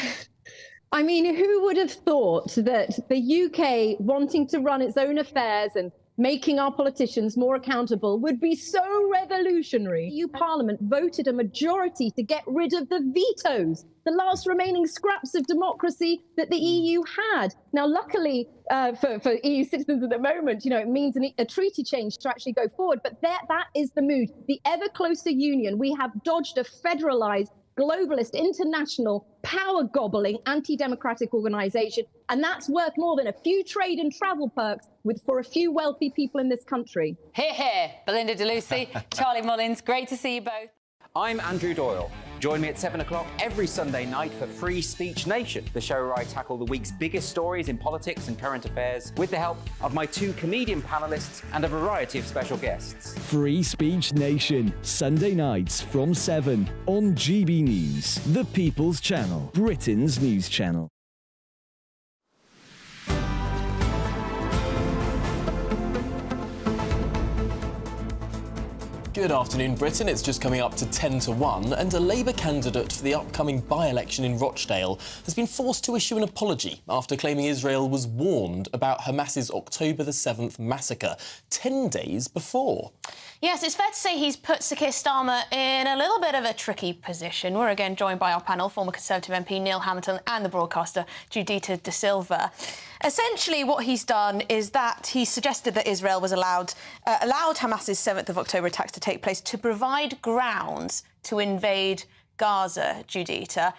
I mean, who would have thought that the UK wanting to run its own affairs and making our politicians more accountable would be so revolutionary? EU Parliament voted a majority to get rid of the vetoes, the last remaining scraps of democracy that the EU had. Now, luckily for EU citizens at the moment, you know, it means a treaty change to actually go forward. But that is the mood. The ever closer union. We have dodged a federalised, globalist, international, power-gobbling, anti-democratic organisation, and that's worth more than a few trade and travel perks for a few wealthy people in this country. Hear, hear. Belinda de Lucia, Charlie Mullins, great to see you both. I'm Andrew Doyle. Join me at 7 o'clock every Sunday night for Free Speech Nation, the show where I tackle the week's biggest stories in politics and current affairs with the help of my 2 comedian panellists and a variety of special guests. Free Speech Nation, Sunday nights from 7 on GB News, the People's Channel, Britain's news channel. Good afternoon, Britain. It's just coming up to 10 to 1, and a Labour candidate for the upcoming by-election in Rochdale has been forced to issue an apology after claiming Israel was warned about Hamas's October the 7th massacre 10 days before. Yes, it's fair to say he's put Sir Keir Starmer in a little bit of a tricky position. We're again joined by our panel, former Conservative MP Neil Hamilton and the broadcaster Judita De Silva. Essentially, what he's done is that he suggested that Israel was allowed Hamas's 7th of October attacks to take place to provide grounds to invade Gaza, Judita.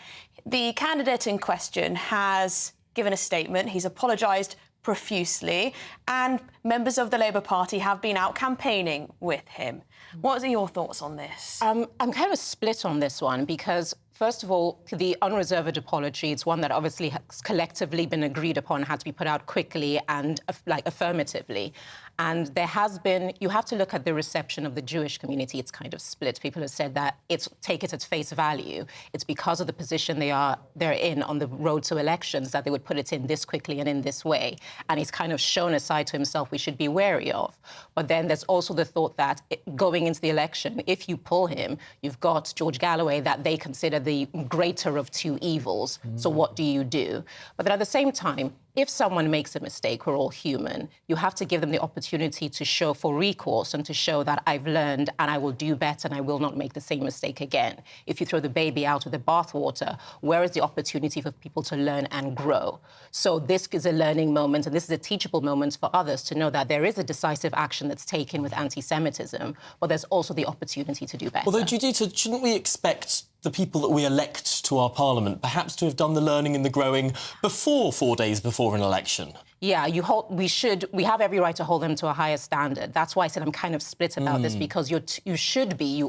The candidate in question has given a statement. He's apologised profusely, and members of the Labour Party have been out campaigning with him. What are your thoughts on this? I'm kind of split on this one because, first of all, the unreserved apology, it's one that obviously has collectively been agreed upon, had to be put out quickly and affirmatively. And there has been, you have to look at the reception of the Jewish community. It's kind of split. People have said that take it at face value. It's because of the position they're in on the road to elections that they would put it in this quickly and in this way. And he's kind of shown a side to himself we should be wary of. But then there's also the thought that going into the election, if you pull him, you've got George Galloway that they consider the greater of two evils. So what do you do? But then at the same time, if someone makes a mistake, we're all human, you have to give them the opportunity to show for recourse and to show that I've learned and I will do better and I will not make the same mistake again. If you throw the baby out with the bathwater, where is the opportunity for people to learn and grow? So this is a learning moment and this is a teachable moment for others to know that there is a decisive action that's taken with anti-Semitism, but there's also the opportunity to do better. Although, Judita, shouldn't we expect the people that we elect to our parliament perhaps to have done the learning and the growing before 4 days before an election? Yeah, we have every right to hold them to a higher standard. That's why I said I'm kind of split about this, because you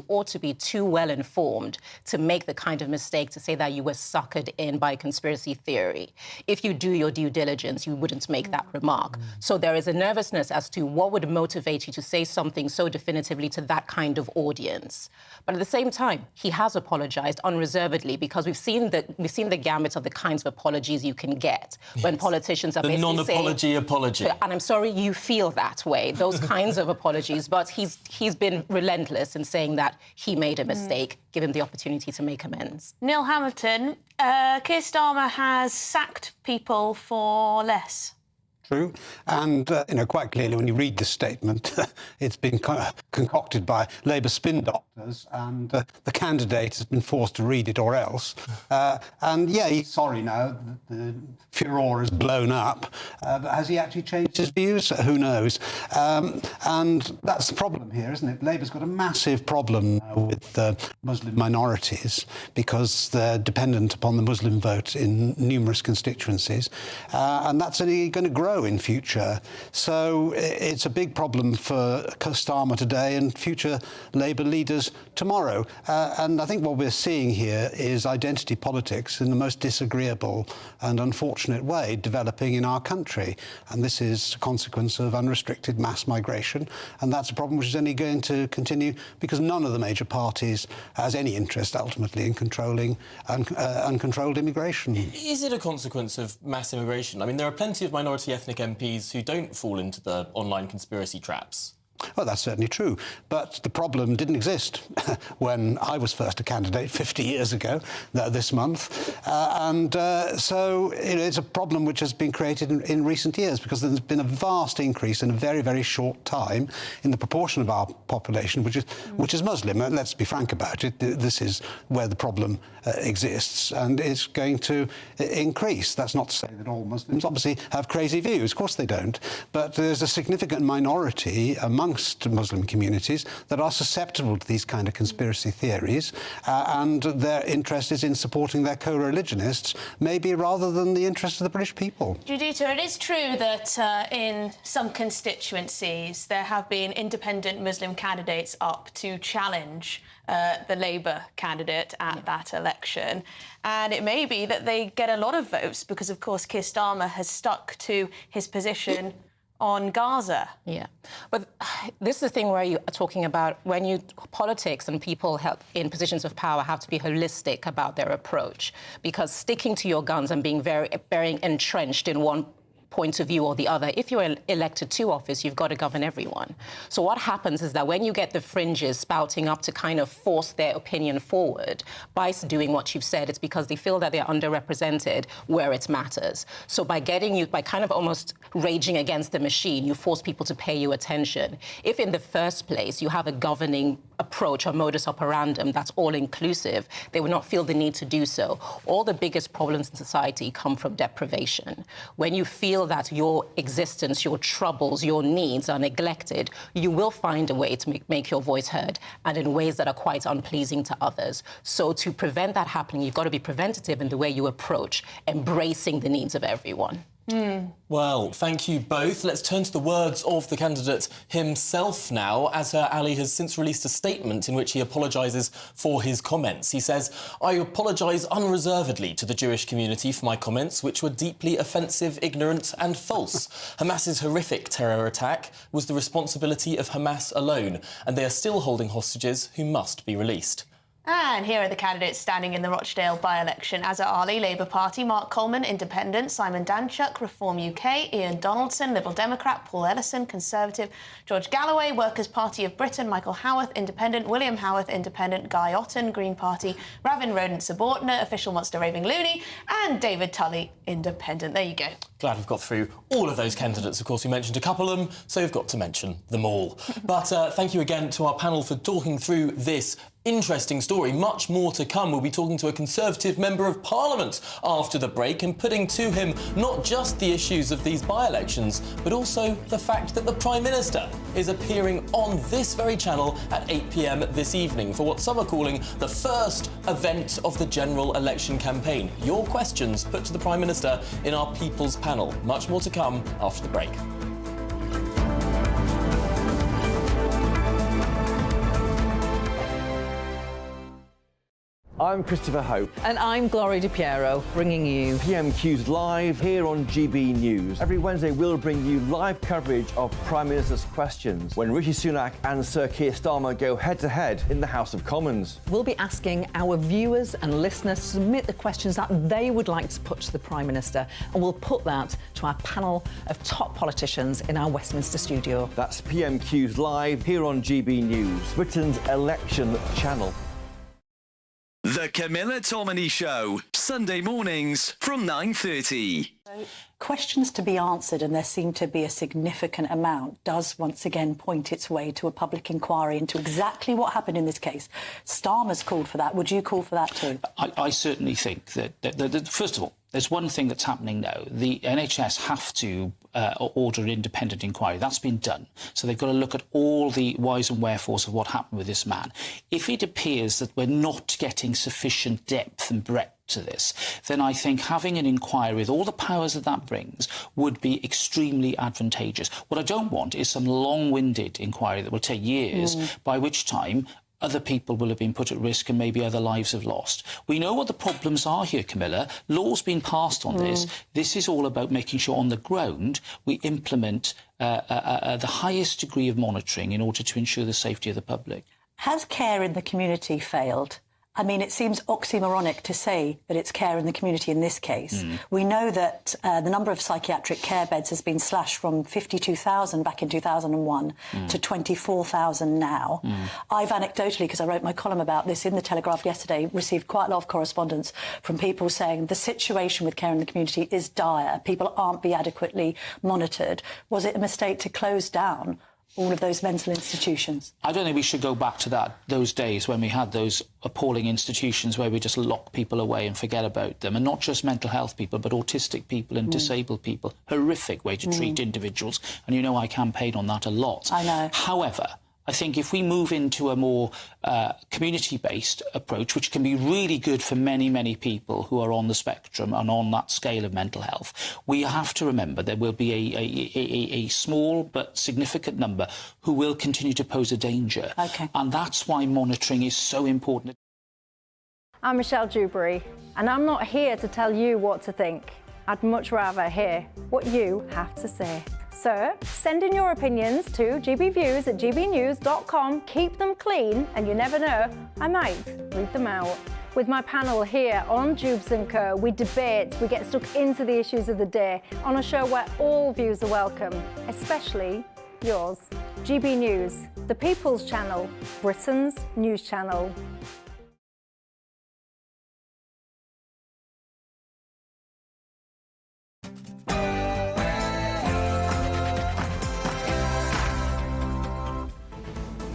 ought to be too well informed to make the kind of mistake to say that you were suckered in by conspiracy theory. If you do your due diligence, you wouldn't make that remark. So there is a nervousness as to what would motivate you to say something so definitively to that kind of audience. But at the same time, he has apologised unreservedly, because we've seen the gambit of the kinds of apologies you can get when politicians are basically saying, apology. And I'm sorry you feel that way, those kinds of apologies, but he's been relentless in saying that he made a mistake. Give him the opportunity to make amends. Neil Hamilton, Keir Starmer has sacked people for less. true. And, quite clearly, when you read this statement, it's been concocted by Labour spin doctors, and the candidate has been forced to read it or else. And, yeah, he's sorry now. The furore has blown up. But has he actually changed his views? Who knows? And that's the problem here, isn't it? Labour's got a massive problem with Muslim minorities because they're dependent upon the Muslim vote in numerous constituencies. And that's only going to grow in future. So it's a big problem for Starmer today and future Labour leaders tomorrow. And I think what we're seeing here is identity politics in the most disagreeable and unfortunate way developing in our country. And this is a consequence of unrestricted mass migration. And that's a problem which is only going to continue because none of the major parties has any interest ultimately in controlling uncontrolled immigration. Is it a consequence of mass immigration? I mean, there are plenty of minority ethnic MPs who don't fall into the online conspiracy traps. Well, that's certainly true. But the problem didn't exist when I was first a candidate 50 years ago, this month. So it's a problem which has been created in recent years because there's been a vast increase in a very, very short time in the proportion of our population which is Muslim. And let's be frank about it. This is where the problem exists, and it's going to increase. That's not to say that all Muslims obviously have crazy views. Of course they don't. But there's a significant minority amongst Muslim communities that are susceptible to these kind of conspiracy theories, and their interest is in supporting their co-religionists, maybe rather than the interest of the British people. Judita, it is true that in some constituencies there have been independent Muslim candidates up to challenge the Labour candidate at that election. And it may be that they get a lot of votes because, of course, Keir Starmer has stuck to his position on Gaza. Yeah. But this is the thing where you are talking about when politics and people in positions of power have to be holistic about their approach, because sticking to your guns and being very entrenched in one point of view or the other, if you're elected to office, you've got to govern everyone. So what happens is that when you get the fringes spouting up to kind of force their opinion forward by doing what you've said, it's because they feel that they're underrepresented where it matters. So by kind of almost raging against the machine, you force people to pay you attention. If in the first place you have a governing approach or modus operandum that's all-inclusive, they will not feel the need to do so. All the biggest problems in society come from deprivation. When you feel that your existence, your troubles, your needs are neglected, you will find a way to make your voice heard, and in ways that are quite unpleasing to others. So to prevent that happening, you've got to be preventative in the way you approach embracing the needs of everyone. Well, thank you both. Let's turn to the words of the candidate himself now. Azhar Ali has since released a statement in which he apologises for his comments. He says, "I apologise unreservedly to the Jewish community for my comments, which were deeply offensive, ignorant and false. Hamas's horrific terror attack was the responsibility of Hamas alone, and they are still holding hostages who must be released." And here are the candidates standing in the Rochdale by-election. Azhar Ali, Labour Party; Mark Coleman, Independent; Simon Danchuk, Reform UK; Ian Donaldson, Liberal Democrat; Paul Ellison, Conservative; George Galloway, Workers' Party of Britain; Michael Howarth, Independent; William Howarth, Independent; Guy Otten, Green Party; Ravin Rodent Subordinate; Official Monster Raving Loony; and David Tully, Independent. There you go. Glad we've got through all of those candidates. Of course, we mentioned a couple of them, so we've got to mention them all. But thank you again to our panel for talking through this interesting story. Much more to come. We'll be talking to a Conservative Member of Parliament after the break and putting to him not just the issues of these by-elections, but also the fact that the Prime Minister is appearing on this very channel at 8 p.m. this evening for what some are calling the first event of the general election campaign. Your questions put to the Prime Minister in our People's Panel. Much more to come after the break. I'm Christopher Hope. And I'm Gloria Di Piero, bringing you PMQ's Live here on GB News. Every Wednesday, we'll bring you live coverage of Prime Minister's questions when Rishi Sunak and Sir Keir Starmer go head-to-head in the House of Commons. We'll be asking our viewers and listeners to submit the questions that they would like to put to the Prime Minister, and we'll put that to our panel of top politicians in our Westminster studio. That's PMQ's Live here on GB News, Britain's election channel. The Camilla Tominey Show, Sunday mornings from 9:30. questions to be answered, and there seem to be a significant amount, does once again point its way to a public inquiry into exactly what happened in this case. Starmer's called for that. Would you call for that too? I certainly think that first of all, there's one thing that's happening now. The NHS have to order an independent inquiry. That's been done. So they've got to look at all the whys and wherefores of what happened with this man. If it appears that we're not getting sufficient depth and breadth to this, then I think having an inquiry with all the powers that brings would be extremely advantageous. What I don't want is some long-winded inquiry that will take years, by which time other people will have been put at risk and maybe other lives have lost. We know what the problems are here, Camilla. Law's been passed on this. This is all about making sure on the ground we implement the highest degree of monitoring in order to ensure the safety of the public. Has care in the community failed? I mean, it seems oxymoronic to say that it's care in the community in this case. We know that the number of psychiatric care beds has been slashed from 52,000 back in 2001 to 24,000 now. I've anecdotally, because I wrote my column about this in The Telegraph yesterday, received quite a lot of correspondence from people saying the situation with care in the community is dire. People aren't being adequately monitored. Was it a mistake to close down all of those mental institutions? I don't think we should go back to those days when we had those appalling institutions where we just lock people away and forget about them, and not just mental health people, but autistic people and disabled people. Horrific way to treat individuals, and you know I campaign on that a lot. I know. However, I think if we move into a more community-based approach, which can be really good for many, many people who are on the spectrum and on that scale of mental health, we have to remember there will be a small but significant number who will continue to pose a danger. Okay. And that's why monitoring is so important. I'm Michelle Dewberry, and I'm not here to tell you what to think. I'd much rather hear what you have to say. So send in your opinions to gbviews@gbnews.com. Keep them clean, and you never know, I might read them out. With my panel here on Jubes & Co, we debate, we get stuck into the issues of the day on a show where all views are welcome, especially yours. GB News, the People's Channel, Britain's news channel.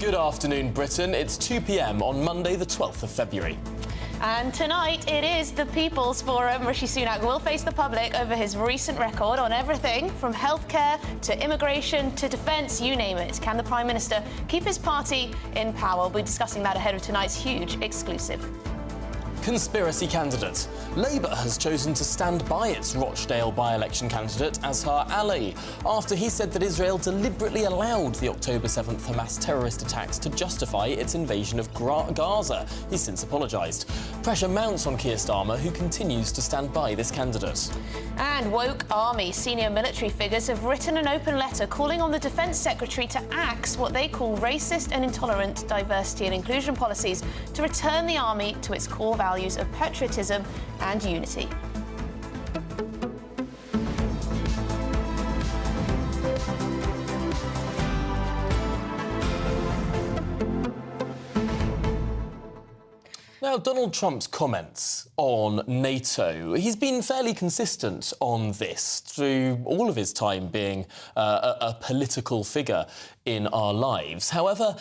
Good afternoon, Britain. It's 2 p.m. on Monday, the 12th of February. And tonight it is the People's Forum. Rishi Sunak will face the public over his recent record on everything from healthcare to immigration to defence, you name it. Can the Prime Minister keep his party in power? We'll be discussing that ahead of tonight's huge exclusive. Conspiracy candidate. Labour has chosen to stand by its Rochdale by-election candidate as her ally after he said that Israel deliberately allowed the October 7th Hamas terrorist attacks to justify its invasion of Gaza. He's since apologised. Pressure mounts on Keir Starmer, who continues to stand by this candidate. And woke army senior military figures have written an open letter calling on the Defence Secretary to axe what they call racist and intolerant diversity and inclusion policies to return the army to its core values of patriotism and unity. Now, Donald Trump's comments on NATO, he's been fairly consistent on this through all of his time being a political figure in our lives. However,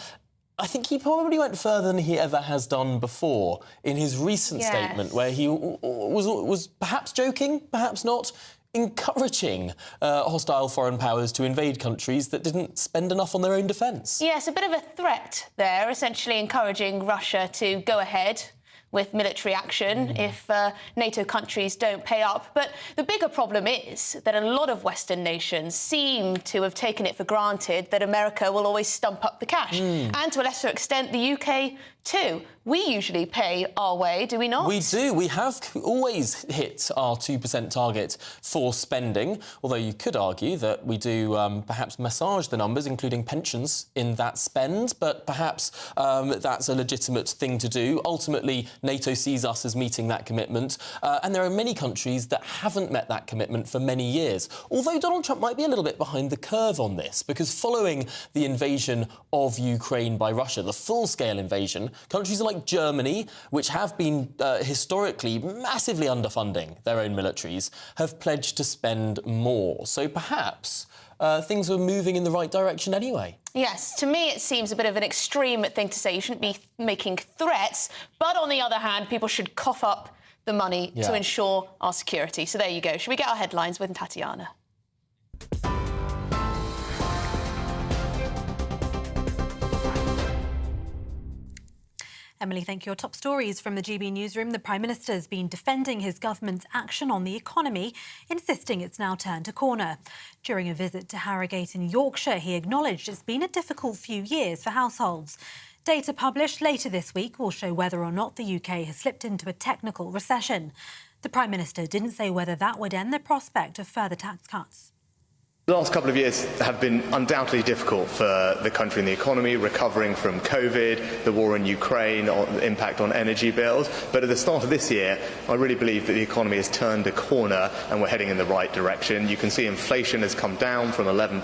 I think he probably went further than he ever has done before in his recent statement, where he was perhaps joking, perhaps not, encouraging hostile foreign powers to invade countries that didn't spend enough on their own defence. Yes, a bit of a threat there, essentially encouraging Russia to go ahead with military action if NATO countries don't pay up. But the bigger problem is that a lot of Western nations seem to have taken it for granted that America will always stump up the cash. And to a lesser extent, the UK too. We usually pay our way, do we not? We do. We have always hit our 2% target for spending, although you could argue that we do perhaps massage the numbers, including pensions, in that spend, but perhaps that's a legitimate thing to do. Ultimately, NATO sees us as meeting that commitment, and there are many countries that haven't met that commitment for many years. Although Donald Trump might be a little bit behind the curve on this, because following the invasion of Ukraine by Russia, the full-scale invasion, addition, countries like Germany, which have been historically massively underfunding their own militaries, have pledged to spend more. So perhaps things were moving in the right direction anyway. Yes, to me it seems a bit of an extreme thing to say. You shouldn't be making threats, but on the other hand, people should cough up the money to ensure our security. So there you go. Should we get our headlines with Tatiana? Emily, thank you. Your top stories from the GB newsroom. The Prime Minister has been defending his government's action on the economy, insisting it's now turned a corner. During a visit to Harrogate in Yorkshire, he acknowledged it's been a difficult few years for households. Data published later this week will show whether or not the UK has slipped into a technical recession. The Prime Minister didn't say whether that would end the prospect of further tax cuts. The last couple of years have been undoubtedly difficult for the country and the economy, recovering from COVID, the war in Ukraine, the impact on energy bills. But at the start of this year, I really believe that the economy has turned a corner and we're heading in the right direction. You can see inflation has come down from 11%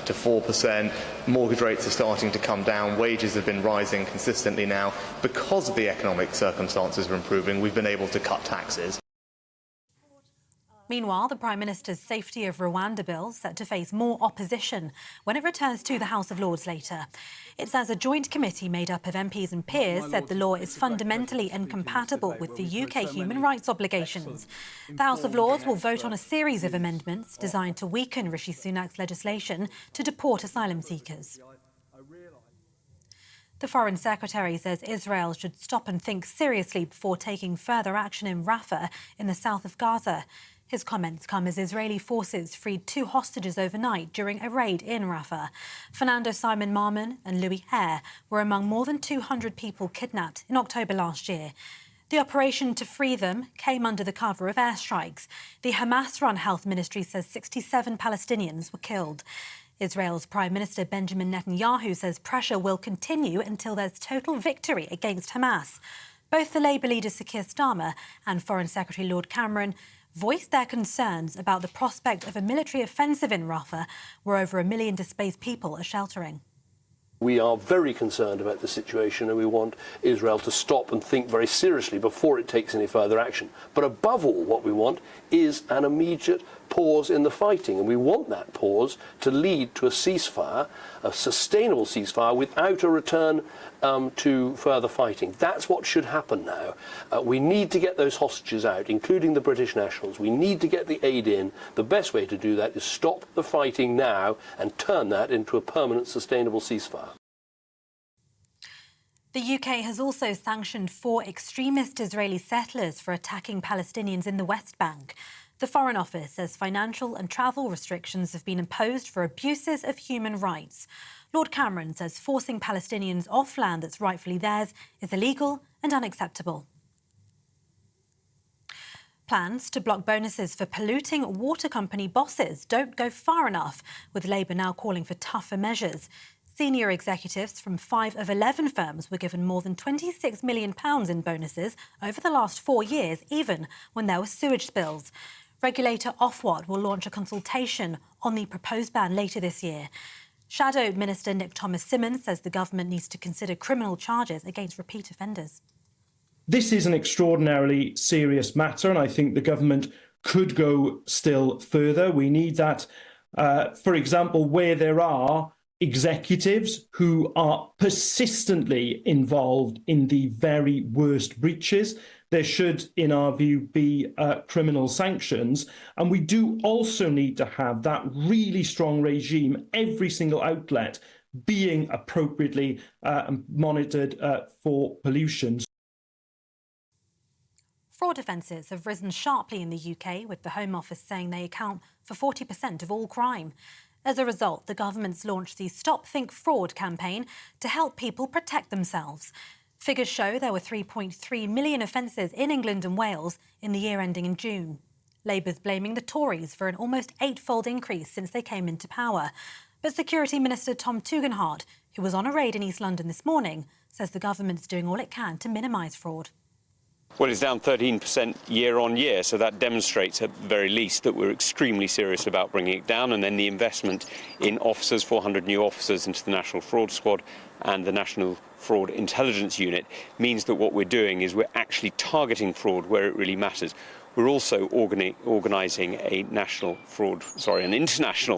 to 4%. Mortgage rates are starting to come down. Wages have been rising consistently now. Because of the economic circumstances are improving, we've been able to cut taxes. Meanwhile, the Prime Minister's Safety of Rwanda bill set to face more opposition when it returns to the House of Lords later. It says a joint committee made up of MPs and peers said the law is fundamentally incompatible with the UK human rights obligations. The House of Lords will vote on a series of amendments designed to weaken Rishi Sunak's legislation to deport asylum seekers. The Foreign Secretary says Israel should stop and think seriously before taking further action in Rafah in the south of Gaza. His comments come as Israeli forces freed 2 hostages overnight during a raid in Rafah. Fernando Simon Marmon and Louis Hare were among more than 200 people kidnapped in October last year. The operation to free them came under the cover of airstrikes. The Hamas-run health ministry says 67 Palestinians were killed. Israel's Prime Minister Benjamin Netanyahu says pressure will continue until there's total victory against Hamas. Both the Labour leader Sir Keir Starmer and Foreign Secretary Lord Cameron voiced their concerns about the prospect of a military offensive in Rafah, where over 1 million displaced people are sheltering. We are very concerned about the situation and we want Israel to stop and think very seriously before it takes any further action. But above all, what we want is an immediate pause in the fighting, and we want that pause to lead to a ceasefire, a sustainable ceasefire without a return to further fighting. That's what should happen now. We need to get those hostages out, including the British nationals. We need to get the aid in. The best way to do that is stop the fighting now and turn that into a permanent, sustainable ceasefire. The UK has also sanctioned 4 extremist Israeli settlers for attacking Palestinians in the West Bank. The Foreign Office says financial and travel restrictions have been imposed for abuses of human rights. Lord Cameron says forcing Palestinians off land that's rightfully theirs is illegal and unacceptable. Plans to block bonuses for polluting water company bosses don't go far enough, with Labour now calling for tougher measures. Senior executives from 5 of 11 firms were given more than £26 million in bonuses over the last 4 years, even when there were sewage spills. Regulator Ofwat will launch a consultation on the proposed ban later this year. Shadow Minister Nick Thomas-Symonds says the government needs to consider criminal charges against repeat offenders. This is an extraordinarily serious matter, and I think the government could go still further. We need that, for example, where there are executives who are persistently involved in the very worst breaches. There should, in our view, be criminal sanctions. And we do also need to have that really strong regime, every single outlet being appropriately monitored for pollution. Fraud offences have risen sharply in the UK, with the Home Office saying they account for 40% of all crime. As a result, the government's launched the Stop Think Fraud campaign to help people protect themselves. Figures show there were 3.3 million offences in England and Wales in the year ending in June. Labour's blaming the Tories for an almost 8-fold increase since they came into power. But Security Minister Tom Tugendhat, who was on a raid in East London this morning, says the government's doing all it can to minimise fraud. Well, it's down 13% year on year, so that demonstrates at the very least that we're extremely serious about bringing it down. And then the investment in officers, 400 new officers into the National Fraud Squad and the National Fraud Intelligence Unit means that what we're doing is we're actually targeting fraud where it really matters. We're also organising an international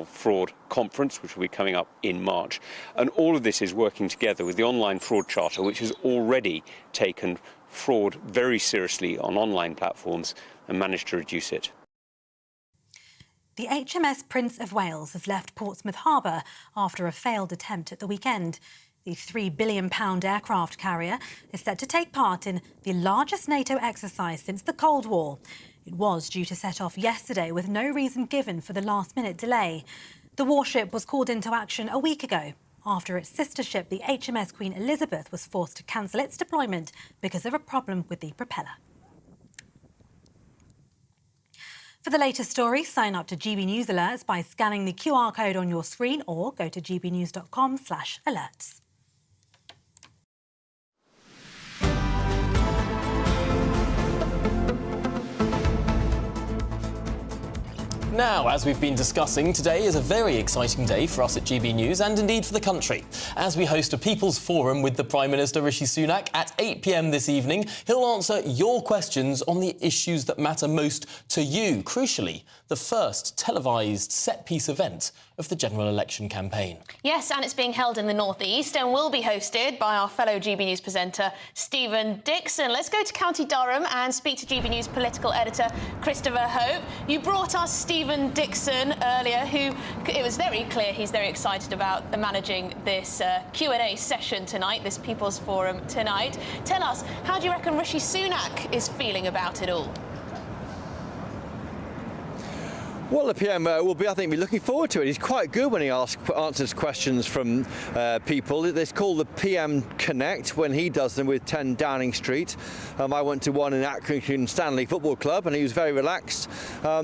fraud conference, which will be coming up in March. And all of this is working together with the Online Fraud Charter, which has already taken fraud very seriously on online platforms and managed to reduce it. The HMS Prince of Wales has left Portsmouth Harbour after a failed attempt at the weekend. The £3 billion aircraft carrier is set to take part in the largest NATO exercise since the Cold War. It was due to set off yesterday with no reason given for the last-minute delay. The warship was called into action a week ago after its sister ship, the HMS Queen Elizabeth, was forced to cancel its deployment because of a problem with the propeller. For the latest story, sign up to GB News Alerts by scanning the QR code on your screen or go to gbnews.com/alerts. Now, as we've been discussing, today is a very exciting day for us at GB News and indeed for the country, as we host a People's Forum with the Prime Minister Rishi Sunak at 8 p.m. this evening. He'll answer your questions on the issues that matter most to you. Crucially, the first televised set-piece event of the general election campaign. Yes, and it's being held in the North East and will be hosted by our fellow GB News presenter, Stephen Dixon. Let's go to County Durham and speak to GB News political editor, Christopher Hope. You brought us Stephen Dixon earlier, who it was very clear he's very excited about managing this Q&A session tonight, this People's Forum tonight. Tell us, how do you reckon Rishi Sunak is feeling about it all? Well, the PM will be, I think, looking forward to it. He's quite good when he answers questions from people. It's called the PM Connect when he does them with 10 Downing Street. I went to one in Accrington Stanley Football Club and he was very relaxed.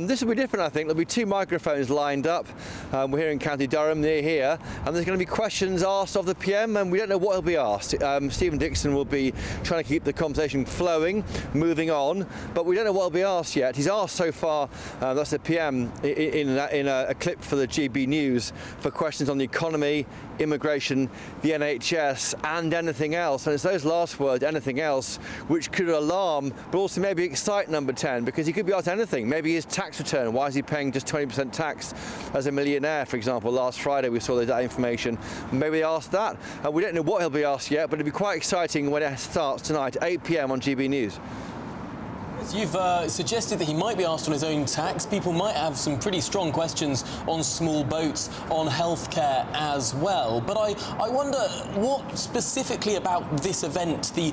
This will be different, I think. There'll be 2 microphones lined up. We're here in County Durham, near here, and there's going to be questions asked of the PM, and we don't know what he'll be asked. Stephen Dixon will be trying to keep the conversation flowing, moving on, but we don't know what he'll be asked yet. He's asked so far, that's the PM, in a clip for the GB News, for questions on the economy, immigration, the NHS and anything else. And it's those last words, anything else, which could alarm but also maybe excite number 10, because he could be asked anything. Maybe his tax return. Why is he paying just 20% tax as a millionaire, for example? Last Friday we saw that information. Maybe ask that. We don't know what he'll be asked yet, but it'll be quite exciting when it starts tonight, 8 p.m. on GB News. You've suggested that he might be asked on his own tax. People might have some pretty strong questions on small boats, on healthcare as well. But I wonder what specifically about this event, the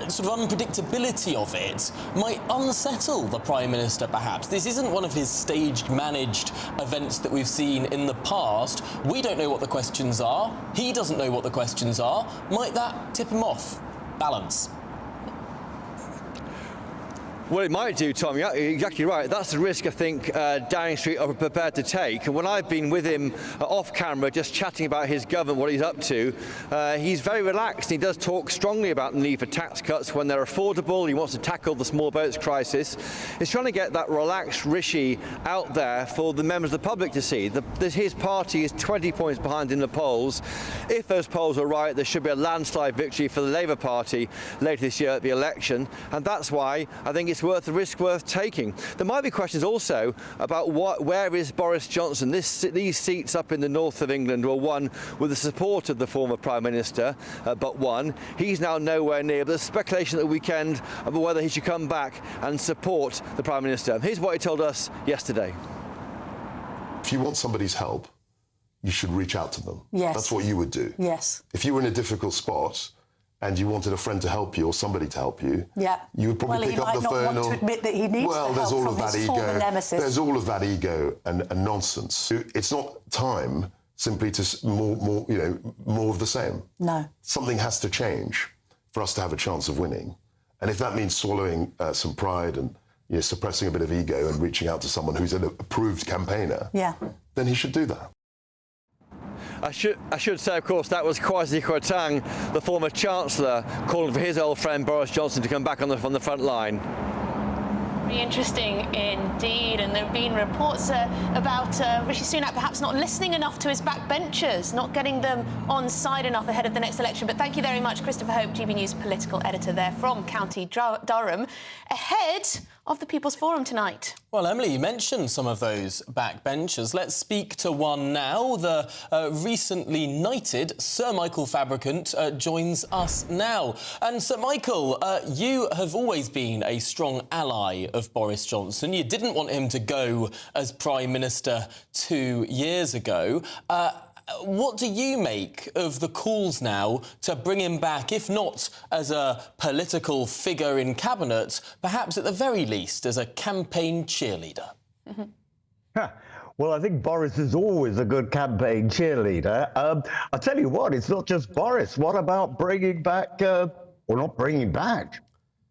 sort of unpredictability of it, might unsettle the Prime Minister, perhaps. This isn't one of his staged, managed events that we've seen in the past. We don't know what the questions are. He doesn't know what the questions are. Might that tip him off? Balance. Well, it might do, Tom. You're exactly right. That's the risk I think Downing Street are prepared to take. And when I've been with him off camera, just chatting about his government, what he's up to, he's very relaxed. He does talk strongly about the need for tax cuts when they're affordable. He wants to tackle the small boats crisis. He's trying to get that relaxed Rishi out there for the members of the public to see. His party is 20 points behind in the polls. If those polls are right, there should be a landslide victory for the Labour Party later this year at the election. And that's why I think it's worth the risk worth taking. There might be questions also about where is Boris Johnson. These seats up in the north of England were won with the support of the former Prime Minister, but won. He's now nowhere near. There's speculation at the weekend about whether he should come back and support the Prime Minister. Here's what he told us yesterday. If you want somebody's help, you should reach out to them. Yes. That's what you would do. Yes. If you were in a difficult spot and you wanted a friend to help you or somebody to help you, yeah, you would probably pick up the phone. Well, he might not want to admit that he needs well, the there's help all from of that his ego. former nemesis. There's all of that ego and nonsense. It's not time simply to more of the same. No. Something has to change for us to have a chance of winning, and if that means swallowing some pride and suppressing a bit of ego and reaching out to someone who's an approved campaigner, yeah, then he should do that. I should say, of course, that was Kwasi Kwarteng, the former Chancellor, calling for his old friend Boris Johnson to come back on the front line. Very interesting indeed, and there have been reports about Rishi Sunak perhaps not listening enough to his backbenchers, not getting them on side enough ahead of the next election. But thank you very much, Christopher Hope, GB News political editor there from County Durham, ahead of the People's Forum tonight. Well, Emily, you mentioned some of those backbenchers. Let's speak to one now. The recently knighted Sir Michael Fabricant joins us now. And Sir Michael, you have always been a strong ally of Boris Johnson. You didn't want him to go as Prime Minister 2 years ago. What do you make of the calls now to bring him back, if not as a political figure in Cabinet, perhaps at the very least as a campaign cheerleader? Well, I think Boris is always a good campaign cheerleader. I'll tell you what, it's not just Boris. What about bringing back, or not bringing back,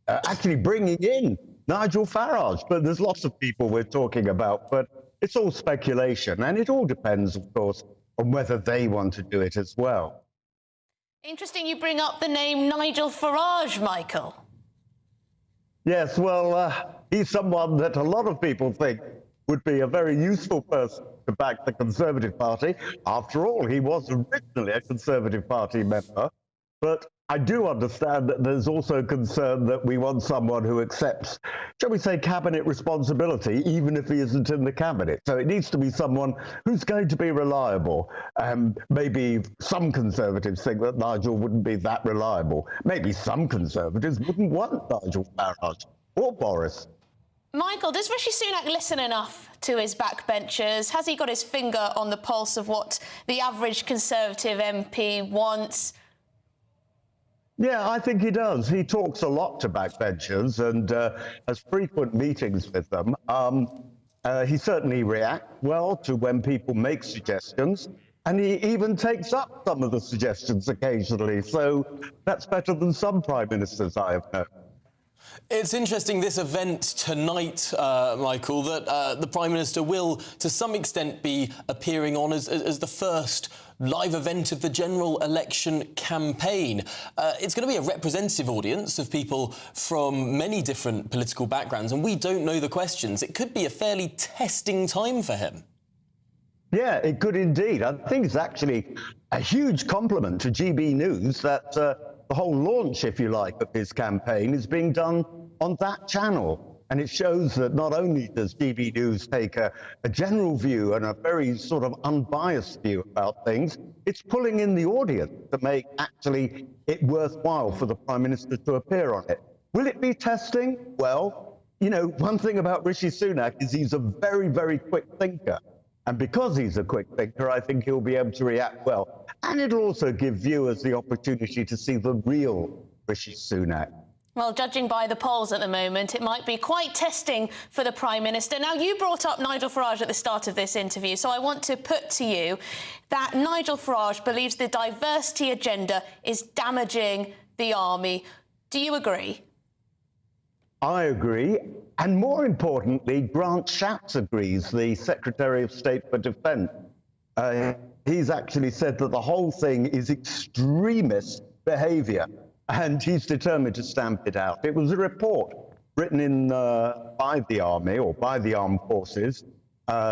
actually bringing in Nigel Farage? But there's lots of people we're talking about, but it's all speculation, and it all depends, of course, on whether they want to do it as well. Interesting you bring up the name Nigel Farage, Michael. Yes, well, he's someone that a lot of people think would be a very useful person to back the Conservative Party. After all, he was originally a Conservative Party member. But I do understand that there's also concern that we want someone who accepts, shall we say, cabinet responsibility, even if he isn't in the cabinet. So it needs to be someone who's going to be reliable. Maybe some Conservatives think that Nigel wouldn't be that reliable. Maybe some Conservatives wouldn't want Nigel Farage or Boris. Michael, does Rishi Sunak listen enough to his backbenchers? Has he got his finger on the pulse of what the average Conservative MP wants? Yeah, I think he does. He talks a lot to backbenchers and has frequent meetings with them. He certainly reacts well to when people make suggestions, and he even takes up some of the suggestions occasionally. So that's better than some prime ministers I have known. It's interesting, this event tonight, Michael, that the Prime Minister will, to some extent, be appearing on as the first live event of the general election campaign. It's going to be a representative audience of people from many different political backgrounds, and we don't know the questions. It could be a fairly testing time for him. Yeah, it could indeed. I think it's actually a huge compliment to GB News that the whole launch, if you like, of his campaign is being done on that channel. And it shows that not only does GB News take a general view and a very sort of unbiased view about things, it's pulling in the audience to make actually it worthwhile for the Prime Minister to appear on it. Will it be testing? Well, you know, one thing about Rishi Sunak is he's a very, very quick thinker. And because he's a quick thinker, I think he'll be able to react well. And it'll also give viewers the opportunity to see the real Rishi Sunak. Well, judging by the polls at the moment, it might be quite testing for the Prime Minister. Now, you brought up Nigel Farage at the start of this interview, so I want to put to you that Nigel Farage believes the diversity agenda is damaging the army. Do you agree? I agree. And more importantly, Grant Shapps agrees, the Secretary of State for Defence. He's actually said that the whole thing is extremist behaviour, and he's determined to stamp it out. It was a report written in by the Army, or by the Armed Forces,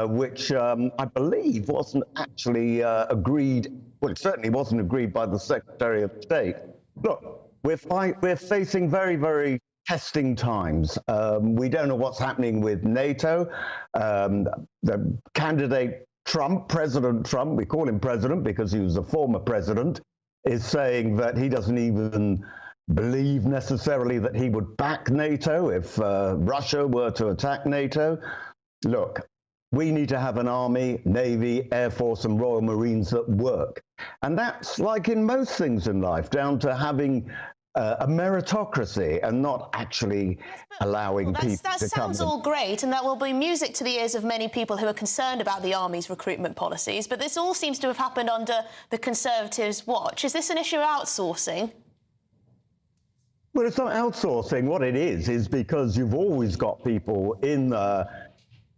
which I believe wasn't actually agreed. Well, it certainly wasn't agreed by the Secretary of State. Look, we're facing very, very testing times. We don't know what's happening with NATO. The candidate Trump, President Trump, we call him president because he was a former president, is saying that he doesn't even believe necessarily that he would back NATO if Russia were to attack NATO. Look, we need to have an army, navy, air force and Royal Marines that work. And that's like in most things in life, down to having a meritocracy and not actually allowing people to come. That sounds all great, and that will be music to the ears of many people who are concerned about the Army's recruitment policies, but this all seems to have happened under the Conservatives' watch. Is this an issue of outsourcing? Well, it's not outsourcing. What it is because you've always got people in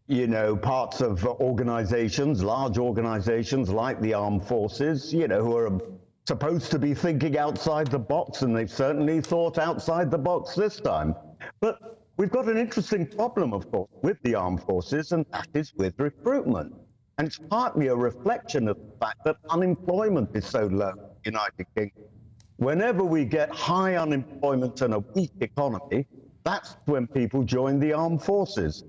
you know, parts of organisations, large organisations like the Armed Forces, you know, who are supposed to be thinking outside the box, and they've certainly thought outside the box this time. But We've got an interesting problem, of course, with the armed forces, and that is with recruitment. And it's partly a reflection of the fact that unemployment is so low in the United Kingdom. Whenever we get high unemployment and a weak economy, that's when people join the armed forces.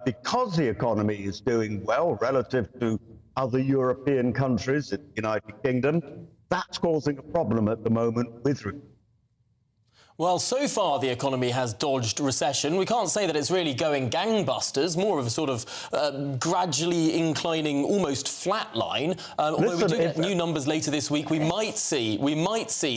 Because the economy is doing well relative to other European countries in the United Kingdom, that's causing a problem at the moment with recruitment. Well, so far the economy has dodged recession. We can't say that it's really going gangbusters, more of a sort of gradually inclining, almost flat line. Although we do get new numbers later this week, we might see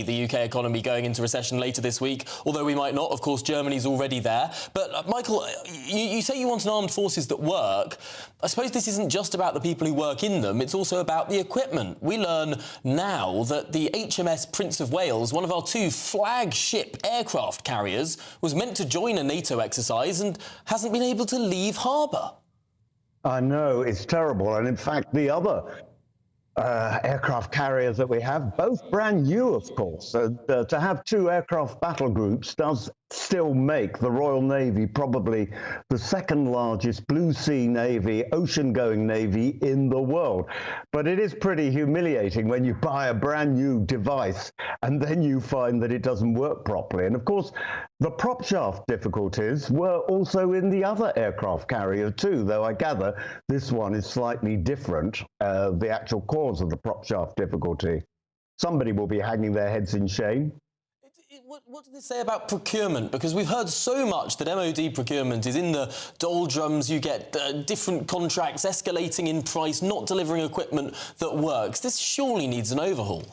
the UK economy going into recession later this week, although we might not. Of course, Germany's already there. But, Michael, you say you want an armed forces that work. I suppose this isn't just about the people who work in them, it's also about the equipment. We learn now that the HMS Prince of Wales, one of our 2 flagship aircraft carriers, was meant to join a NATO exercise and hasn't been able to leave harbour. I know, it's terrible. And in fact, the other aircraft carriers that we have, both brand new, of course. To have 2 aircraft battle groups does still make the Royal Navy probably the 2nd largest blue sea navy, ocean-going navy in the world. But it is pretty humiliating when you buy a brand new device and then you find that it doesn't work properly. And of course, the prop shaft difficulties were also in the other aircraft carrier too, though I gather this one is slightly different, the actual cause of the prop shaft difficulty. Somebody will be hanging their heads in shame. What does this say about procurement? Because we've heard so much that MOD procurement is in the doldrums. You get different contracts escalating in price, not delivering equipment that works. This surely needs an overhaul.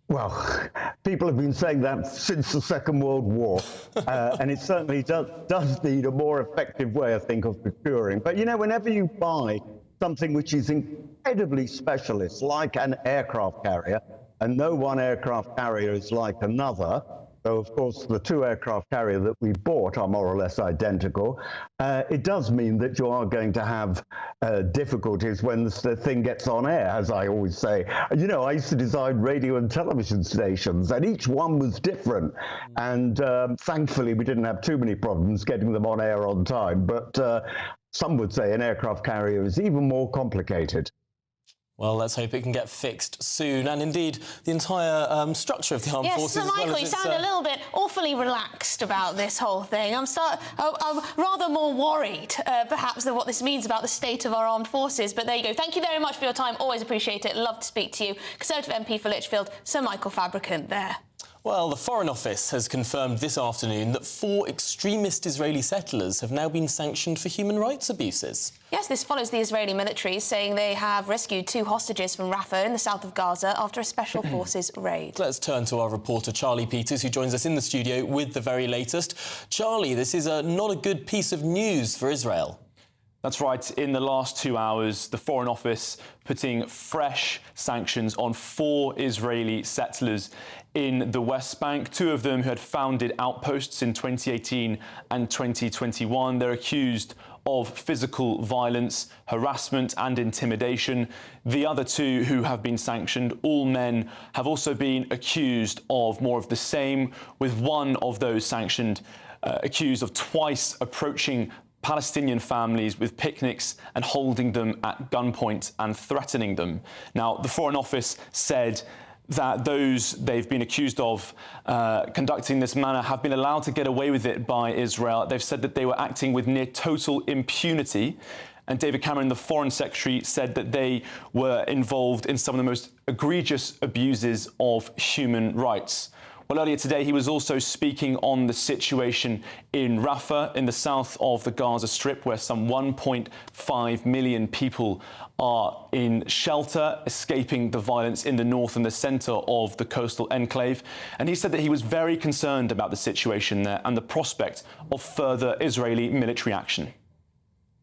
Well, people have been saying that since the Second World War, and it certainly does need a more effective way, I think, of procuring. But, you know, whenever you buy something which is incredibly specialist, like an aircraft carrier, and no one aircraft carrier is like another, though, of course, the 2 aircraft carrier that we bought are more or less identical, it does mean that you are going to have difficulties when the thing gets on air, as I always say. You know, I used to design radio and television stations, and each one was different. And thankfully, we didn't have too many problems getting them on air on time. But some would say an aircraft carrier is even more complicated. Well, let's hope it can get fixed soon, and indeed the entire structure of the armed forces. Yes, so Michael, you sound a little bit awfully relaxed about this whole thing. I'm rather more worried, perhaps, than what this means about the state of our armed forces. But there you go. Thank you very much for your time. Always appreciate it. Love to speak to you. Conservative MP for Lichfield, Sir Michael Fabricant there. Well, the Foreign Office has confirmed this afternoon that 4 extremist Israeli settlers have now been sanctioned for human rights abuses. Yes, this follows the Israeli military saying they have rescued 2 hostages from Rafah in the south of Gaza after a special forces raid. Let's turn to our reporter Charlie Peters, who joins us in the studio with the very latest. Charlie, this is not a good piece of news for Israel. That's right. In the last 2 hours, the Foreign Office putting fresh sanctions on 4 Israeli settlers in the West Bank, 2 of them who had founded outposts in 2018 and 2021. They're accused of physical violence, harassment and intimidation. The other 2 who have been sanctioned, all men, have also been accused of more of the same, with one of those sanctioned accused of twice approaching Palestinian families with picnics and holding them at gunpoint and threatening them. Now, the Foreign Office said that those they've been accused of conducting this manner have been allowed to get away with it by Israel. They've said that they were acting with near total impunity. And David Cameron, the Foreign Secretary, said that they were involved in some of the most egregious abuses of human rights. Well, earlier today, he was also speaking on the situation in Rafah, in the south of the Gaza Strip, where some 1.5 million people are in shelter, escaping the violence in the north and the centre of the coastal enclave. And he said that he was very concerned about the situation there and the prospect of further Israeli military action.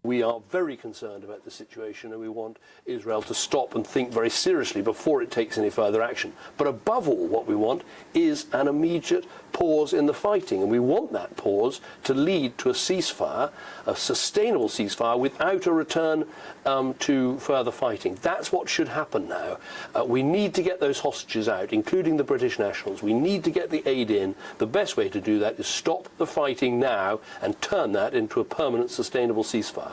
We are very concerned about the situation and we want Israel to stop and think very seriously before it takes any further action. But above all, what we want is an immediate pause in the fighting. And we want that pause to lead to a ceasefire, a sustainable ceasefire, without a return to further fighting. That's what should happen now. We need to get those hostages out, including the British nationals. We need to get the aid in. The best way to do that is stop the fighting now and turn that into a permanent, sustainable ceasefire.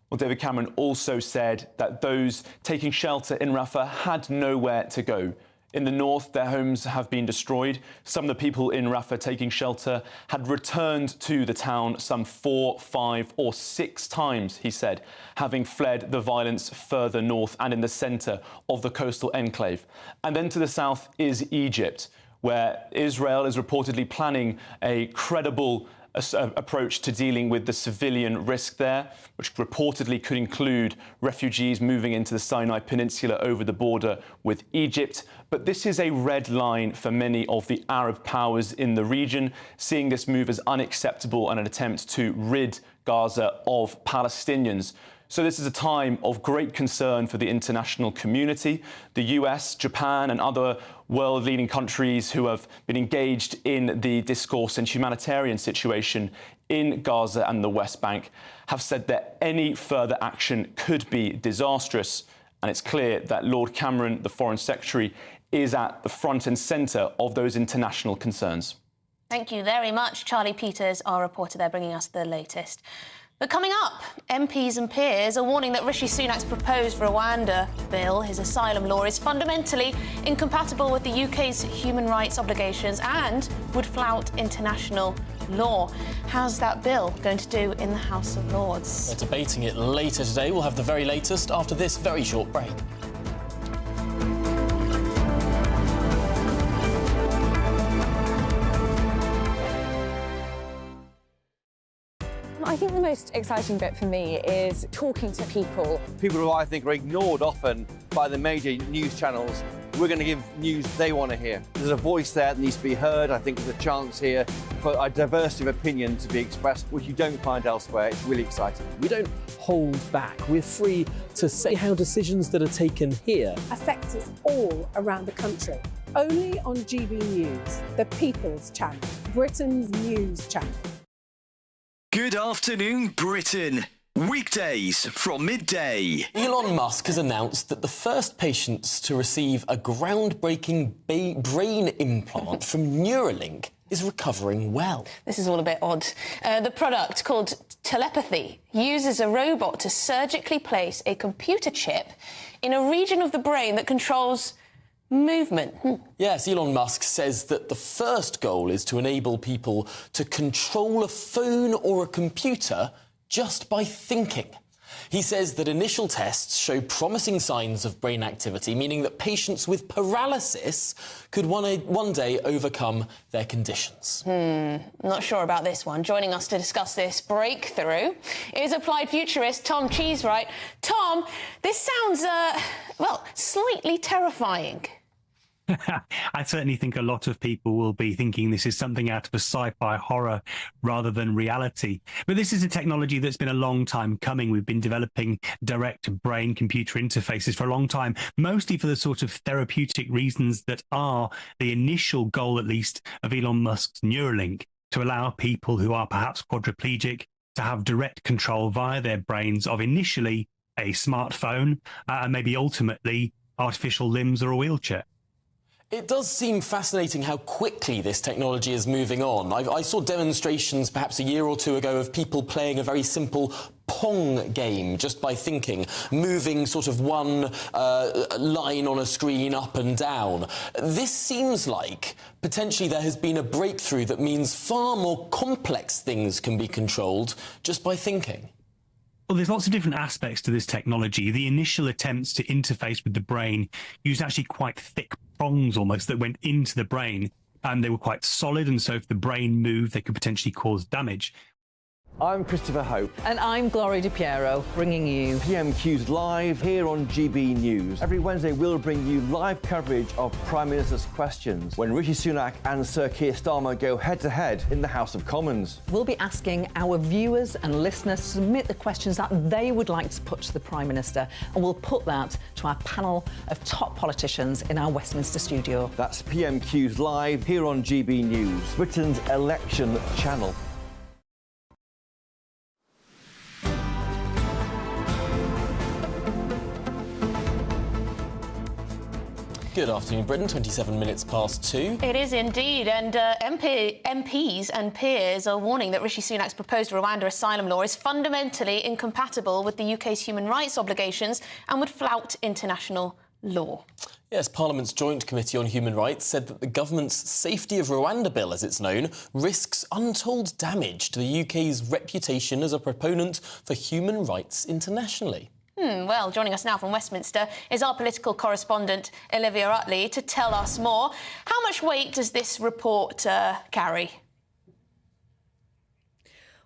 Well, David Cameron also said that those taking shelter in Rafah had nowhere to go. In the north, their homes have been destroyed. Some of the people in Rafah taking shelter had returned to the town some 4, 5 or 6 times, he said, having fled the violence further north and in the centre of the coastal enclave. And then to the south is Egypt, where Israel is reportedly planning a credible approach to dealing with the civilian risk there, which reportedly could include refugees moving into the Sinai Peninsula over the border with Egypt. But this is a red line for many of the Arab powers in the region, seeing this move as unacceptable and an attempt to rid Gaza of Palestinians. So this is a time of great concern for the international community. The US, Japan and other world-leading countries who have been engaged in the discourse and humanitarian situation in Gaza and the West Bank have said that any further action could be disastrous. And it's clear that Lord Cameron, the Foreign Secretary, is at the front and centre of those international concerns. Thank you very much, Charlie Peters, our reporter there, bringing us the latest. But coming up, MPs and peers are warning that Rishi Sunak's proposed Rwanda bill, his asylum law, is fundamentally incompatible with the UK's human rights obligations and would flout international law. How's that bill going to do in the House of Lords? We're debating it later today. We'll have the very latest after this very short break. I think the most exciting bit for me is talking to people. People who I think are ignored often by the major news channels. We're going to give news they want to hear. There's a voice there that needs to be heard. I think there's a chance here for a diversity of opinion to be expressed, which you don't find elsewhere. It's really exciting. We don't hold back. We're free to say how decisions that are taken here affect us all around the country. Only on GB News, the People's Channel, Britain's news channel. Good afternoon, Britain. Weekdays from midday. Elon Musk has announced that the first patients to receive a groundbreaking brain implant from Neuralink is recovering well. This is all a bit odd. The product, called Telepathy, uses a robot to surgically place a computer chip in a region of the brain that controls movement. Yes, Elon Musk says that the first goal is to enable people to control a phone or a computer just by thinking. He says that initial tests show promising signs of brain activity, meaning that patients with paralysis could one day overcome their conditions. Not sure about this one. Joining us to discuss this breakthrough is applied futurist Tom Cheesewright. Tom, this sounds, well, slightly terrifying. I certainly think a lot of people will be thinking this is something out of a sci-fi horror rather than reality. But this is a technology that's been a long time coming. We've been developing direct brain-computer interfaces for a long time, mostly for the sort of therapeutic reasons that are the initial goal, at least, of Elon Musk's Neuralink, to allow people who are perhaps quadriplegic to have direct control via their brains of initially a smartphone and maybe ultimately artificial limbs or a wheelchair. It does seem fascinating how quickly this technology is moving on. I saw demonstrations perhaps a year or two ago of people playing a very simple Pong game just by thinking, moving sort of one line on a screen up and down. This seems like potentially there has been a breakthrough that means far more complex things can be controlled just by thinking. Well, there's lots of different aspects to this technology. The initial attempts to interface with the brain used actually quite thick prongs almost that went into the brain, and they were quite solid, and so if the brain moved, they could potentially cause damage. I'm Christopher Hope. And I'm Gloria Di Piero, bringing you PMQ's Live here on GB News. Every Wednesday, we'll bring you live coverage of Prime Minister's questions when Rishi Sunak and Sir Keir Starmer go head-to-head in the House of Commons. We'll be asking our viewers and listeners to submit the questions that they would like to put to the Prime Minister, and we'll put that to our panel of top politicians in our Westminster studio. That's PMQ's Live here on GB News, Britain's election channel. Good afternoon, Britain. 27 minutes past 2. It is indeed, and MPs and peers are warning that Rishi Sunak's proposed Rwanda asylum law is fundamentally incompatible with the UK's human rights obligations and would flout international law. Yes, Parliament's Joint Committee on Human Rights said that the government's Safety of Rwanda Bill, as it's known, risks untold damage to the UK's reputation as a proponent for human rights internationally. Well, joining us now from Westminster is our political correspondent, Olivia Utley, to tell us more. How much weight does this report carry?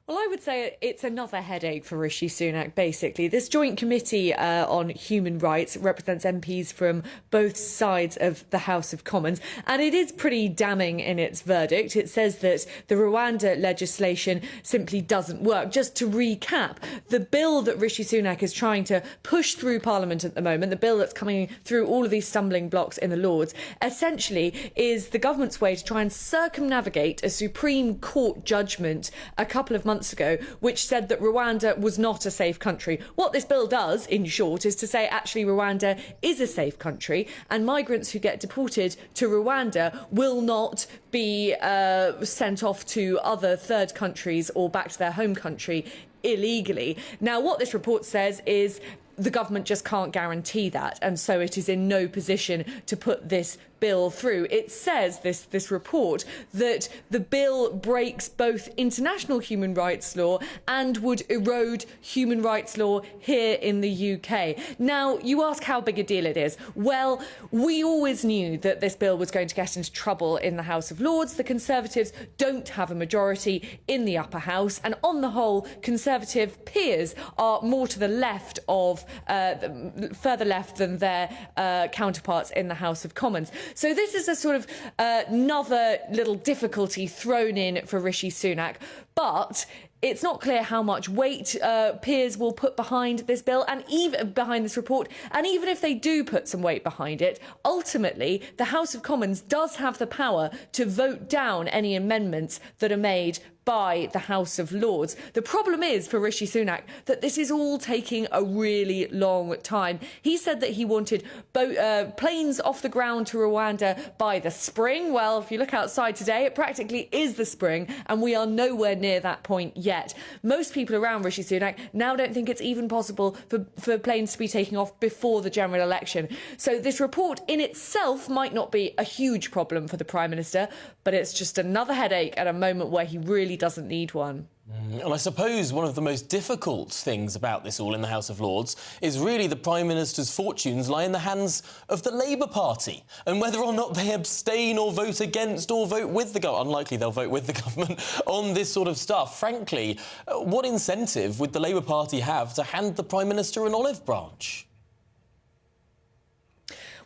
Well, I would say it's another headache for Rishi Sunak, basically. This joint committee on human rights represents MPs from both sides of the House of Commons, and it is pretty damning in its verdict. It says that the Rwanda legislation simply doesn't work. Just to recap, the bill that Rishi Sunak is trying to push through Parliament at the moment, the bill that's coming through all of these stumbling blocks in the Lords, essentially is the government's way to try and circumnavigate a Supreme Court judgment a couple of months ago, which said that Rwanda was not a safe country. What this bill does, in short, is to say actually Rwanda is a safe country, and migrants who get deported to Rwanda will not be sent off to other third countries or back to their home country illegally. Now, what this report says is the government just can't guarantee that, and so it is in no position to put this bill through. It says, this report, that the bill breaks both international human rights law and would erode human rights law here in the UK. Now, you ask how big a deal it is. Well, we always knew that this bill was going to get into trouble in the House of Lords. The Conservatives don't have a majority in the upper house, and on the whole, Conservative peers are more to the left of, further left than their counterparts in the House of Commons. So this is a sort of another little difficulty thrown in for Rishi Sunak, but it's not clear how much weight peers will put behind this bill and even behind this report. And even if they do put some weight behind it, ultimately, the House of Commons does have the power to vote down any amendments that are made by the House of Lords. The problem is for Rishi Sunak that this is all taking a really long time. He said that he wanted planes off the ground to Rwanda by the spring. Well, if you look outside today, it practically is the spring, and we are nowhere near that point yet. Most people around Rishi Sunak now don't think it's even possible for planes to be taking off before the general election. So this report in itself might not be a huge problem for the Prime Minister, but it's just another headache at a moment where he really doesn't need one. And I suppose one of the most difficult things about this all in the House of Lords is really the Prime Minister's fortunes lie in the hands of the Labour Party, and whether or not they abstain or vote against or vote with the government. Unlikely they'll vote with the government on this sort of stuff. Frankly, what incentive would the Labour Party have to hand the Prime Minister an olive branch?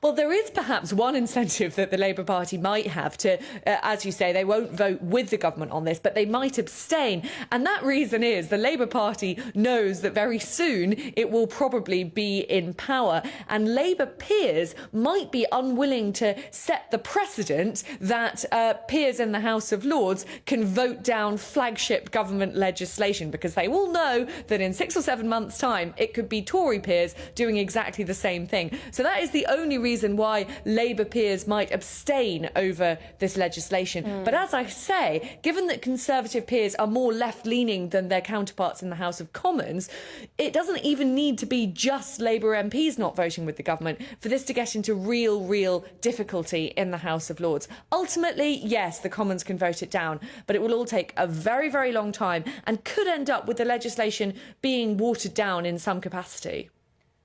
Well, there is perhaps one incentive that the Labour Party might have to, as you say, they won't vote with the government on this, but they might abstain. And that reason is the Labour Party knows that very soon it will probably be in power. And Labour peers might be unwilling to set the precedent that peers in the House of Lords can vote down flagship government legislation, because they all know that in 6 or 7 months' time, it could be Tory peers doing exactly the same thing. So that is the only reason why Labour peers might abstain over this legislation. But as I say, given that Conservative peers are more left-leaning than their counterparts in the House of Commons, it doesn't even need to be just Labour MPs not voting with the government for this to get into real difficulty in the House of Lords. Ultimately, yes, the Commons can vote it down, but it will all take a very long time and could end up with the legislation being watered down in some capacity.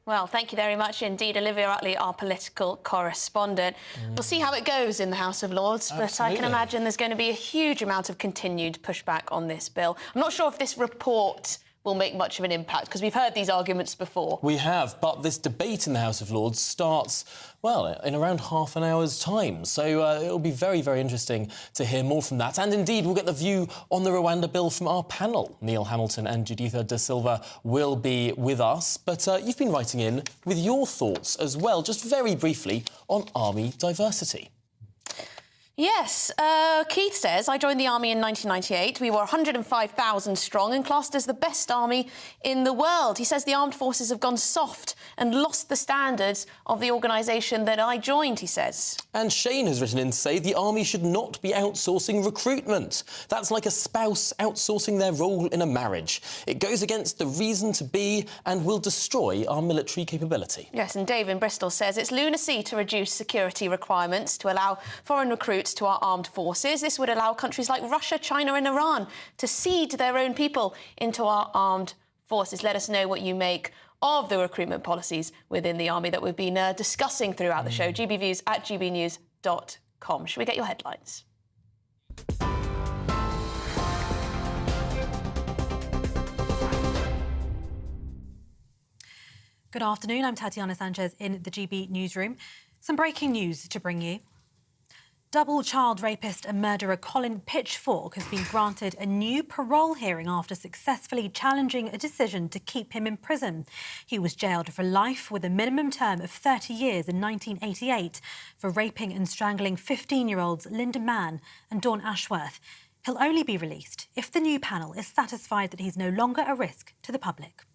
Well, thank you very much indeed, Olivia Utley, our political correspondent. We'll see how it goes in the House of Lords, but I can imagine there's going to be a huge amount of continued pushback on this bill. I'm not sure if this report will make much of an impact, because we've heard these arguments before. We have, but this debate in the House of Lords starts, well, in around half an hour's time. So it'll be very, very interesting to hear more from that. And indeed, we'll get the view on the Rwanda bill from our panel. Neil Hamilton and Juditha Da Silva will be with us. But you've been writing in with your thoughts as well, just very briefly, on army diversity. Yes, Keith says, I joined the army in 1998. We were 105,000 strong and classed as the best army in the world. He says the armed forces have gone soft and lost the standards of the organisation that I joined, he says. And Shane has written in to say the army should not be outsourcing recruitment. That's like a spouse outsourcing their role in a marriage. It goes against the reason to be and will destroy our military capability. Yes, and Dave in Bristol says it's lunacy to reduce security requirements to allow foreign recruits to our armed forces. This would allow countries like Russia, China and Iran to seed their own people into our armed forces. Let us know what you make of the recruitment policies within the army that we've been discussing throughout the show. GBViews at gbnews.com. Shall we get your headlines? Good afternoon, I'm Tatiana Sanchez in the GB newsroom. Some breaking news to bring you. Double child rapist and murderer Colin Pitchfork has been granted a new parole hearing after successfully challenging a decision to keep him in prison. He was jailed for life with a minimum term of 30 years in 1988 for raping and strangling 15-year-olds Linda Mann and Dawn Ashworth. He'll only be released if the new panel is satisfied that he's no longer a risk to the public.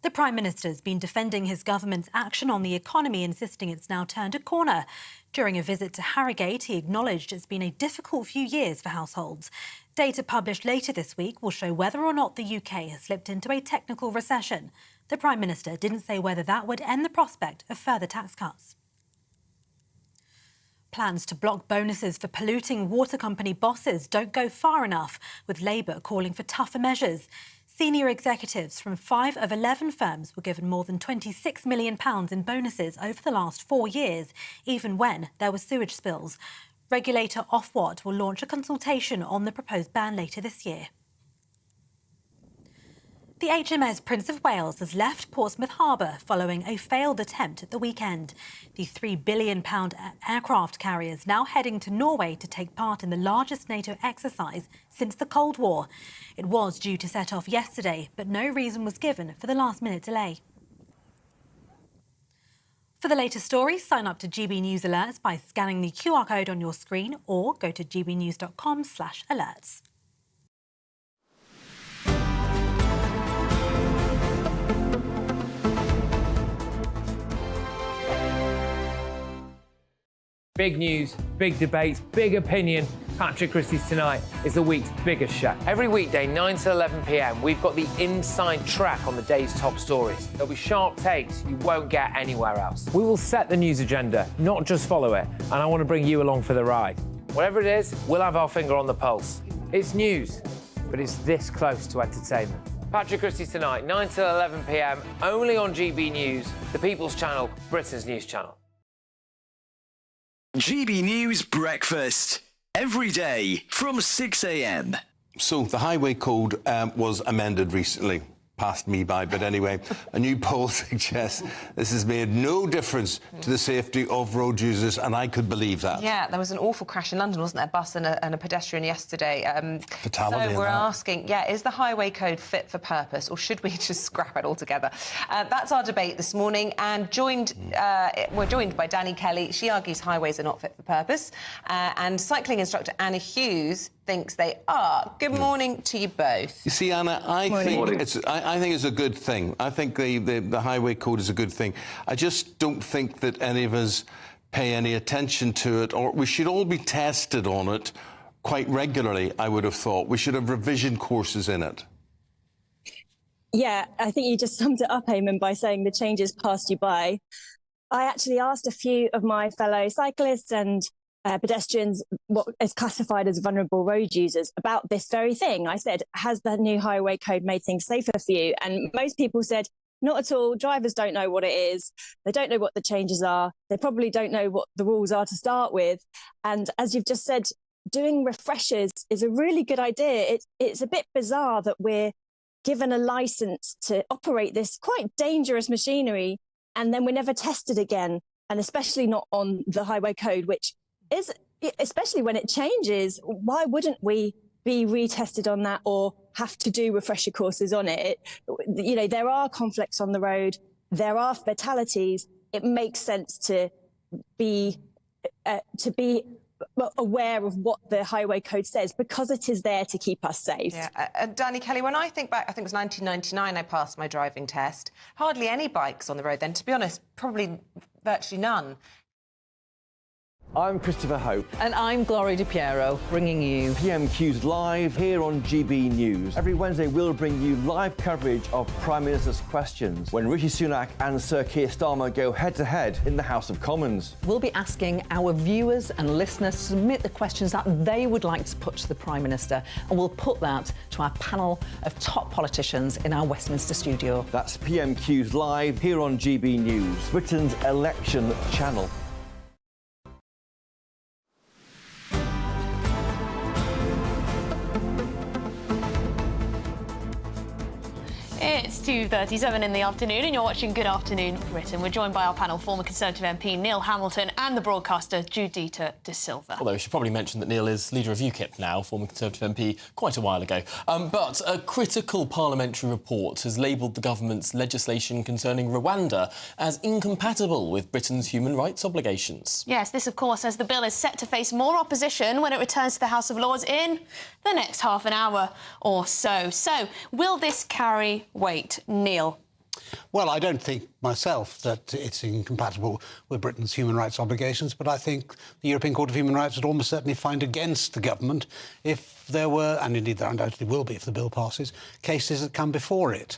The Prime Minister's been defending his government's action on the economy, insisting it's now turned a corner. During a visit to Harrogate, he acknowledged it's been a difficult few years for households. Data published later this week will show whether or not the UK has slipped into a technical recession. The Prime Minister didn't say whether that would end the prospect of further tax cuts. Plans to block bonuses for polluting water company bosses don't go far enough, with Labour calling for tougher measures. Senior executives from 5 of 11 firms were given more than £26 million in bonuses over the last 4 years, even when there were sewage spills. Regulator Ofwat will launch a consultation on the proposed ban later this year. The HMS Prince of Wales has left Portsmouth Harbour following a failed attempt at the weekend. The £3 billion aircraft carrier is now heading to Norway to take part in the largest NATO exercise since the Cold War. It was due to set off yesterday, but no reason was given for the last-minute delay. For the latest stories, sign up to GB News Alerts by scanning the QR code on your screen or go to gbnews.com/alerts. Big news, big debates, big opinion. Patrick Christie's Tonight is the week's biggest show. Every weekday, 9 to 11 p.m, we've got the inside track on the day's top stories. There'll be sharp takes you won't get anywhere else. We will set the news agenda, not just follow it, and I want to bring you along for the ride. Whatever it is, we'll have our finger on the pulse. It's news, but it's this close to entertainment. Patrick Christie's Tonight, 9 to 11 p.m, only on GB News, the People's Channel, Britain's news channel. GB News Breakfast. Every day from 6 a.m. So the highway code was amended recently. Passed me by, but anyway, a new poll suggests this has made no difference to the safety of road users, and I could believe that. Yeah, there was an awful crash in London, wasn't there? A bus and a pedestrian yesterday. Fatality. So we're asking, is the highway code fit for purpose, or should we just scrap it altogether? That's our debate this morning, and we're joined by Danny Kelly. She argues highways are not fit for purpose, and cycling instructor Anna Hughes thinks they are. Good morning to you both. You see, Anna, I think it's a good thing. I think the highway code is a good thing. I just don't think that any of us pay any attention to it, or we should all be tested on it quite regularly, I would have thought. We should have revision courses in it. Yeah, I think you just summed it up, Eamon, by saying the changes passed you by. I actually asked a few of my fellow cyclists and pedestrians, what is classified as vulnerable road users, about this very thing. I said, has the new highway code made things safer for you? And most people said, not at all. Drivers don't know what it is. They don't know what the changes are. They probably don't know what the rules are to start with. And as you've just said, doing refreshers is a really good idea. It's a bit bizarre that we're given a license to operate this quite dangerous machinery, and then we're never tested again, and especially not on the highway code, which is, especially when it changes, why wouldn't we be retested on that or have to do refresher courses on it? You know, there are conflicts on the road, there are fatalities. It makes sense to be aware of what the highway code says, because it is there to keep us safe. Yeah, Danny Kelly, when I think back, I think it was 1999 I passed my driving test. Hardly any bikes on the road then, to be honest, probably virtually none. I'm Christopher Hope. And I'm Gloria Di Piero, bringing you PMQ's Live here on GB News. Every Wednesday, we'll bring you live coverage of Prime Minister's questions when Rishi Sunak and Sir Keir Starmer go head-to-head in the House of Commons. We'll be asking our viewers and listeners to submit the questions that they would like to put to the Prime Minister, and we'll put that to our panel of top politicians in our Westminster studio. That's PMQ's Live here on GB News, Britain's election channel. It's 2:37 in the afternoon and you're watching Good Afternoon Britain. We're joined by our panel, former Conservative MP Neil Hamilton and the broadcaster Judita De Silva. Although we should probably mention that Neil is leader of UKIP now, former Conservative MP quite a while ago. But a critical parliamentary report has labelled the government's legislation concerning Rwanda as incompatible with Britain's human rights obligations. Yes, this of course as the bill is set to face more opposition when it returns to the House of Lords in the next half an hour or so. So, will this carry weight? Neil? Well, I don't think myself that it's incompatible with Britain's human rights obligations, but I think the European Court of Human Rights would almost certainly find against the government if there were, and indeed there undoubtedly will be if the bill passes, cases that come before it.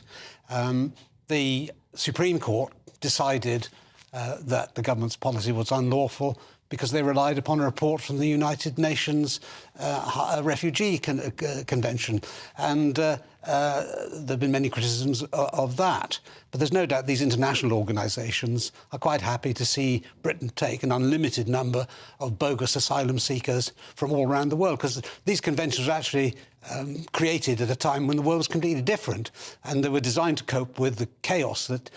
The Supreme Court decided that the government's policy was unlawful because they relied upon a report from the United Nations Refugee Convention. And there have been many criticisms of that. But there's no doubt these international organisations are quite happy to see Britain take an unlimited number of bogus asylum seekers from all around the world, because these conventions were actually created at a time when the world was completely different, and they were designed to cope with the chaos that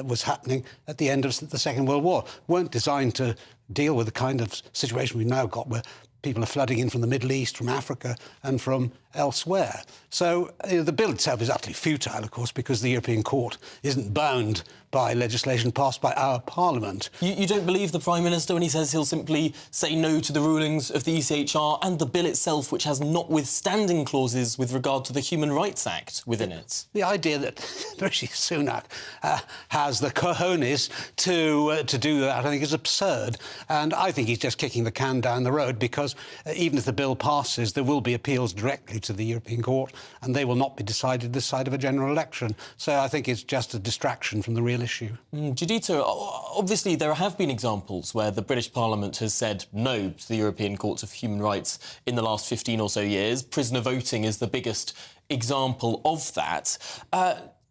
was happening at the end of the Second World War. Weren't designed to deal with the kind of situation we've now got, where people are flooding in from the Middle East, from Africa and from elsewhere. So the bill itself is utterly futile, of course, because the European Court isn't bound by legislation passed by our Parliament. You don't believe the Prime Minister when he says he'll simply say no to the rulings of the ECHR and the bill itself, which has notwithstanding clauses with regard to the Human Rights Act within it? The idea that Rishi Sunak has the cojones to do that, I think, is absurd. And I think he's just kicking the can down the road, because even if the bill passes, there will be appeals directly to the European Court, and they will not be decided this side of a general election. So I think it's just a distraction from the real issue. Judita, obviously there have been examples where the British Parliament has said no to the European Courts of Human Rights in the last 15 or so years. Prisoner voting is the biggest example of that.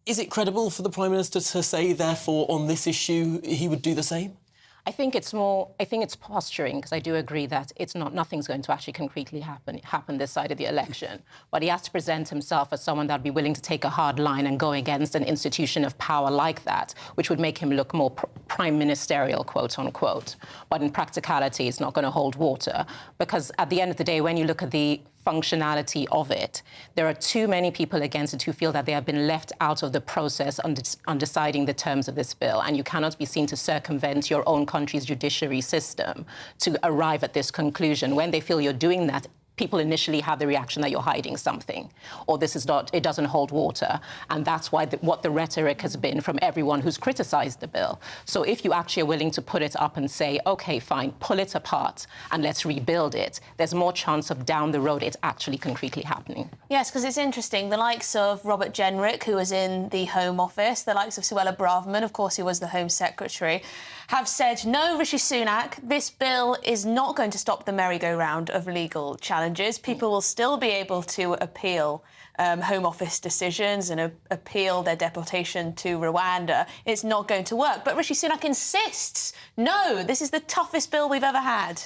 Is it credible for the Prime Minister to say, therefore, on this issue, he would do the same? I think it's posturing, because I do agree that nothing's going to actually concretely happen this side of the election. But he has to present himself as someone that'd be willing to take a hard line and go against an institution of power like that, which would make him look more prime ministerial, quote unquote. But in practicality, it's not going to hold water, because at the end of the day, when you look at the functionality of it, there are too many people against it who feel that they have been left out of the process on deciding the terms of this bill, and you cannot be seen to circumvent your own country's judiciary system to arrive at this conclusion. When they feel you're doing that, people initially have the reaction that you're hiding something, or it doesn't hold water. And that's why what the rhetoric has been from everyone who's criticised the bill. So if you actually are willing to put it up and say, OK, fine, pull it apart and let's rebuild it, there's more chance of down the road it actually concretely happening. Yes, because it's interesting. The likes of Robert Jenrick, who was in the Home Office, the likes of Suella Braverman, of course, who was the Home Secretary, have said, no, Rishi Sunak, this bill is not going to stop the merry-go-round of legal challenges. People will still be able to appeal Home Office decisions and appeal their deportation to Rwanda. It's not going to work. But Rishi Sunak insists, no, this is the toughest bill we've ever had.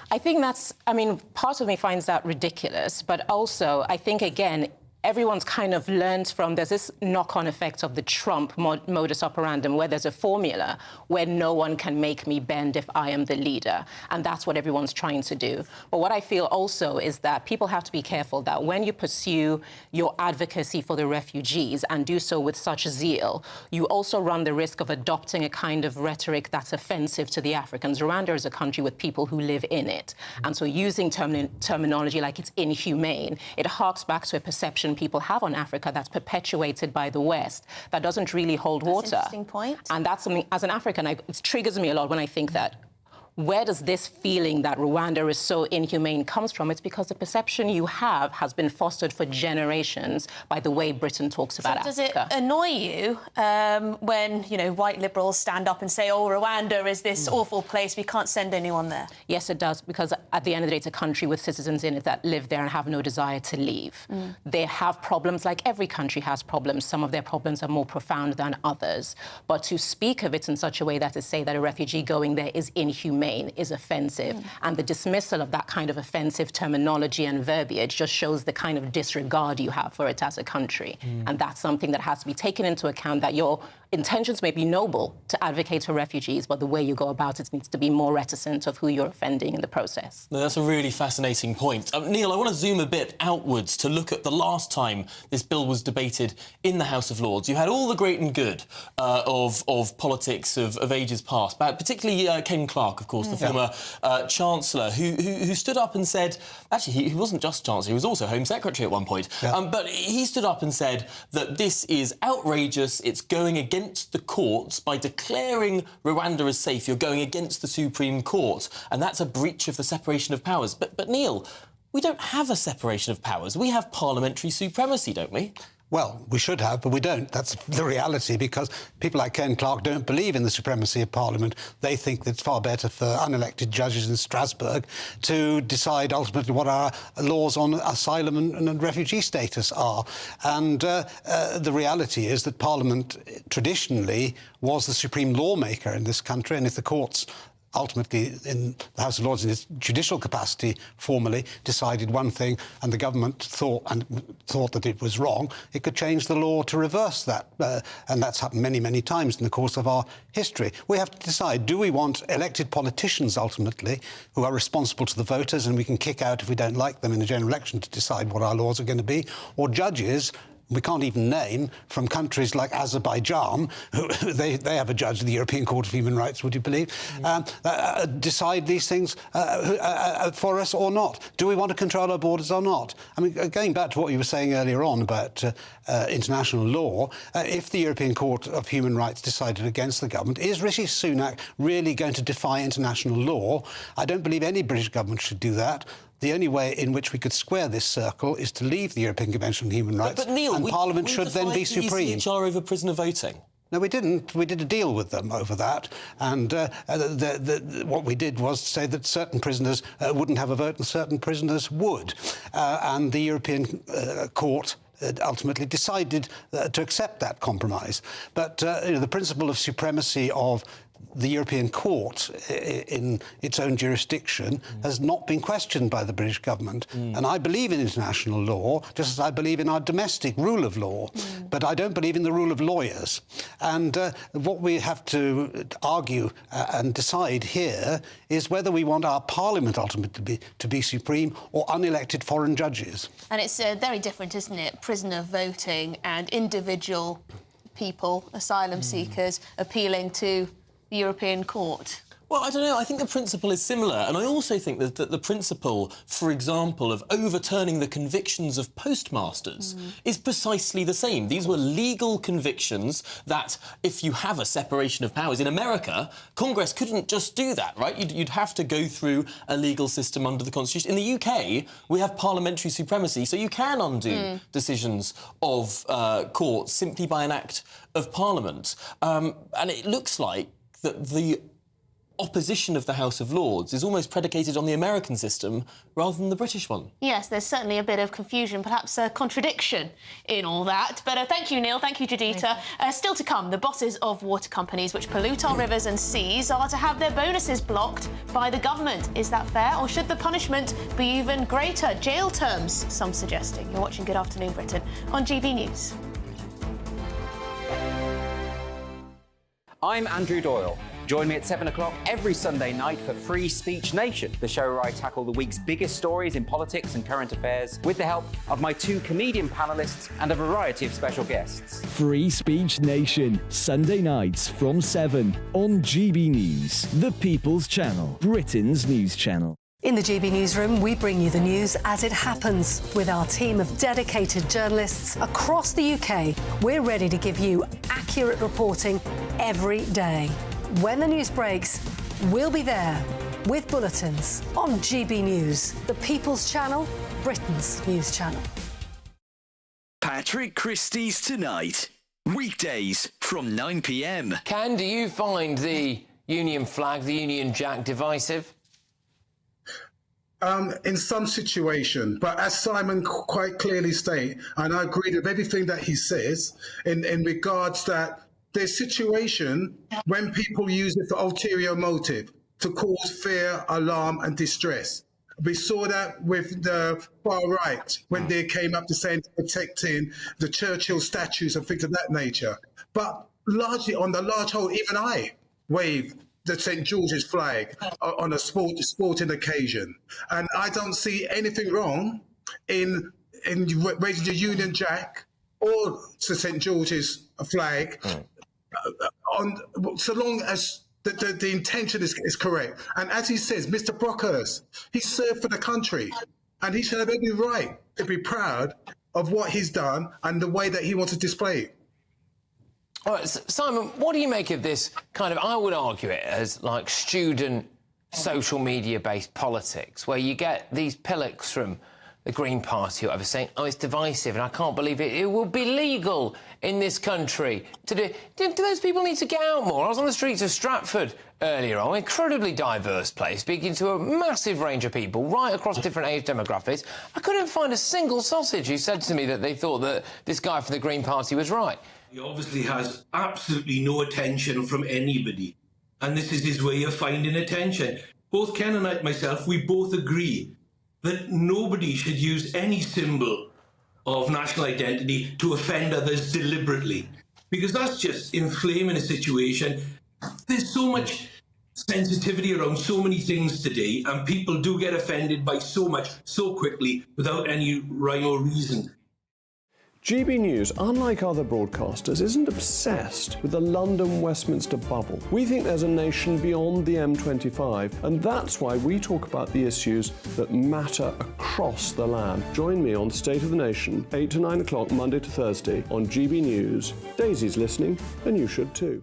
I think that's, I mean, part of me finds that ridiculous, but also I think, again, everyone's kind of learned from, there's this knock-on effect of the Trump modus operandum, where there's a formula where no one can make me bend if I am the leader. And that's what everyone's trying to do. But what I feel also is that people have to be careful that when you pursue your advocacy for the refugees and do so with such zeal, you also run the risk of adopting a kind of rhetoric that's offensive to the Africans. Rwanda is a country with people who live in it. And so using terminology like it's inhumane, it harks back to a perception people have on Africa that's perpetuated by the West that doesn't really hold water. That's an interesting point. And that's something, as an African, it triggers me a lot when I think that, where does this feeling that Rwanda is so inhumane comes from? It's because the perception you have has been fostered for generations by the way Britain talks about Africa. Does it annoy you when, you know, white liberals stand up and say, oh, Rwanda is this awful place, we can't send anyone there? Yes, it does, because at the end of the day, it's a country with citizens in it that live there and have no desire to leave. They have problems like every country has problems. Some of their problems are more profound than others. But to speak of it in such a way that to say that a refugee going there is inhumane is offensive. And the dismissal of that kind of offensive terminology and verbiage just shows the kind of disregard you have for it as a country. And that's something that has to be taken into account, that your intentions may be noble to advocate for refugees, but the way you go about it needs to be more reticent of who you're offending in the process. No, that's a really fascinating point. Neil, I want to zoom a bit outwards to look at the last time this bill was debated in the House of Lords. You had all the great and good of politics of ages past, but particularly Ken Clarke, of course, the former Chancellor, who stood up and said, actually, he wasn't just Chancellor, he was also Home Secretary at one point, but he stood up and said that this is outrageous, it's going against the courts. By declaring Rwanda as safe, you're going against the Supreme Court, and that's a breach of the separation of powers. But Neil, we don't have a separation of powers. We have parliamentary supremacy, don't we? Well, we should have, but we don't. That's the reality, because people like Ken Clarke don't believe in the supremacy of Parliament. They think that it's far better for unelected judges in Strasbourg to decide ultimately what our laws on asylum and refugee status are. And the reality is that Parliament traditionally was the supreme lawmaker in this country, and if the courts ultimately, in the House of Lords, in its judicial capacity, formally decided one thing, and the government thought that it was wrong, it could change the law to reverse that. And that's happened many, many times in the course of our history. We have to decide, do we want elected politicians, ultimately, who are responsible to the voters, and we can kick out if we don't like them in a general election to decide what our laws are going to be, or judges we can't even name, from countries like Azerbaijan, who they have a judge of the European Court of Human Rights, would you believe, decide these things for us or not? Do we want to control our borders or not? I mean, going back to what you were saying earlier on about international law, if the European Court of Human Rights decided against the government, is Rishi Sunak really going to defy international law? I don't believe any British government should do that. The only way in which we could square this circle is to leave the European Convention on Human Rights, but Neil, and Parliament should then be supreme. ECHR over prisoner voting? No, we didn't. We did a deal with them over that, and what we did was say that certain prisoners wouldn't have a vote and certain prisoners would, and the European Court ultimately decided to accept that compromise. But the principle of supremacy of the European Court in its own jurisdiction has not been questioned by the British government. And I believe in international law, just as I believe in our domestic rule of law. But I don't believe in the rule of lawyers. And what we have to argue and decide here is whether we want our parliament ultimately to be supreme or unelected foreign judges. And it's very different, isn't it? Prisoner voting and individual people, asylum seekers, appealing to the European Court. Well, I don't know. I think the principle is similar. And I also think that the principle, for example, of overturning the convictions of postmasters is precisely the same. These were legal convictions that, if you have a separation of powers in America, Congress couldn't just do that, right? You'd have to go through a legal system under the Constitution. In the UK, we have parliamentary supremacy, so you can undo decisions of courts simply by an act of Parliament. And it looks like that the opposition of the House of Lords is almost predicated on the American system rather than the British one. Yes, there's certainly a bit of confusion, perhaps a contradiction in all that. But thank you, Neil. Thank you, Judita. Still to come, the bosses of water companies which pollute our rivers and seas are to have their bonuses blocked by the government. Is that fair, or should the punishment be even greater? Jail terms, some suggesting. You're watching Good Afternoon Britain on GB News. I'm Andrew Doyle. Join me at 7 o'clock every Sunday night for Free Speech Nation, the show where I tackle the week's biggest stories in politics and current affairs with the help of my 2 comedian panellists and a variety of special guests. Free Speech Nation, Sunday nights from 7 on GB News, the People's Channel, Britain's news channel. In the GB Newsroom, we bring you the news as it happens. With our team of dedicated journalists across the UK, we're ready to give you accurate reporting every day. When the news breaks, we'll be there with bulletins on GB News, the People's Channel, Britain's news channel. Patrick Christie's Tonight, weekdays from 9 p.m. Can, do you find the Union flag, the Union Jack, divisive? In some situation, but as Simon quite clearly stated, and I agree with everything that he says in regards that there's situation when people use it for ulterior motive to cause fear, alarm and distress. We saw that with the far right when they came up to saying protecting the Churchill statues and things of that nature. But largely on the large whole, even I wave the St. George's flag on a sporting occasion. And I don't see anything wrong in raising the Union Jack or the St. George's flag so long as the intention is correct. And as he says, Mr. Brockhurst, he served for the country and he should have every right to be proud of what he's done and the way that he wants to display it. All right, Simon, what do you make of this kind of, I would argue it as like student social media-based politics, where you get these pillocks from the Green Party or whatever saying, oh, it's divisive and I can't believe it. It will be legal in this country to do... Do those people need to get out more? I was on the streets of Stratford earlier on, an incredibly diverse place, speaking to a massive range of people right across different age demographics. I couldn't find a single sausage who said to me that they thought that this guy from the Green Party was right. He obviously has absolutely no attention from anybody, and this is his way of finding attention. Both Ken and myself, we both agree that nobody should use any symbol of national identity to offend others deliberately, because that's just inflaming a situation. There's so much sensitivity around so many things today, and people do get offended by so much so quickly without any rhyme or reason. GB News, unlike other broadcasters, isn't obsessed with the London-Westminster bubble. We think there's a nation beyond the M25, and that's why we talk about the issues that matter across the land. Join me on State of the Nation, 8 to 9 o'clock, Monday to Thursday, on GB News. Daisy's listening, and you should too.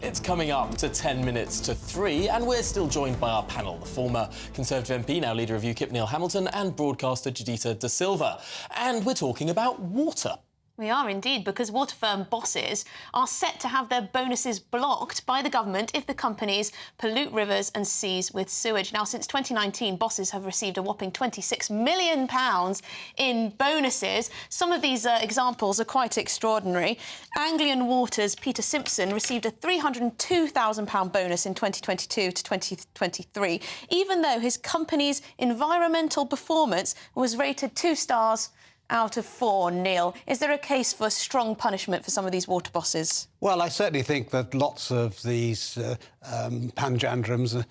It's coming up to 10 minutes to 3, and we're still joined by our panel, the former Conservative MP, now leader of UKIP, Neil Hamilton, and broadcaster Judita Da Silva. And we're talking about water. We are indeed, because water firm bosses are set to have their bonuses blocked by the government if the companies pollute rivers and seas with sewage. Now, since 2019, bosses have received a whopping £26 million in bonuses. Some of these examples are quite extraordinary. Anglian Water's Peter Simpson received a £302,000 bonus in 2022 to 2023, even though his company's environmental performance was rated 2 stars out of 4, Neil. Is there a case for strong punishment for some of these water bosses? Well, I certainly think that lots of these panjandrums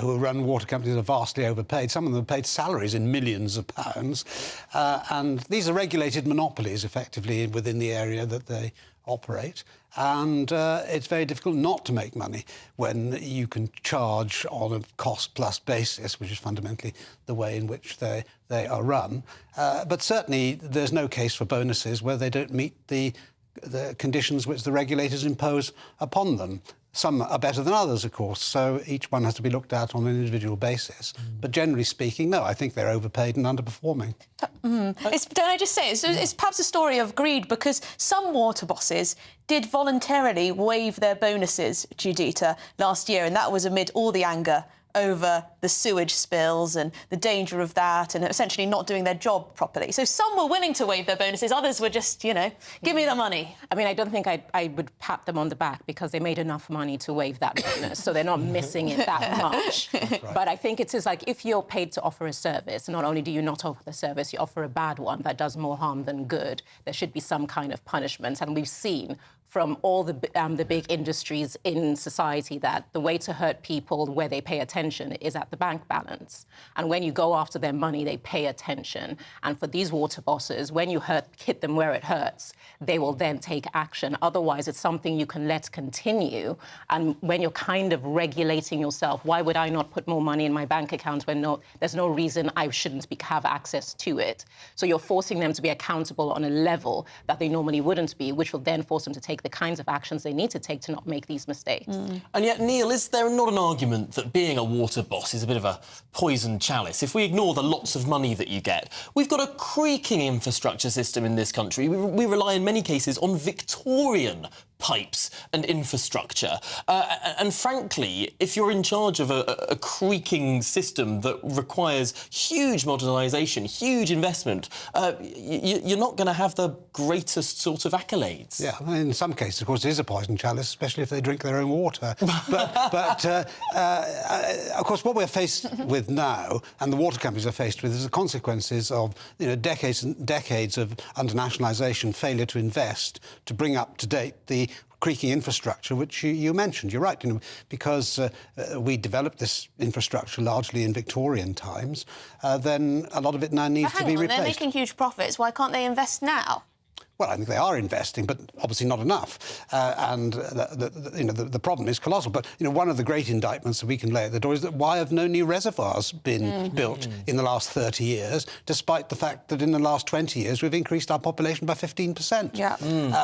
who run water companies are vastly overpaid. Some of them are paid salaries in millions of pounds. And these are regulated monopolies, effectively, within the area that they operate. And it's very difficult not to make money when you can charge on a cost-plus basis, which is fundamentally the way in which they are run. But certainly there's no case for bonuses where they don't meet the conditions which the regulators impose upon them. some are better than others, of course, so each one has to be looked at on an individual basis. But generally speaking, no, I think they're overpaid and underperforming. Don't I just say, it's perhaps a story of greed, because some water bosses did voluntarily waive their bonuses, Judita, last year, and that was amid all the anger over the sewage spills and the danger of that, and essentially not doing their job properly. So some were willing to waive their bonuses, others were just, you know, give me the money. I mean, I don't think I would pat them on the back because they made enough money to waive that bonus, so they're not missing it that much. Right. But I think it is like, if you're paid to offer a service, not only do you not offer the service, you offer a bad one that does more harm than good, there should be some kind of punishment. And we've seen from all the big industries in society that the way to hurt people where they pay attention is at the bank balance. And when you go after their money, they pay attention. And for these water bosses, when you hit them where it hurts, they will then take action. Otherwise, it's something you can let continue. And when you're kind of regulating yourself, why would I not put more money in my bank account when there's no reason I shouldn't have access to it? So you're forcing them to be accountable on a level that they normally wouldn't be, which will then force them to take the kinds of actions they need to take to not make these mistakes. And yet, Neil, is there not an argument that being a water boss is a bit of a poisoned chalice? If we ignore the lots of money that you get, we've got a creaking infrastructure system in this country. We rely in many cases on Victorian pipes and infrastructure. And frankly, if you're in charge of a creaking system that requires huge modernisation, huge investment, you're not going to have the greatest sort of accolades. Yeah, in some cases, of course, it is a poison chalice, especially if they drink their own water. but of course, what we're faced with now, and the water companies are faced with, is the consequences of decades and decades of under-nationalisation, failure to invest, to bring up to date the creaking infrastructure, which you mentioned. You're right, because we developed this infrastructure largely in Victorian times, then a lot of it now needs to be replaced. They're making huge profits. Why can't they invest now? Well, I think they are investing, but obviously not enough. And the problem is colossal. But one of the great indictments that we can lay at the door is that why have no new reservoirs been built in the last 30 years, despite the fact that in the last 20 years we've increased our population by 15%? Yeah.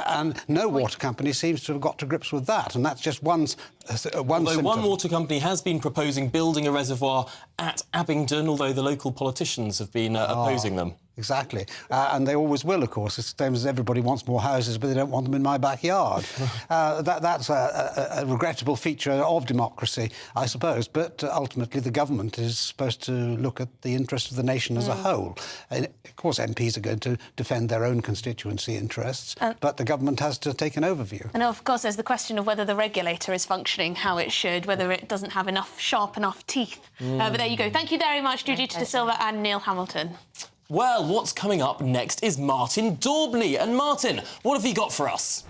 And no water company seems to have got to grips with that. And that's just one symptom. One water company has been proposing building a reservoir at Abingdon, although the local politicians have been opposing them. Exactly. And they always will, of course. It's the same as everybody wants more houses, but they don't want them in my backyard. That's a regrettable feature of democracy, I suppose. But ultimately, the government is supposed to look at the interest of the nation as a whole. And of course, MPs are going to defend their own constituency interests, but the government has to take an overview. And of course, there's the question of whether the regulator is functioning how it should, whether it doesn't have sharp enough teeth. But there you go. Thank you very much, Judita De Silva and Neil Hamilton. Well, what's coming up next is Martin Daubney. And Martin, what have you got for us?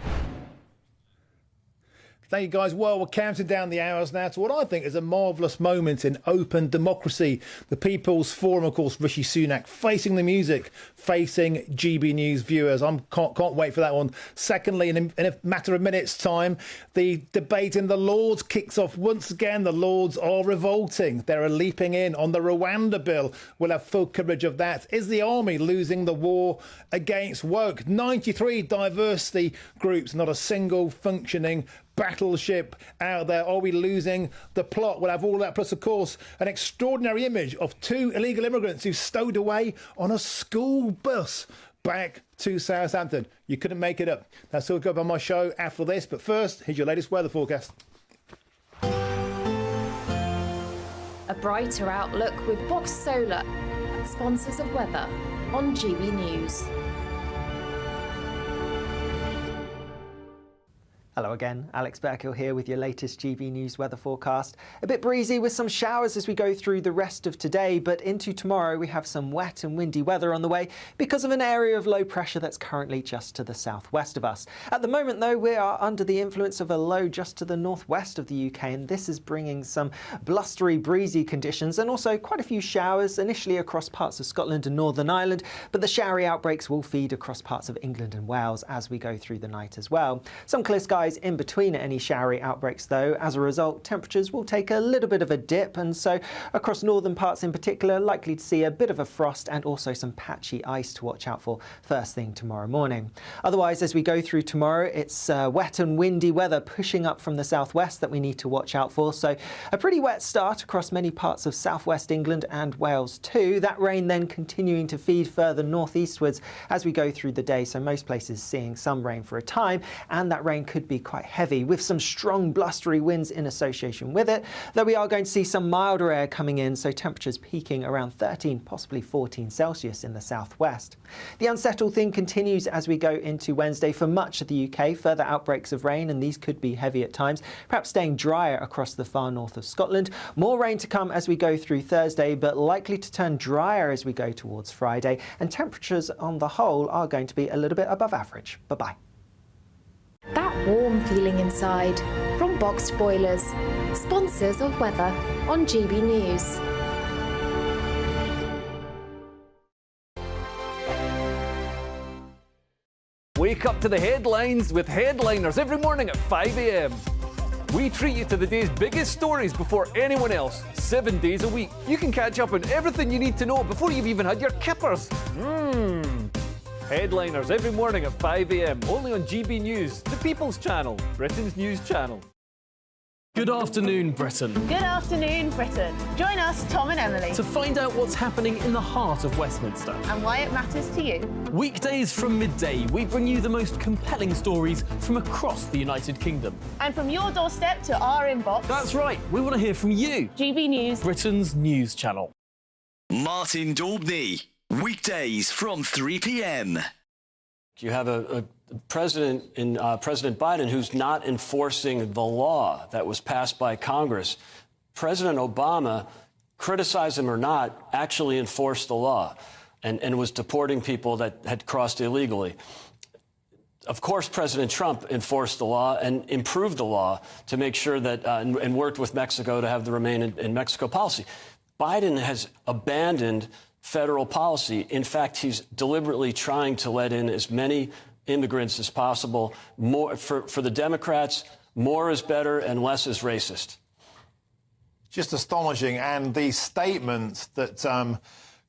Thank you, guys. Well, we're counting down the hours now to what I think is a marvellous moment in open democracy. The People's Forum, of course, Rishi Sunak facing the music, facing GB News viewers. I can't wait for that one. Secondly, in a matter of minutes' time, the debate in the Lords kicks off once again. The Lords are revolting. They're leaping in on the Rwanda bill. We'll have full coverage of that. Is the army losing the war against woke? 93 diversity groups, not a single functioning battleship out there. Are we losing the plot? We'll have all that, plus, of course, an extraordinary image of 2 illegal immigrants who stowed away on a school bus back to Southampton. You couldn't make it up. That's all good on my show after this, but first, here's your latest weather forecast. A brighter outlook with Box Solar, sponsors of weather on GB News. Hello again, Alex Berkill here with your latest GB News weather forecast. A bit breezy with some showers as we go through the rest of today, but into tomorrow we have some wet and windy weather on the way because of an area of low pressure that's currently just to the southwest of us. At the moment though, we are under the influence of a low just to the northwest of the UK, and this is bringing some blustery, breezy conditions and also quite a few showers initially across parts of Scotland and Northern Ireland, but the showery outbreaks will feed across parts of England and Wales as we go through the night as well. Some clear skies in between any showery outbreaks, though. As a result, temperatures will take a little bit of a dip, and so across northern parts in particular, likely to see a bit of a frost and also some patchy ice to watch out for first thing tomorrow morning. Otherwise, as we go through tomorrow, it's wet and windy weather pushing up from the southwest that we need to watch out for. So a pretty wet start across many parts of southwest England and Wales too. That rain then continuing to feed further northeastwards as we go through the day. So most places seeing some rain for a time, and that rain could be quite heavy with some strong blustery winds in association with it. Though we are going to see some milder air coming in, so temperatures peaking around 13, possibly 14 Celsius in the southwest. The unsettled thing continues as we go into Wednesday for much of the UK. Further outbreaks of rain, and these could be heavy at times, perhaps staying drier across the far north of Scotland. More rain to come as we go through Thursday, but likely to turn drier as we go towards Friday, and temperatures on the whole are going to be a little bit above average. Bye-bye. That warm feeling inside from Boxed Boilers, sponsors of weather on GB News. Wake up to the headlines with Headliners every morning at 5 a.m. We treat you to the day's biggest stories before anyone else, 7 days a week. You can catch up on everything you need to know before you've even had your kippers. Headliners every morning at 5 a.m. only on GB News, the People's Channel, Britain's news channel. Good afternoon, Britain. Good afternoon, Britain. Join us, Tom and Emily, To find out what's happening in the heart of Westminster. and why it matters to you. Weekdays from midday, we bring you the most compelling stories from across the United Kingdom. And from your doorstep to our inbox. That's right, we want to hear from you. GB News, Britain's news channel. Martin Daubney, weekdays from 3 p.m. You have a president in President Biden who's not enforcing the law that was passed by Congress. President Obama, criticize him or not, actually enforced the law and was deporting people that had crossed illegally. Of course, President Trump enforced the law and improved the law to make sure that and worked with Mexico to have the Remain in Mexico policy. Biden has abandoned federal policy. In fact, he's deliberately trying to let in as many immigrants as possible. More for the Democrats, more is better and less is racist. Just astonishing. And the statement that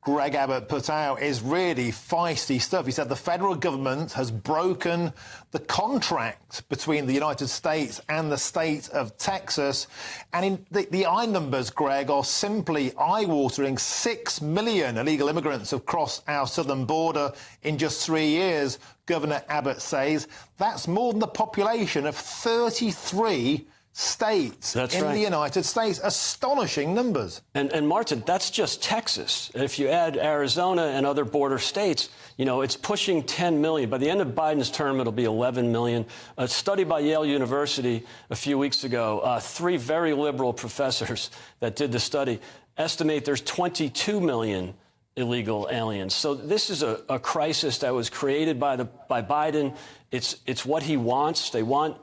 Greg Abbott put out is really feisty stuff. He said the federal government has broken the contract between the United States and the state of Texas. And the eye numbers, Greg, are simply eye-watering. 6 million illegal immigrants have crossed our southern border in just 3 years, Governor Abbott says. That's more than the population of 33 states in the United States. Astonishing numbers. And Martin, that's just Texas. If you add Arizona and other border states, you know, it's pushing 10 million. By the end of Biden's term, it'll be 11 million. A study by Yale University a few weeks ago, 3 very liberal professors that did the study estimate there's 22 million illegal aliens. So this is a crisis that was created by Biden. It's what he wants. They want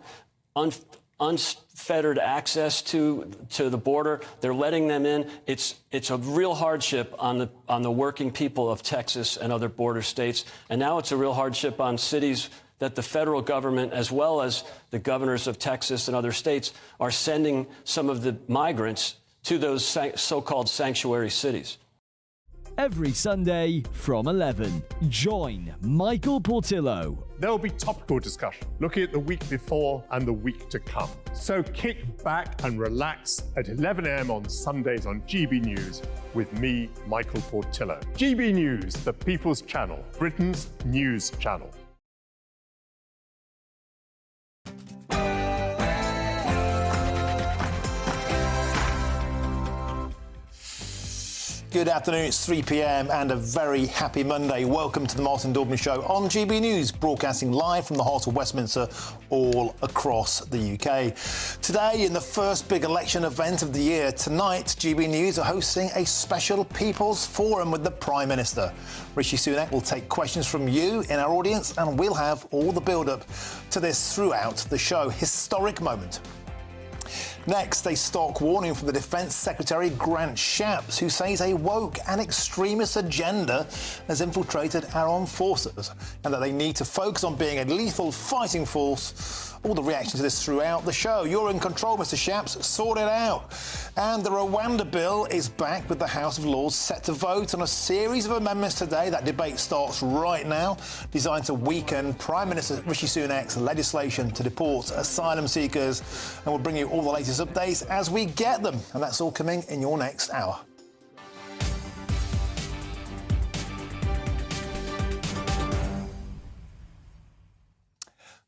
unfettered access to the border. They're letting them in. It's a real hardship on the working people of Texas and other border states. And now it's a real hardship on cities that the federal government, as well as the governors of Texas and other states, are sending some of the migrants to those so-called sanctuary cities. Every Sunday from 11, join Michael Portillo. There will be topical discussion, looking at the week before and the week to come. So kick back and relax at 11 a.m. on Sundays on GB News with me, Michael Portillo. GB News, the People's Channel, Britain's news channel. Good afternoon, it's 3 p.m. and a very happy Monday. Welcome to the Martin Daubney Show on GB News, broadcasting live from the heart of Westminster all across the UK. Today, in the first big election event of the year, tonight, GB News are hosting a special People's Forum with the Prime Minister. Rishi Sunak will take questions from you in our audience, and we'll have all the build-up to this throughout the show. Historic moment. Next, a stark warning from the Defence Secretary Grant Shapps, who says a woke and extremist agenda has infiltrated our armed forces and that they need to focus on being a lethal fighting force. All the reactions to this throughout the show. You're in control, Mr. Shapps. Sort it out. And the Rwanda bill is back with the House of Lords set to vote on a series of amendments today. That debate starts right now, designed to weaken Prime Minister Rishi Sunak's legislation to deport asylum seekers. And we'll bring you all the latest updates as we get them. And that's all coming in your next hour.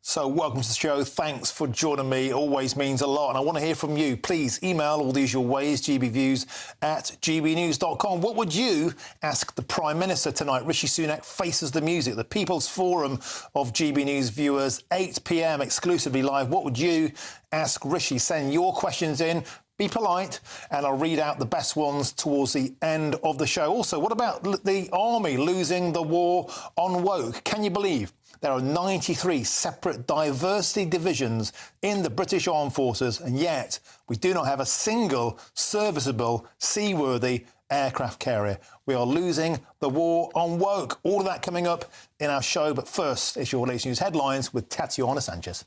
So welcome to the show. Thanks for joining me. It always means a lot. And I want to hear from you. Please email all the usual ways, gbviews@gbnews.com. What would you ask the Prime Minister tonight? Rishi Sunak faces the music. The People's Forum of GB News viewers, 8 p.m. exclusively live. What would you ask Rishi? Send your questions in. Be polite, and I'll read out the best ones towards the end of the show. Also, what about the army losing the war on woke? Can you believe there are 93 separate diversity divisions in the British Armed Forces, and yet we do not have a single serviceable, seaworthy aircraft carrier? We are losing the war on woke. All of that coming up in our show, but first, it's your latest news headlines with Tatiana Sanchez.